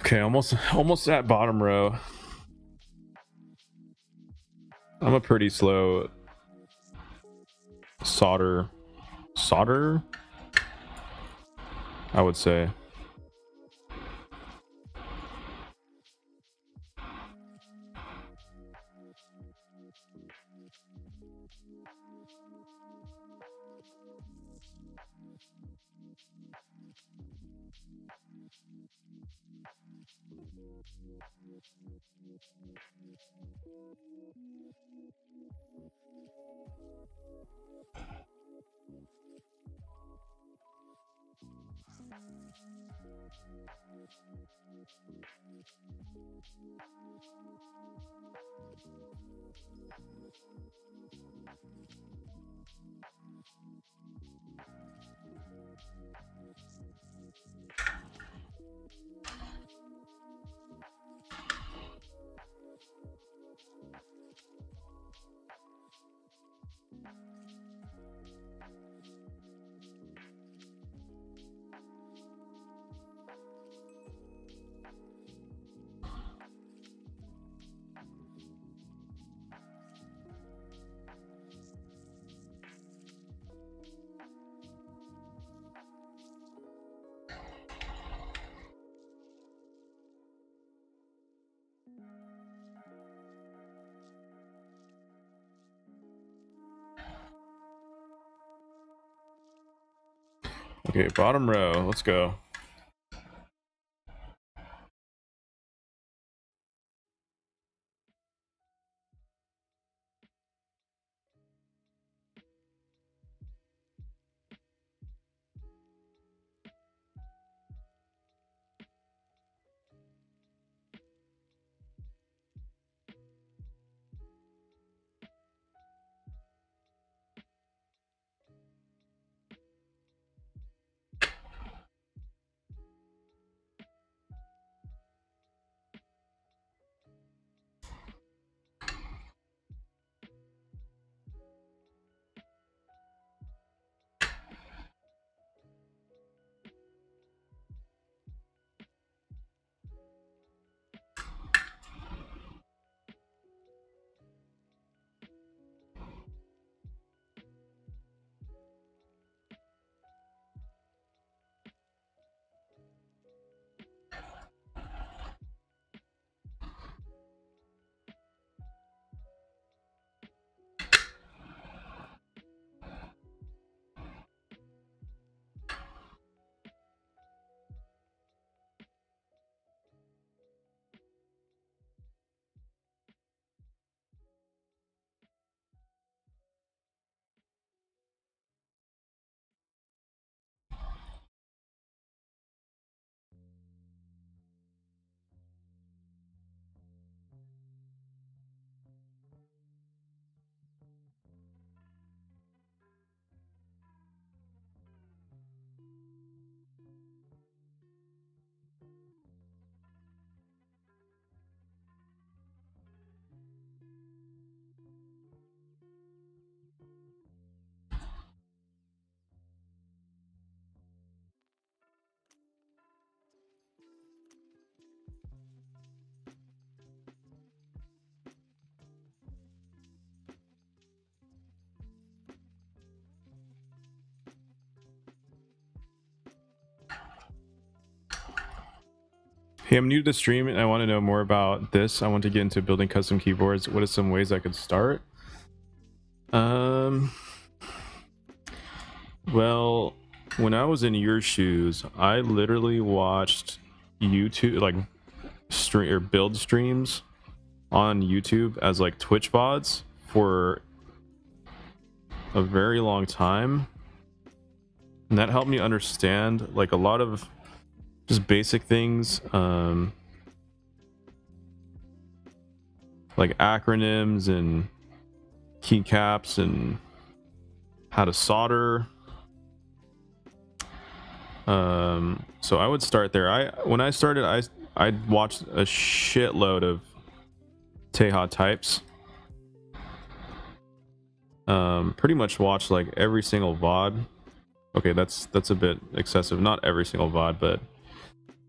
Okay, almost at bottom row. I'm a pretty slow solder, I would say. Okay, bottom row. Let's go. Hey, I'm new to the stream and I want to know more about this. I want to get into building custom keyboards. What are some ways I could start? Well, when I was in your shoes, I literally watched YouTube, like stream or build streams on YouTube as like Twitch VODs for a very long time. And that helped me understand like a lot of just basic things, like acronyms and keycaps and how to solder. So I would start there. When I started, I watched a shitload of Teja types. Pretty much watched like every single VOD. Okay, that's a bit excessive. Not every single VOD, but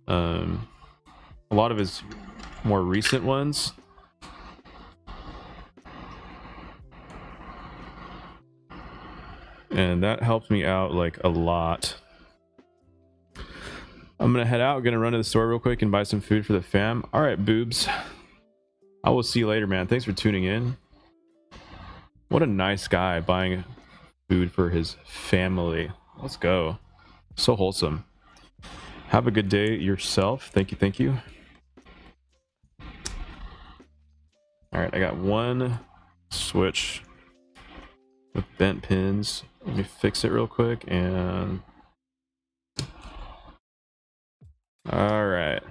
a lot of his more recent ones. And that helped me out like a lot. I'm gonna head out, gonna run to the store real quick and buy some food for the fam. All right, boobs. I will see you later, man. Thanks for tuning in. What a nice guy buying food for his family. Let's go. So wholesome. Have a good day yourself. Thank you, thank you. All right, I got one switch with bent pins. Let me fix it real quick and... All right.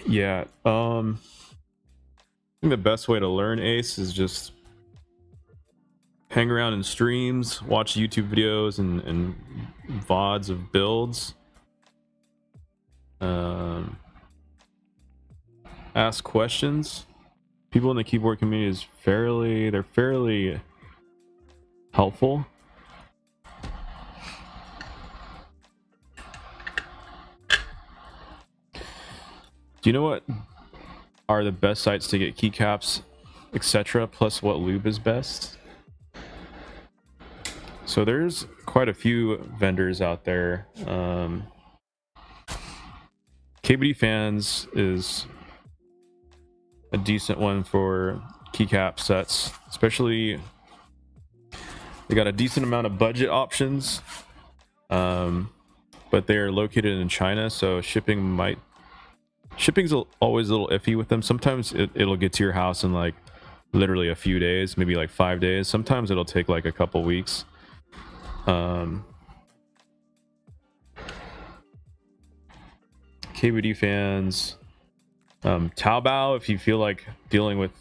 Yeah, I think the best way to learn Ace is just hang around in streams, watch YouTube videos and VODs of builds. Ask questions. People in the keyboard community is they're fairly helpful. Do you know what are the best sites to get keycaps, etc., plus what lube is best? So there's quite a few vendors out there. KBD Fans is a decent one for keycap sets, especially they got a decent amount of budget options, but they're located in China, so shipping's always a little iffy with them. Sometimes it'll get to your house in like literally a few days, maybe like 5 days. Sometimes it'll take like a couple weeks. KBD Fans, Taobao, if you feel like dealing with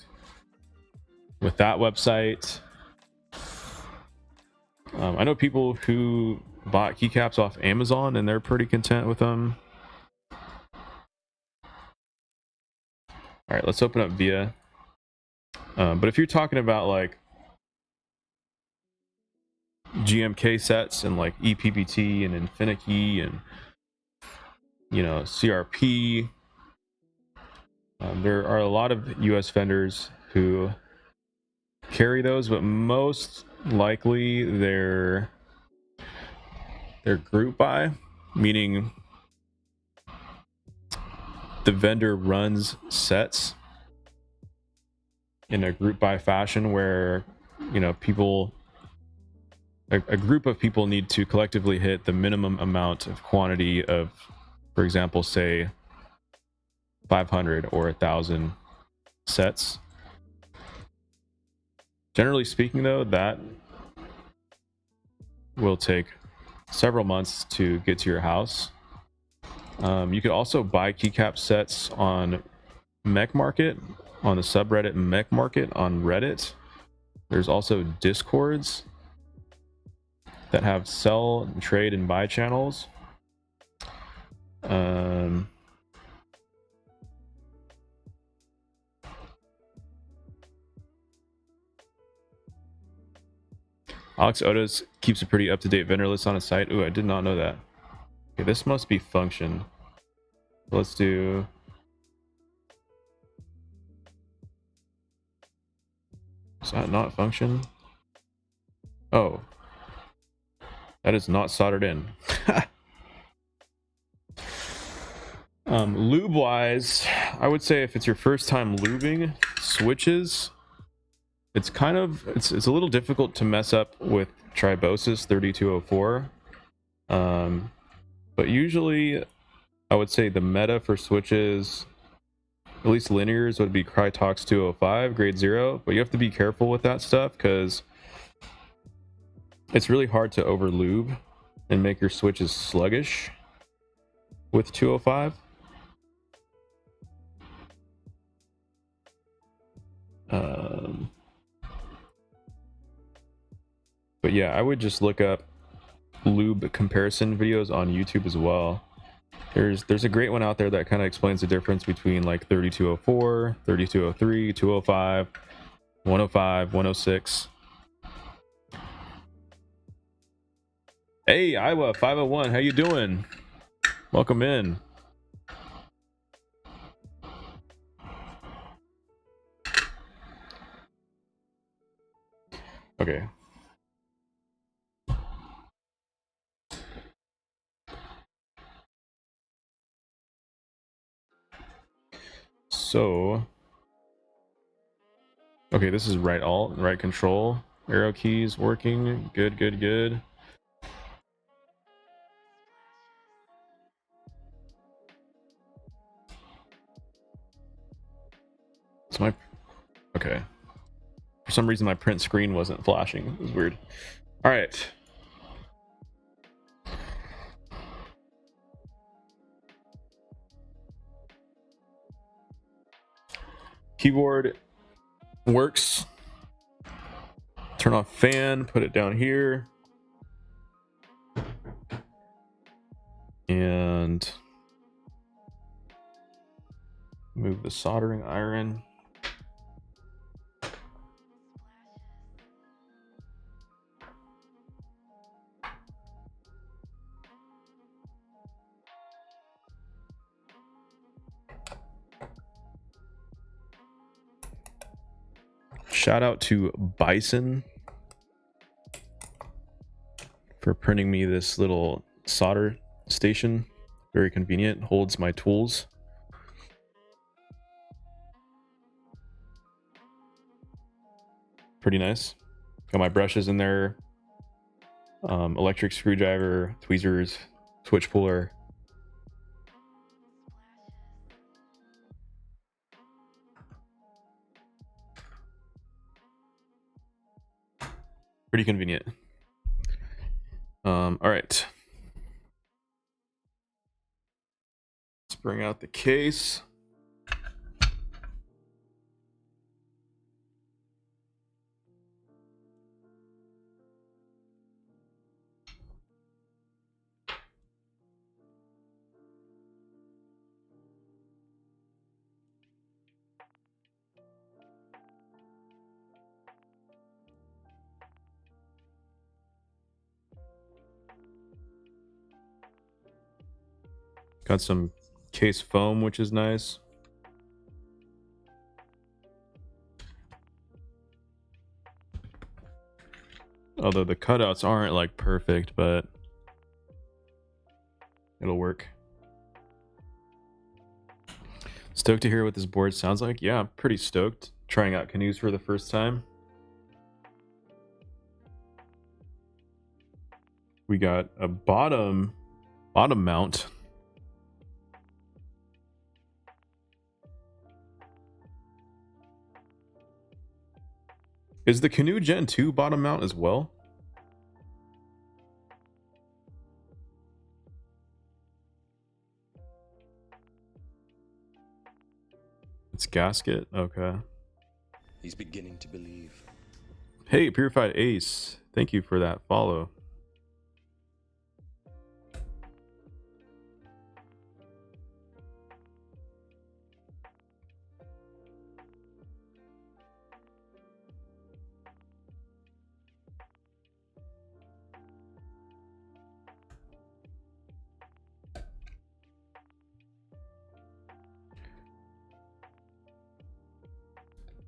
that website. I know people who bought keycaps off Amazon and they're pretty content with them. All right, let's open up Via. But if you're talking about like GMK sets and like ePPT and Infinikey and, you know, CRP, there are a lot of US vendors who carry those, but most likely they're group buy, meaning the vendor runs sets in a group buy fashion where, you know, a group of people need to collectively hit the minimum amount of quantity of, for example, say 500 or 1,000 sets. Generally speaking, though, that will take several months to get to your house. You could also buy keycap sets on Mech Market, on the subreddit Mech Market on Reddit. There's also Discords that have sell, trade, and buy channels. Alex Otis keeps a pretty up-to-date vendor list on his site. Ooh, I did not know that. Okay, this must be function. Let's do... Is that not function? Oh. That is not soldered in. Lube wise, I would say if it's your first time lubing switches, it's kind of it's a little difficult to mess up with Tribosis 3204. But usually I would say the meta for switches, at least linears, would be Krytox 205 grade 0, but you have to be careful with that stuff because it's really hard to over lube and make your switches sluggish with 205. But yeah, I would just look up lube comparison videos on YouTube as well. There's a great one out there that kind of explains the difference between like 3204, 3203, 205, 105, 106. Hey, Iowa 501, how you doing? Welcome in. Okay. So, okay, this is right alt, right control. Arrow keys working. Good, good, good. It's my... Okay. For some reason, my print screen wasn't flashing. It was weird. All right. Keyboard works. Turn off fan, put it down here. And move the soldering iron. Shout out to Bison for printing me this little solder station. Very convenient, holds my tools. Pretty nice. Got my brushes in there. Electric screwdriver, tweezers, switch puller. Pretty convenient. All right. Let's bring out the case. Got some case foam, which is nice. Although the cutouts aren't like perfect, but it'll work. Stoked to hear what this board sounds like. Yeah, I'm pretty stoked. Trying out canoes for the first time. We got a bottom mount. Is the Canoe Gen 2 bottom mount as well? It's gasket. Okay. He's beginning to believe. Hey, Purified Ace. Thank you for that follow.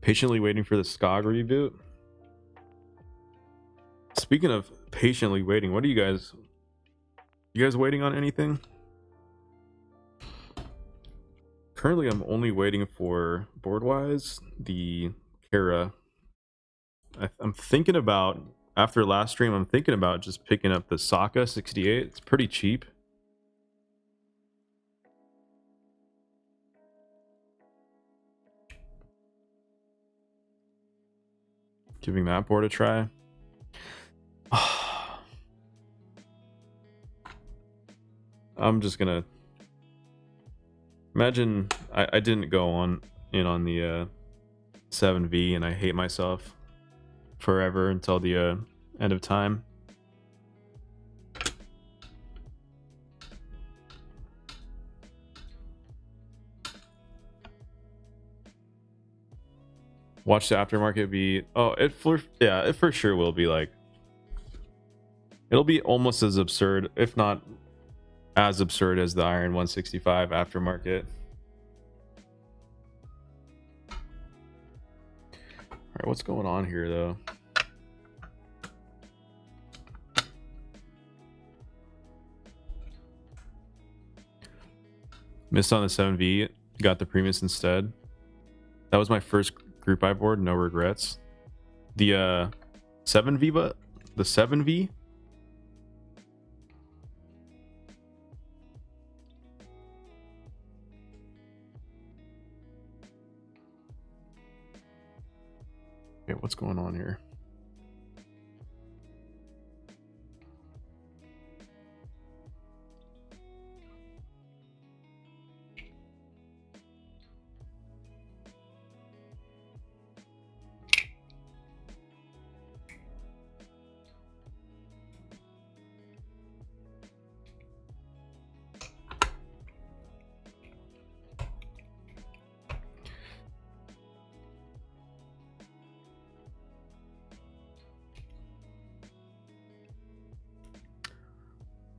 Patiently waiting for the SCOG reboot. Speaking of patiently waiting, what are you guys waiting on anything? Currently, I'm only waiting for board-wise the Kara. I'm thinking about, after last stream, I'm thinking about just picking up the Sokka 68. It's pretty cheap. Giving that board a try. I'm just gonna imagine I didn't go on the 7V and I hate myself forever until the end of time. Watch the aftermarket be it for sure will be like, it'll be almost as absurd, if not as absurd, as the Iron 165 aftermarket. All right, what's going on here though? Missed on the 7V, got the Primus instead. That was my first Group I board, no regrets. The 7V, but the 7V. Okay, what's going on here?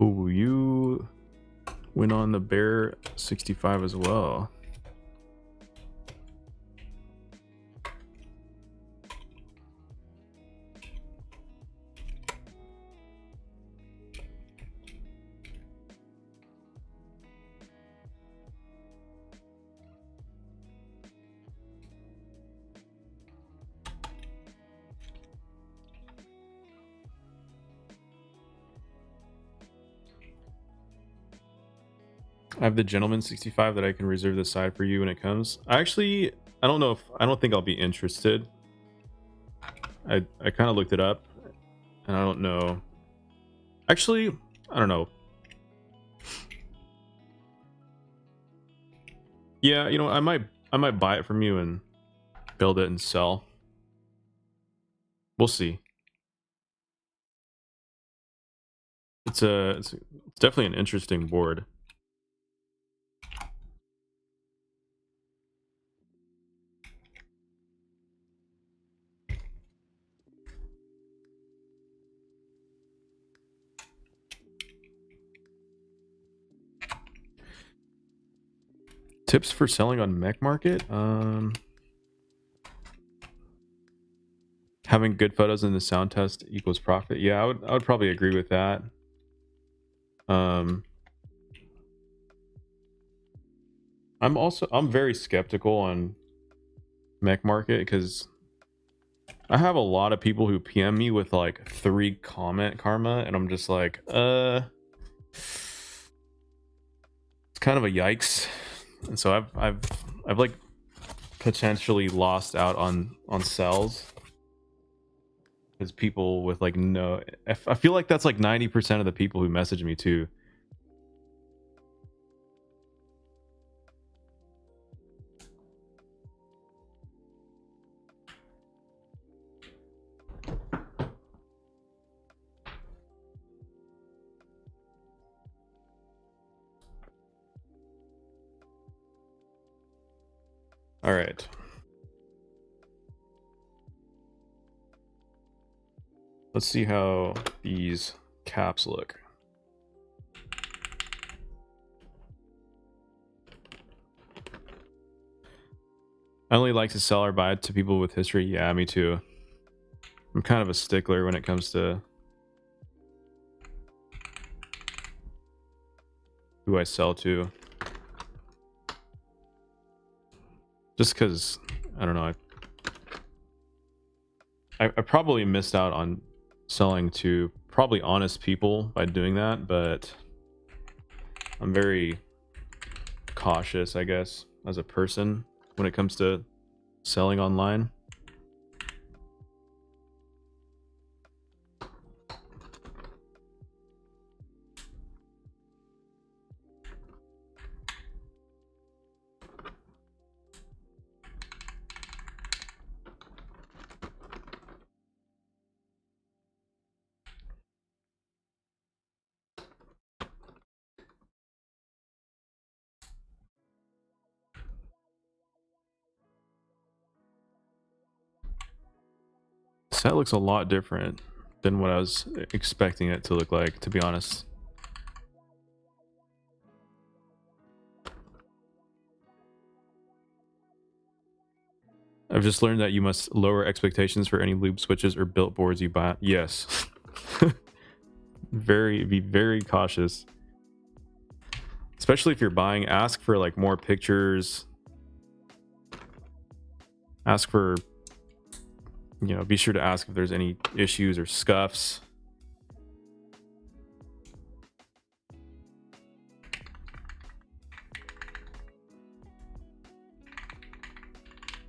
Ooh, you went on the Bear 65 as well. I have the Gentleman 65 that I can reserve the side for you when it comes. I don't think I'll be interested. I kind of looked it up and I don't know. Actually, I don't know. Yeah, you know, I might buy it from you and build it and sell. We'll see. It's definitely an interesting board. Tips for selling on mech market? Having good photos in the sound test equals profit. Yeah, I would probably agree with that. I'm very skeptical on mech market because I have a lot of people who PM me with like 3 comment karma, and I'm just like, it's kind of a yikes. And so I've like potentially lost out on sells because people with like no, I feel like that's like 90% of the people who message me too. All right. Let's see how these caps look. I only like to sell or buy to people with history. Yeah, me too. I'm kind of a stickler when it comes to who I sell to. Just because, I don't know, I probably missed out on selling to probably honest people by doing that, but I'm very cautious, I guess, as a person when it comes to selling online. Set looks a lot different than what I was expecting it to look like, to be honest. I've just learned that you must lower expectations for any lube switches or built boards you buy. Yes. Be very cautious. Especially if you're buying, ask for like more pictures. Ask for, you know, be sure to ask if there's any issues or scuffs.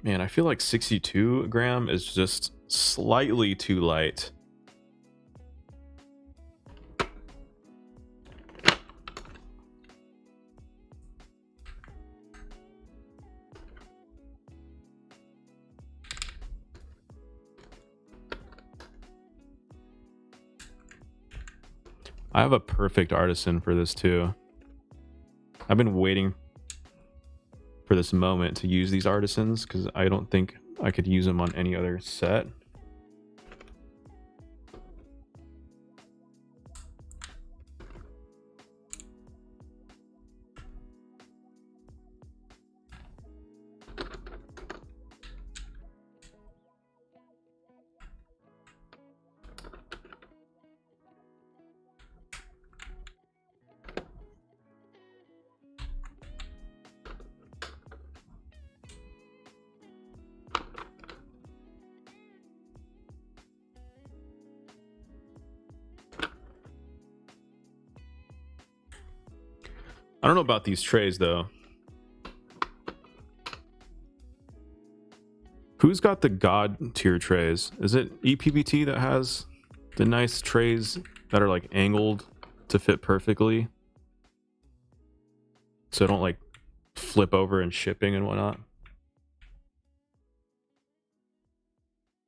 Man, I feel like 62 gram is just slightly too light. I have a perfect artisan for this too. I've been waiting for this moment to use these artisans because I don't think I could use them on any other set. I don't know about these trays though. Who's got the god tier trays? Is it EPBT that has the nice trays that are like angled to fit perfectly, so don't like flip over in shipping and whatnot?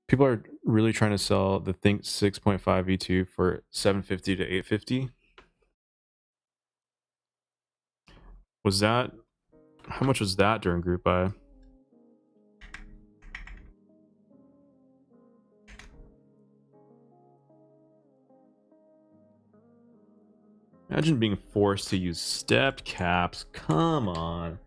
People are really trying to sell the Think 6.5 V2 for 750 to 850. Was that, how much was that during group buy? Imagine being forced to use stepped caps. Come on.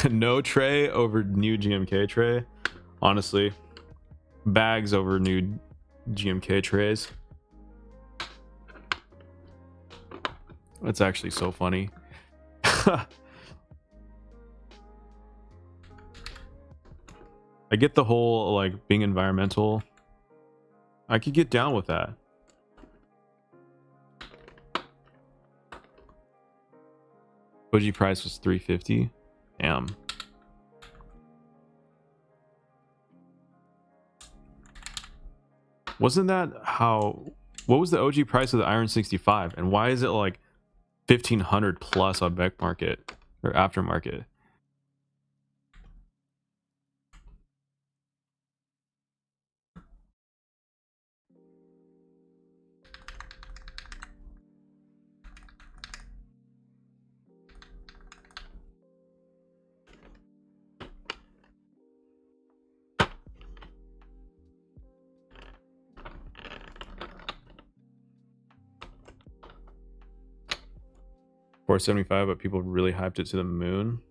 No tray over new GMK tray. Honestly, bags over new GMK trays. That's actually so funny. I get the whole like being environmental. I could get down with that. OG price was 350. Damn. Wasn't that how, what was the OG price of the Iron 65 and why is it like 1500 plus on back market or aftermarket? 475, but people really hyped it to the moon.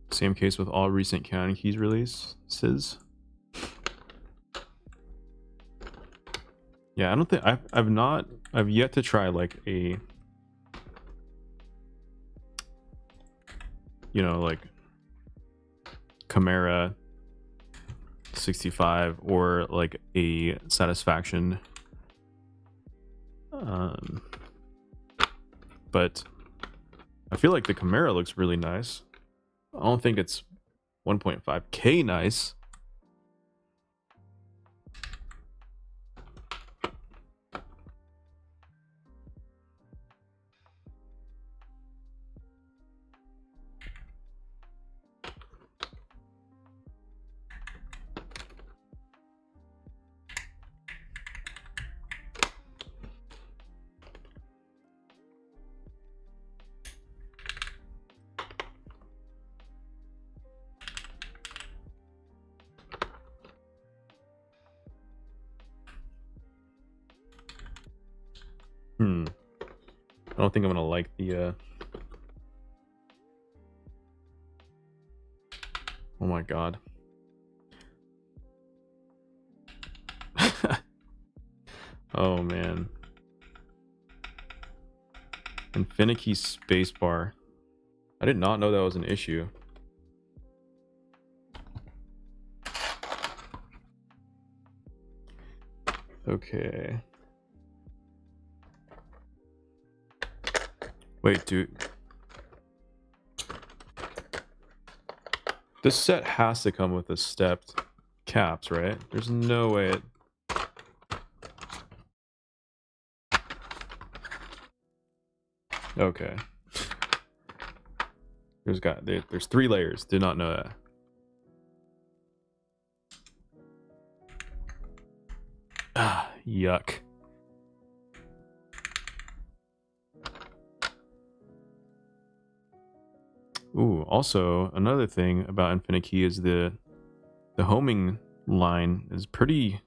Same case with all recent Canon keys releases. Yeah, I don't think I've yet to try like a, you know, like Chimera 65 or like a Satisfaction. But I feel like the Chimera looks really nice. I don't think it's 1.5K nice. I don't think I'm gonna like the oh my god. Oh man. And finicky spacebar. I did not know that was an issue. Okay. Wait, dude. This set has to come with the stepped caps, right? There's no way it... Okay. There's 3 layers. Did not know that. Ah, yuck. Ooh, also another thing about Infinikey is the homing line is pretty,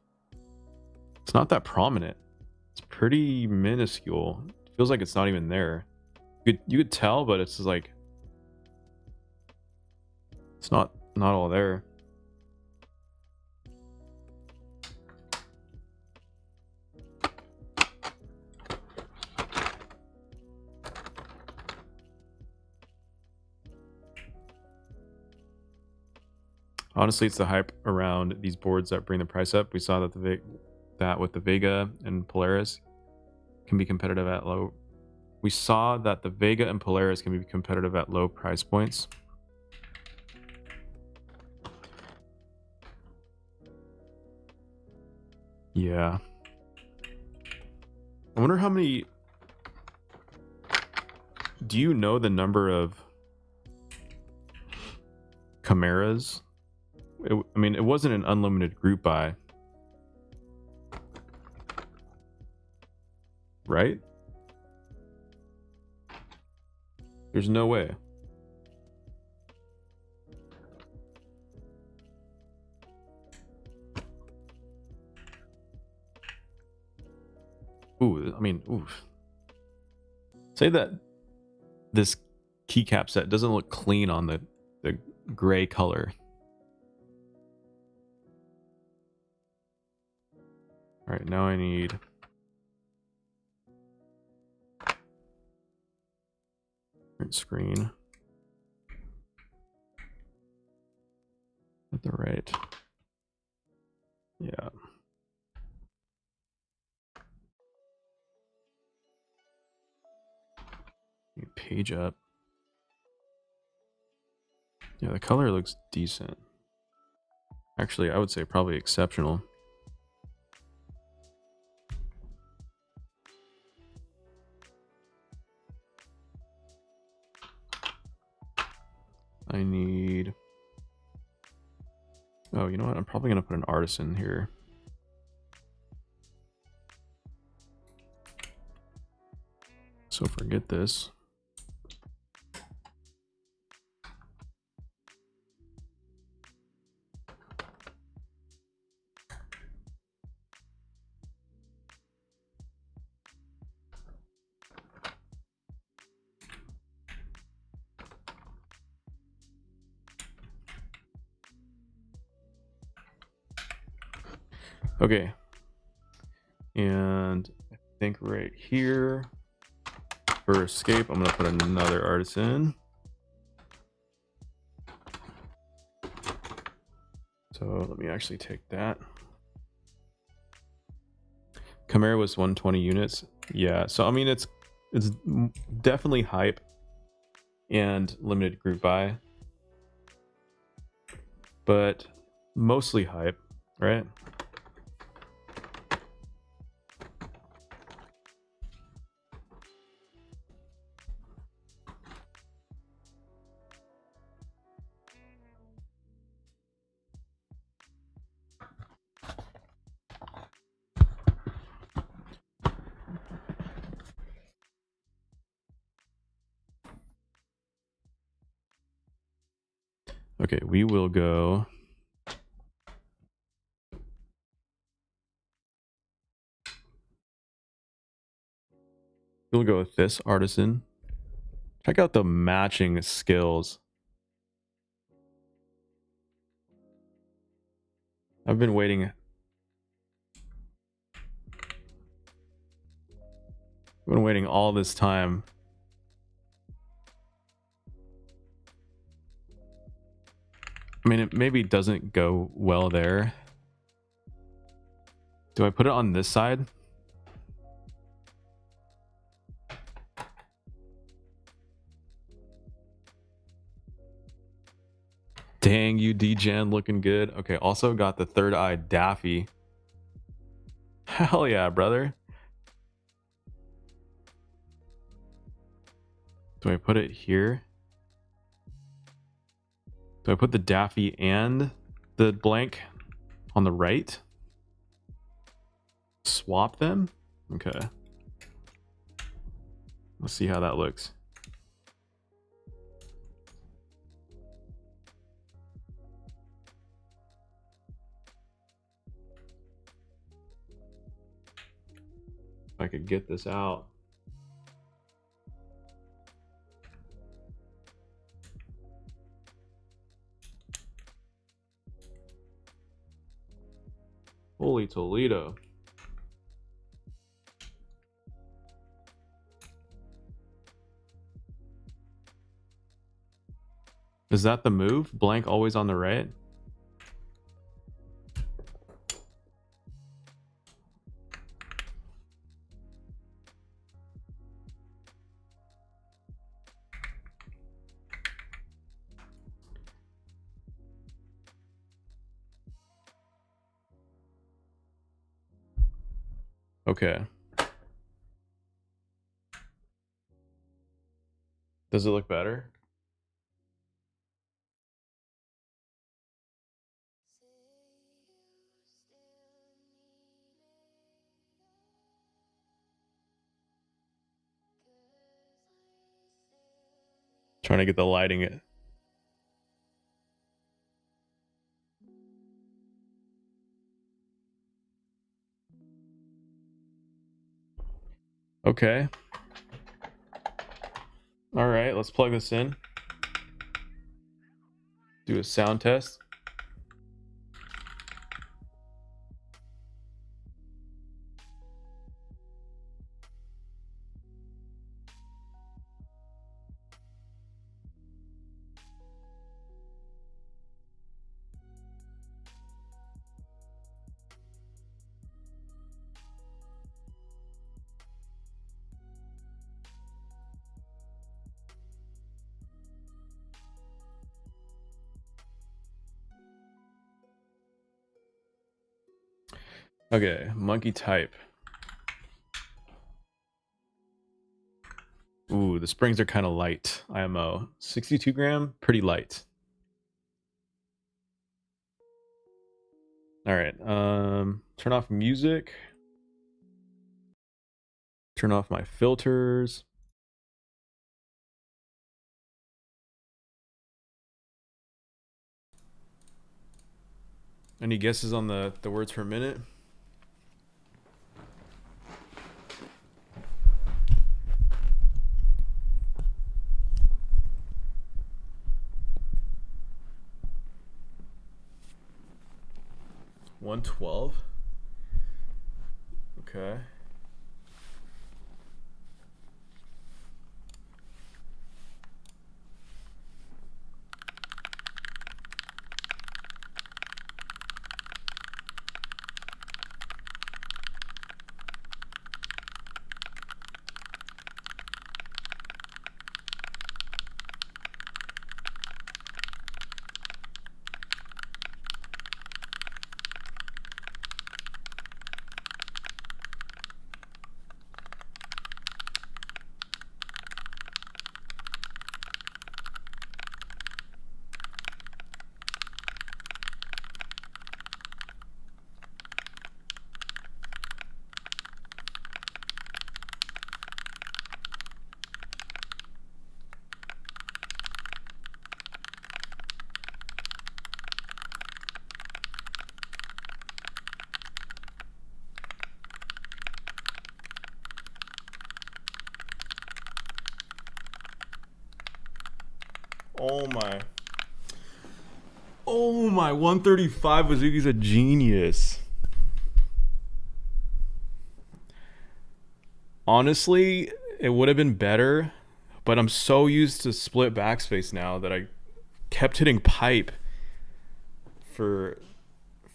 it's not that prominent. It's pretty minuscule. It feels like it's not even there. You could tell, but it's just like it's not all there. Honestly, it's the hype around these boards that bring the price up. We saw that with the Vega and Polaris can be competitive at low. We saw that the Vega and Polaris can be competitive at low price points. Yeah. I wonder how many... Do you know the number of Chimeras? I mean, it wasn't an unlimited group buy. Right? There's no way. Ooh, I mean, oof. Say that this keycap set doesn't look clean on the gray color. All right, now I need print screen at the right. Yeah. Page up. Yeah, the color looks decent. Actually, I would say probably exceptional. I need... Oh, you know what? I'm probably going to put an artisan here. So forget this. Okay. And I think right here for escape, I'm gonna put another artisan. So let me actually take that. Chimera was 120 units. Yeah, so I mean it's definitely hype and limited group buy, but mostly hype, right? Okay, we will go. We'll go with this artisan. Check out the matching skills. I've been waiting. I've been waiting all this time. I mean, it maybe doesn't go well there. Do I put it on this side? Dang, you D-Gen looking good. Okay, also got the third eye Daffy. Hell yeah, brother. Do I put it here? Do I put the Daffy and the blank on the right? Swap them? Okay. Let's see how that looks. If I could get this out. Holy Toledo. Is that the move? Blank always on the right? Okay. Does it look better? Trying to get the lighting it. Okay. All right, let's plug this in. Do a sound test. Okay, monkey type. Ooh, the springs are kind of light. IMO 62 gram, pretty light. All right, turn off music. Turn off my filters. Any guesses on the words per minute? $112. Okay. Oh my. Oh my, 135 Bazooki's a genius. Honestly, it would have been better, but I'm so used to split backspace now that I kept hitting pipe for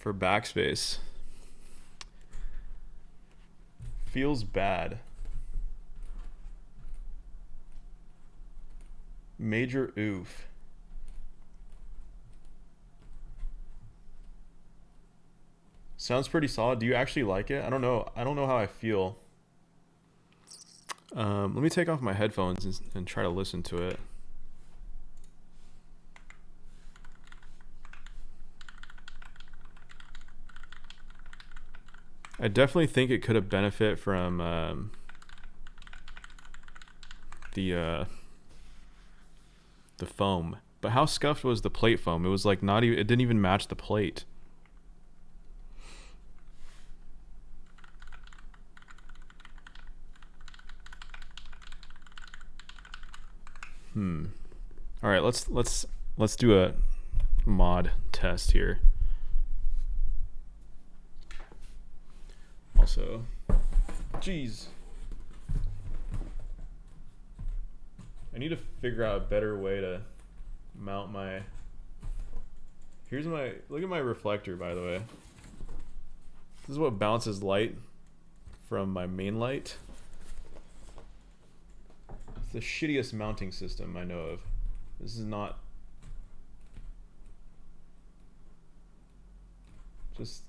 backspace. Feels bad. Major oof. Sounds pretty solid. Do you actually like it? I don't know. I don't know how I feel. Let me take off my headphones and try to listen to it. I definitely think it could have benefit from the foam. But how scuffed was the plate foam? It was like not even. It didn't even match the plate. All right, let's do a mod test here. Also, jeez, I need to figure out a better way to mount my. Here's my, look at my reflector, by the way. This is what bounces light from my main light. It's the shittiest mounting system I know of. This is not just.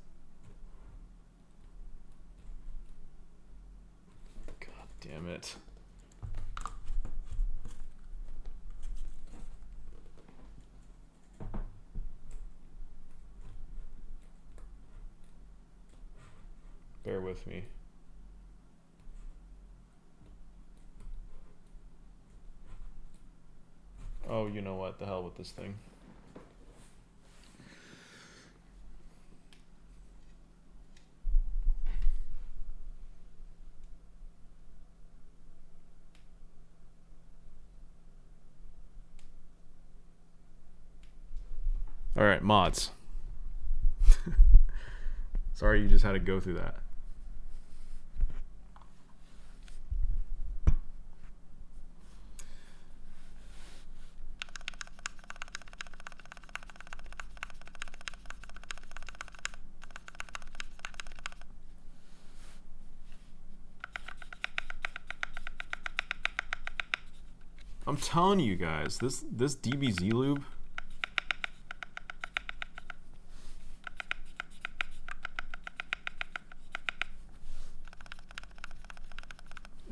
God damn it. Bear with me. Oh, you know what? The hell with this thing. All right, mods. Sorry you just had to go through that. I'm telling you guys, this DBZ lube,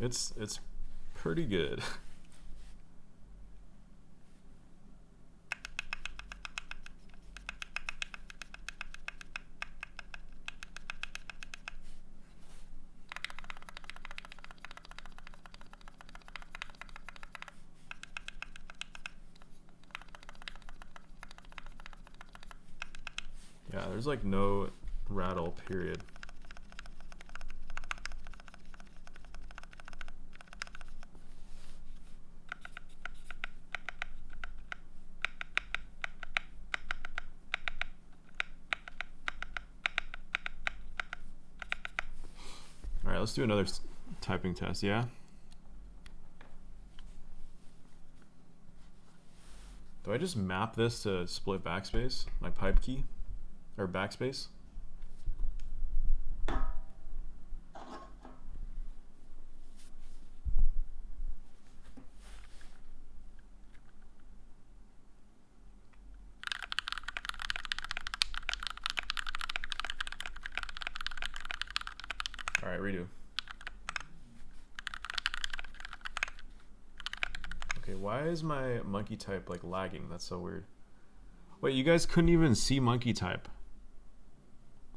it's pretty good. Yeah, there's like no rattle, period. All right, right, let's do another typing test, yeah? Do I just map this to split backspace, my pipe key, or backspace? All right, redo. Okay, why is my monkey type like lagging? That's so weird. Wait, you guys couldn't even see monkey type.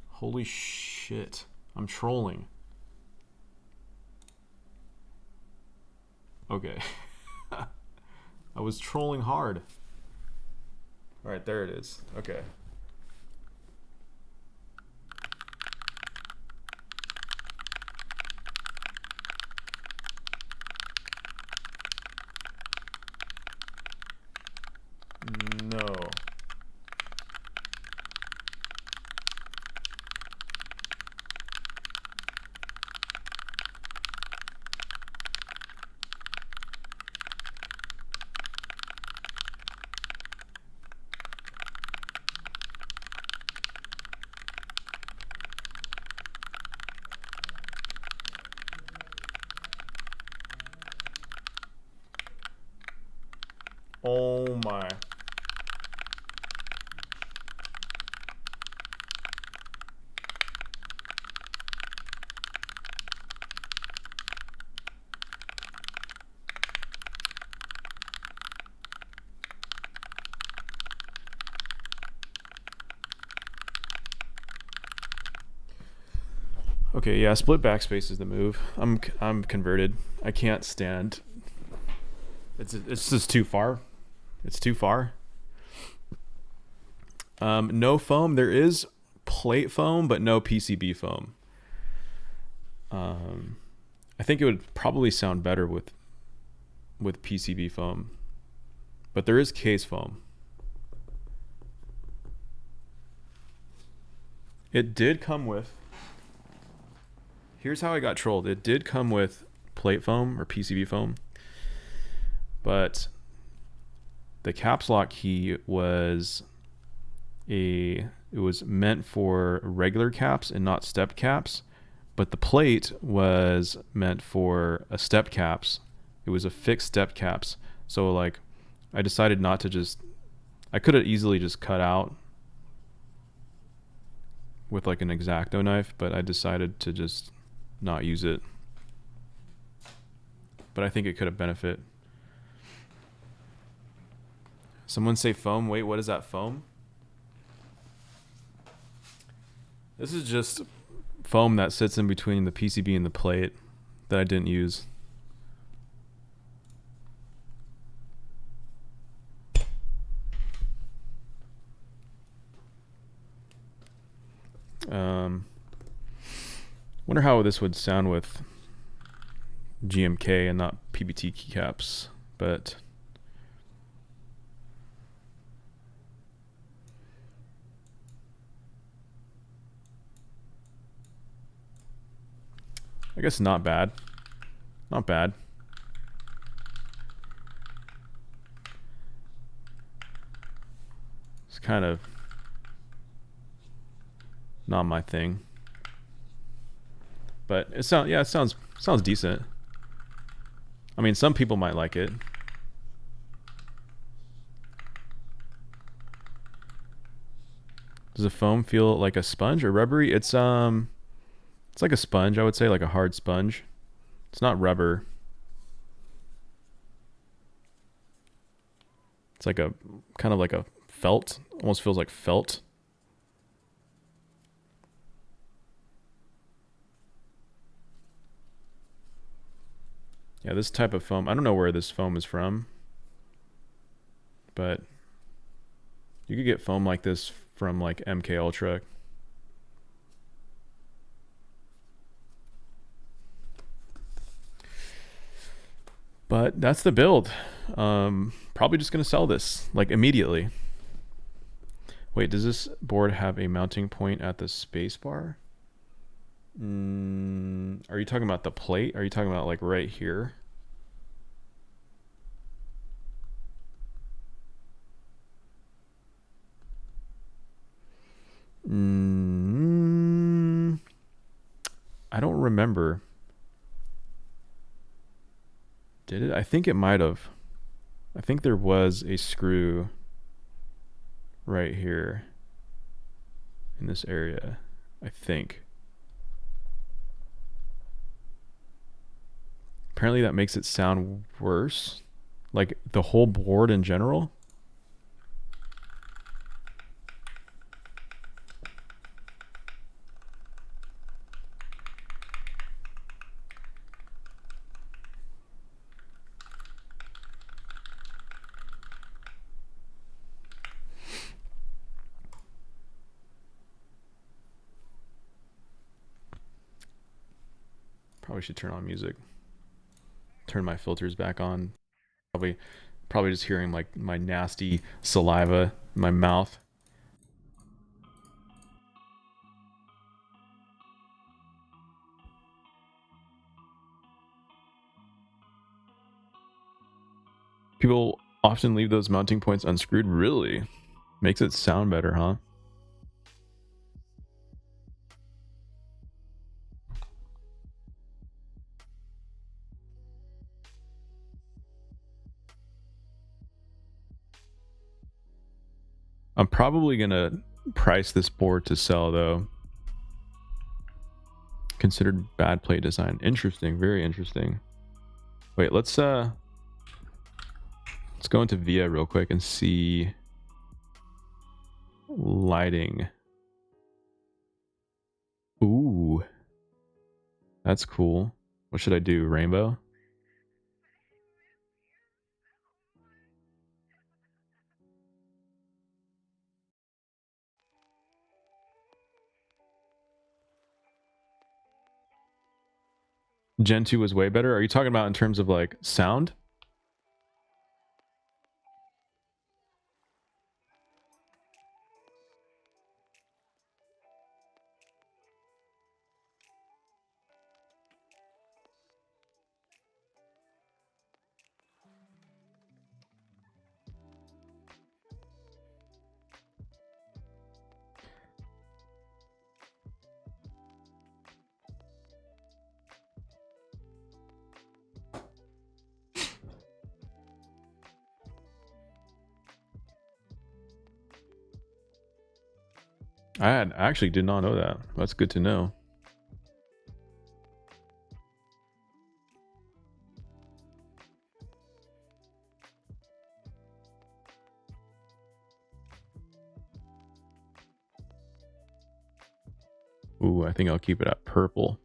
Holy shit. I'm trolling. Okay. I was trolling hard. All right, there it is. Okay. No. Oh my. Okay, yeah, split backspace is the move. I'm converted. I can't stand. It's just too far. It's too far. No foam. There is plate foam, but no PCB foam. I think it would probably sound better with PCB foam, but there is case foam. It did come with. Here's how I got trolled. It did come with plate foam or PCB foam, but the caps lock key was it was meant for regular caps and not step caps, but the plate was meant for a step caps. It was a fixed step caps. So like I decided not to just, I could have easily just cut out with like an X-Acto knife, but I decided to just not use it. But I think it could have benefit. Someone say foam. Wait, what is that foam? This is just foam that sits in between the PCB and the plate that I didn't use. Wonder how this would sound with GMK and not PBT keycaps, but I guess not bad. Not bad. It's kind of not my thing. But it sounds decent. I mean, some people might like it. Does the foam feel like a sponge or rubbery? It's like a sponge, I would say, like a hard sponge. It's not rubber. It's like a kind of like a felt. Almost feels like felt. Yeah, this type of foam, I don't know where this foam is from, but you could get foam like this from like MK Ultra. But that's the build. Probably just gonna sell this like immediately. Wait, does this board have a mounting point at the space bar? Are you talking about the plate? Are you talking about like right here? I don't remember. Did it? I think it might have. I think there was a screw right here in this area. I think. Apparently that makes it sound worse. Like the whole board in general. Probably should turn on music. Turn my filters back on. Probably just hearing like my nasty saliva in my mouth. People often leave those mounting points unscrewed. Really? Makes it sound better, huh? I'm probably gonna price this board to sell though. Considered bad plate design. Interesting, very interesting. Wait, let's go into VIA real quick and see lighting. Ooh, that's cool. What should I do? Rainbow? Gen 2 was way better. Are you talking about in terms of like sound? I actually did not know that. That's good to know. Ooh, I think I'll keep it at purple.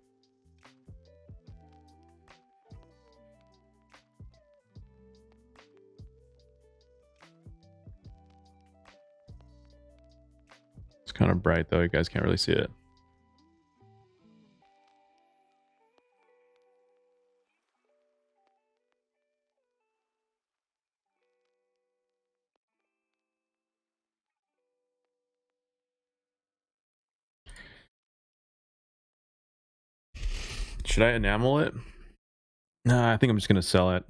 It's kind of bright though. You guys can't really see it. Should I enamel it? Nah, I think I'm just gonna sell it.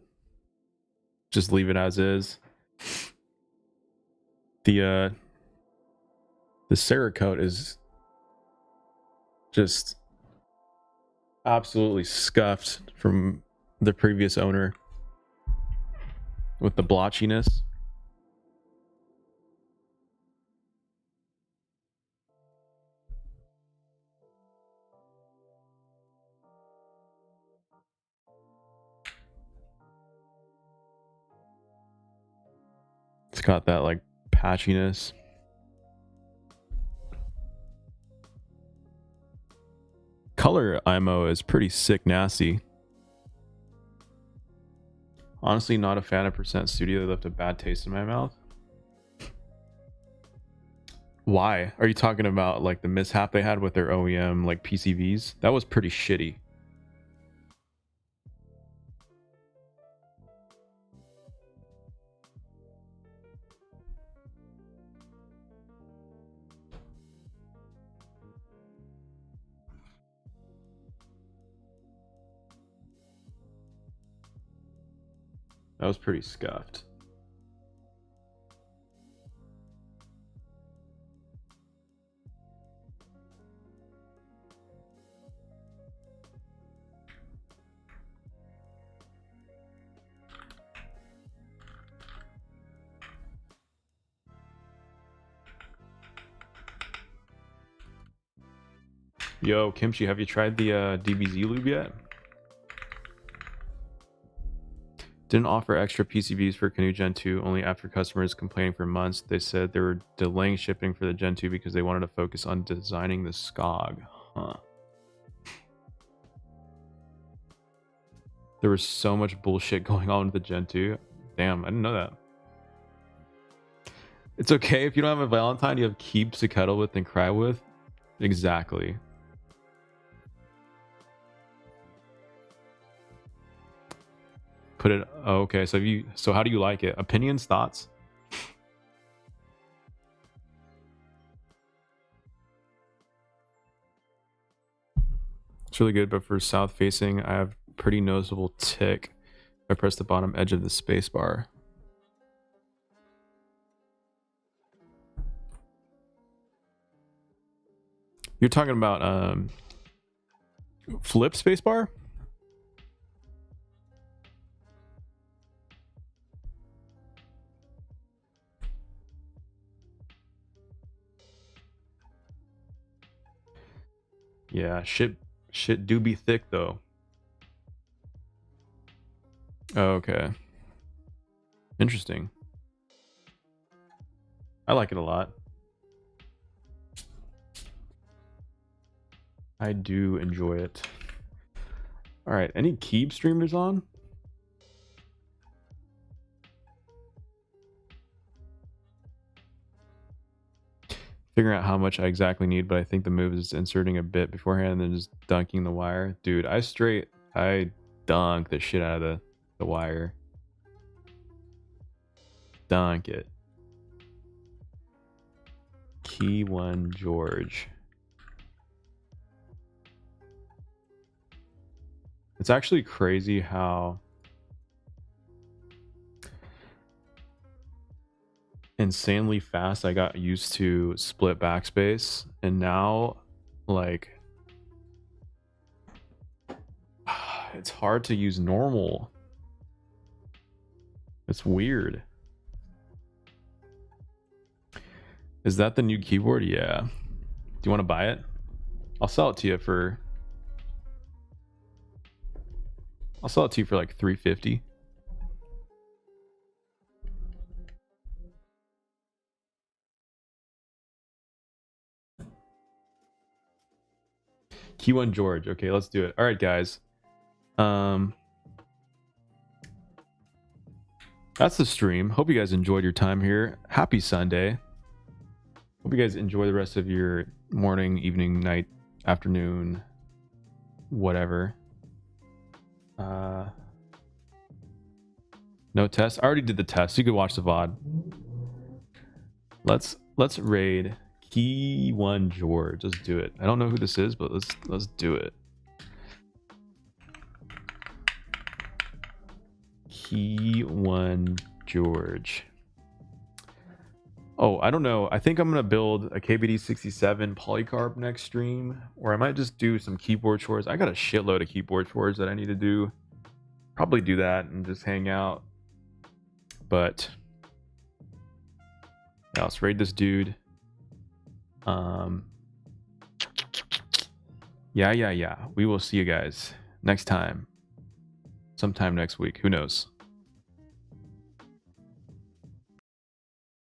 Just leave it as is. The cerekote is just absolutely scuffed from the previous owner with the blotchiness. It's got that like patchiness. Color IMO is pretty sick nasty. Honestly, not a fan of Percent Studio. They left a bad taste in my mouth. Why? Are you talking about like the mishap they had with their OEM like PCVs? That was pretty shitty. That was pretty scuffed. Yo, Kimchi, have you tried the DBZ lube yet? Didn't offer extra PCBs for Canoe Gen 2 only after customers complaining for months. They said they were delaying shipping for the Gen 2 because they wanted to focus on designing the SCOG. Huh. There was so much bullshit going on with the Gen 2. Damn, I didn't know that. It's okay if you don't have a Valentine, you have keeps to cuddle with and cry with. Exactly. Put it. Oh, okay. So how do you like it? Opinions, thoughts? It's really good, but for south facing, I have pretty noticeable tick if I press the bottom edge of the space bar. You're talking about flip space bar? Yeah, shit do be thick though. Okay. Interesting. I like it a lot. I do enjoy it. All right, any Keep streamers on? Figuring out how much I exactly need, but I think the move is inserting a bit beforehand and then just dunking the wire. Dude, I dunk the shit out of the wire. Dunk it. Key 1 George. It's actually crazy how insanely fast I got used to split backspace, and now like it's hard to use normal. It's weird. Is that the new keyboard? Yeah. Do you want to buy it? I'll sell it to you for like 350. Key 1 George. Okay, let's do it. All right, guys. That's the stream. Hope you guys enjoyed your time here. Happy Sunday. Hope you guys enjoy the rest of your morning, evening, night, afternoon, whatever. No test. I already did the test. You could watch the VOD. Let's raid Key 1 George. Let's do it. I don't know who this is, but let's do it. Key 1 George. Oh, I don't know. I think I'm gonna build a KBD67 polycarb next stream, or I might just do some keyboard chores. I got a shitload of keyboard chores that I need to do. Probably do that and just hang out. But yeah, let's raid this dude. Yeah. We will see you guys next time. Sometime next week. Who knows?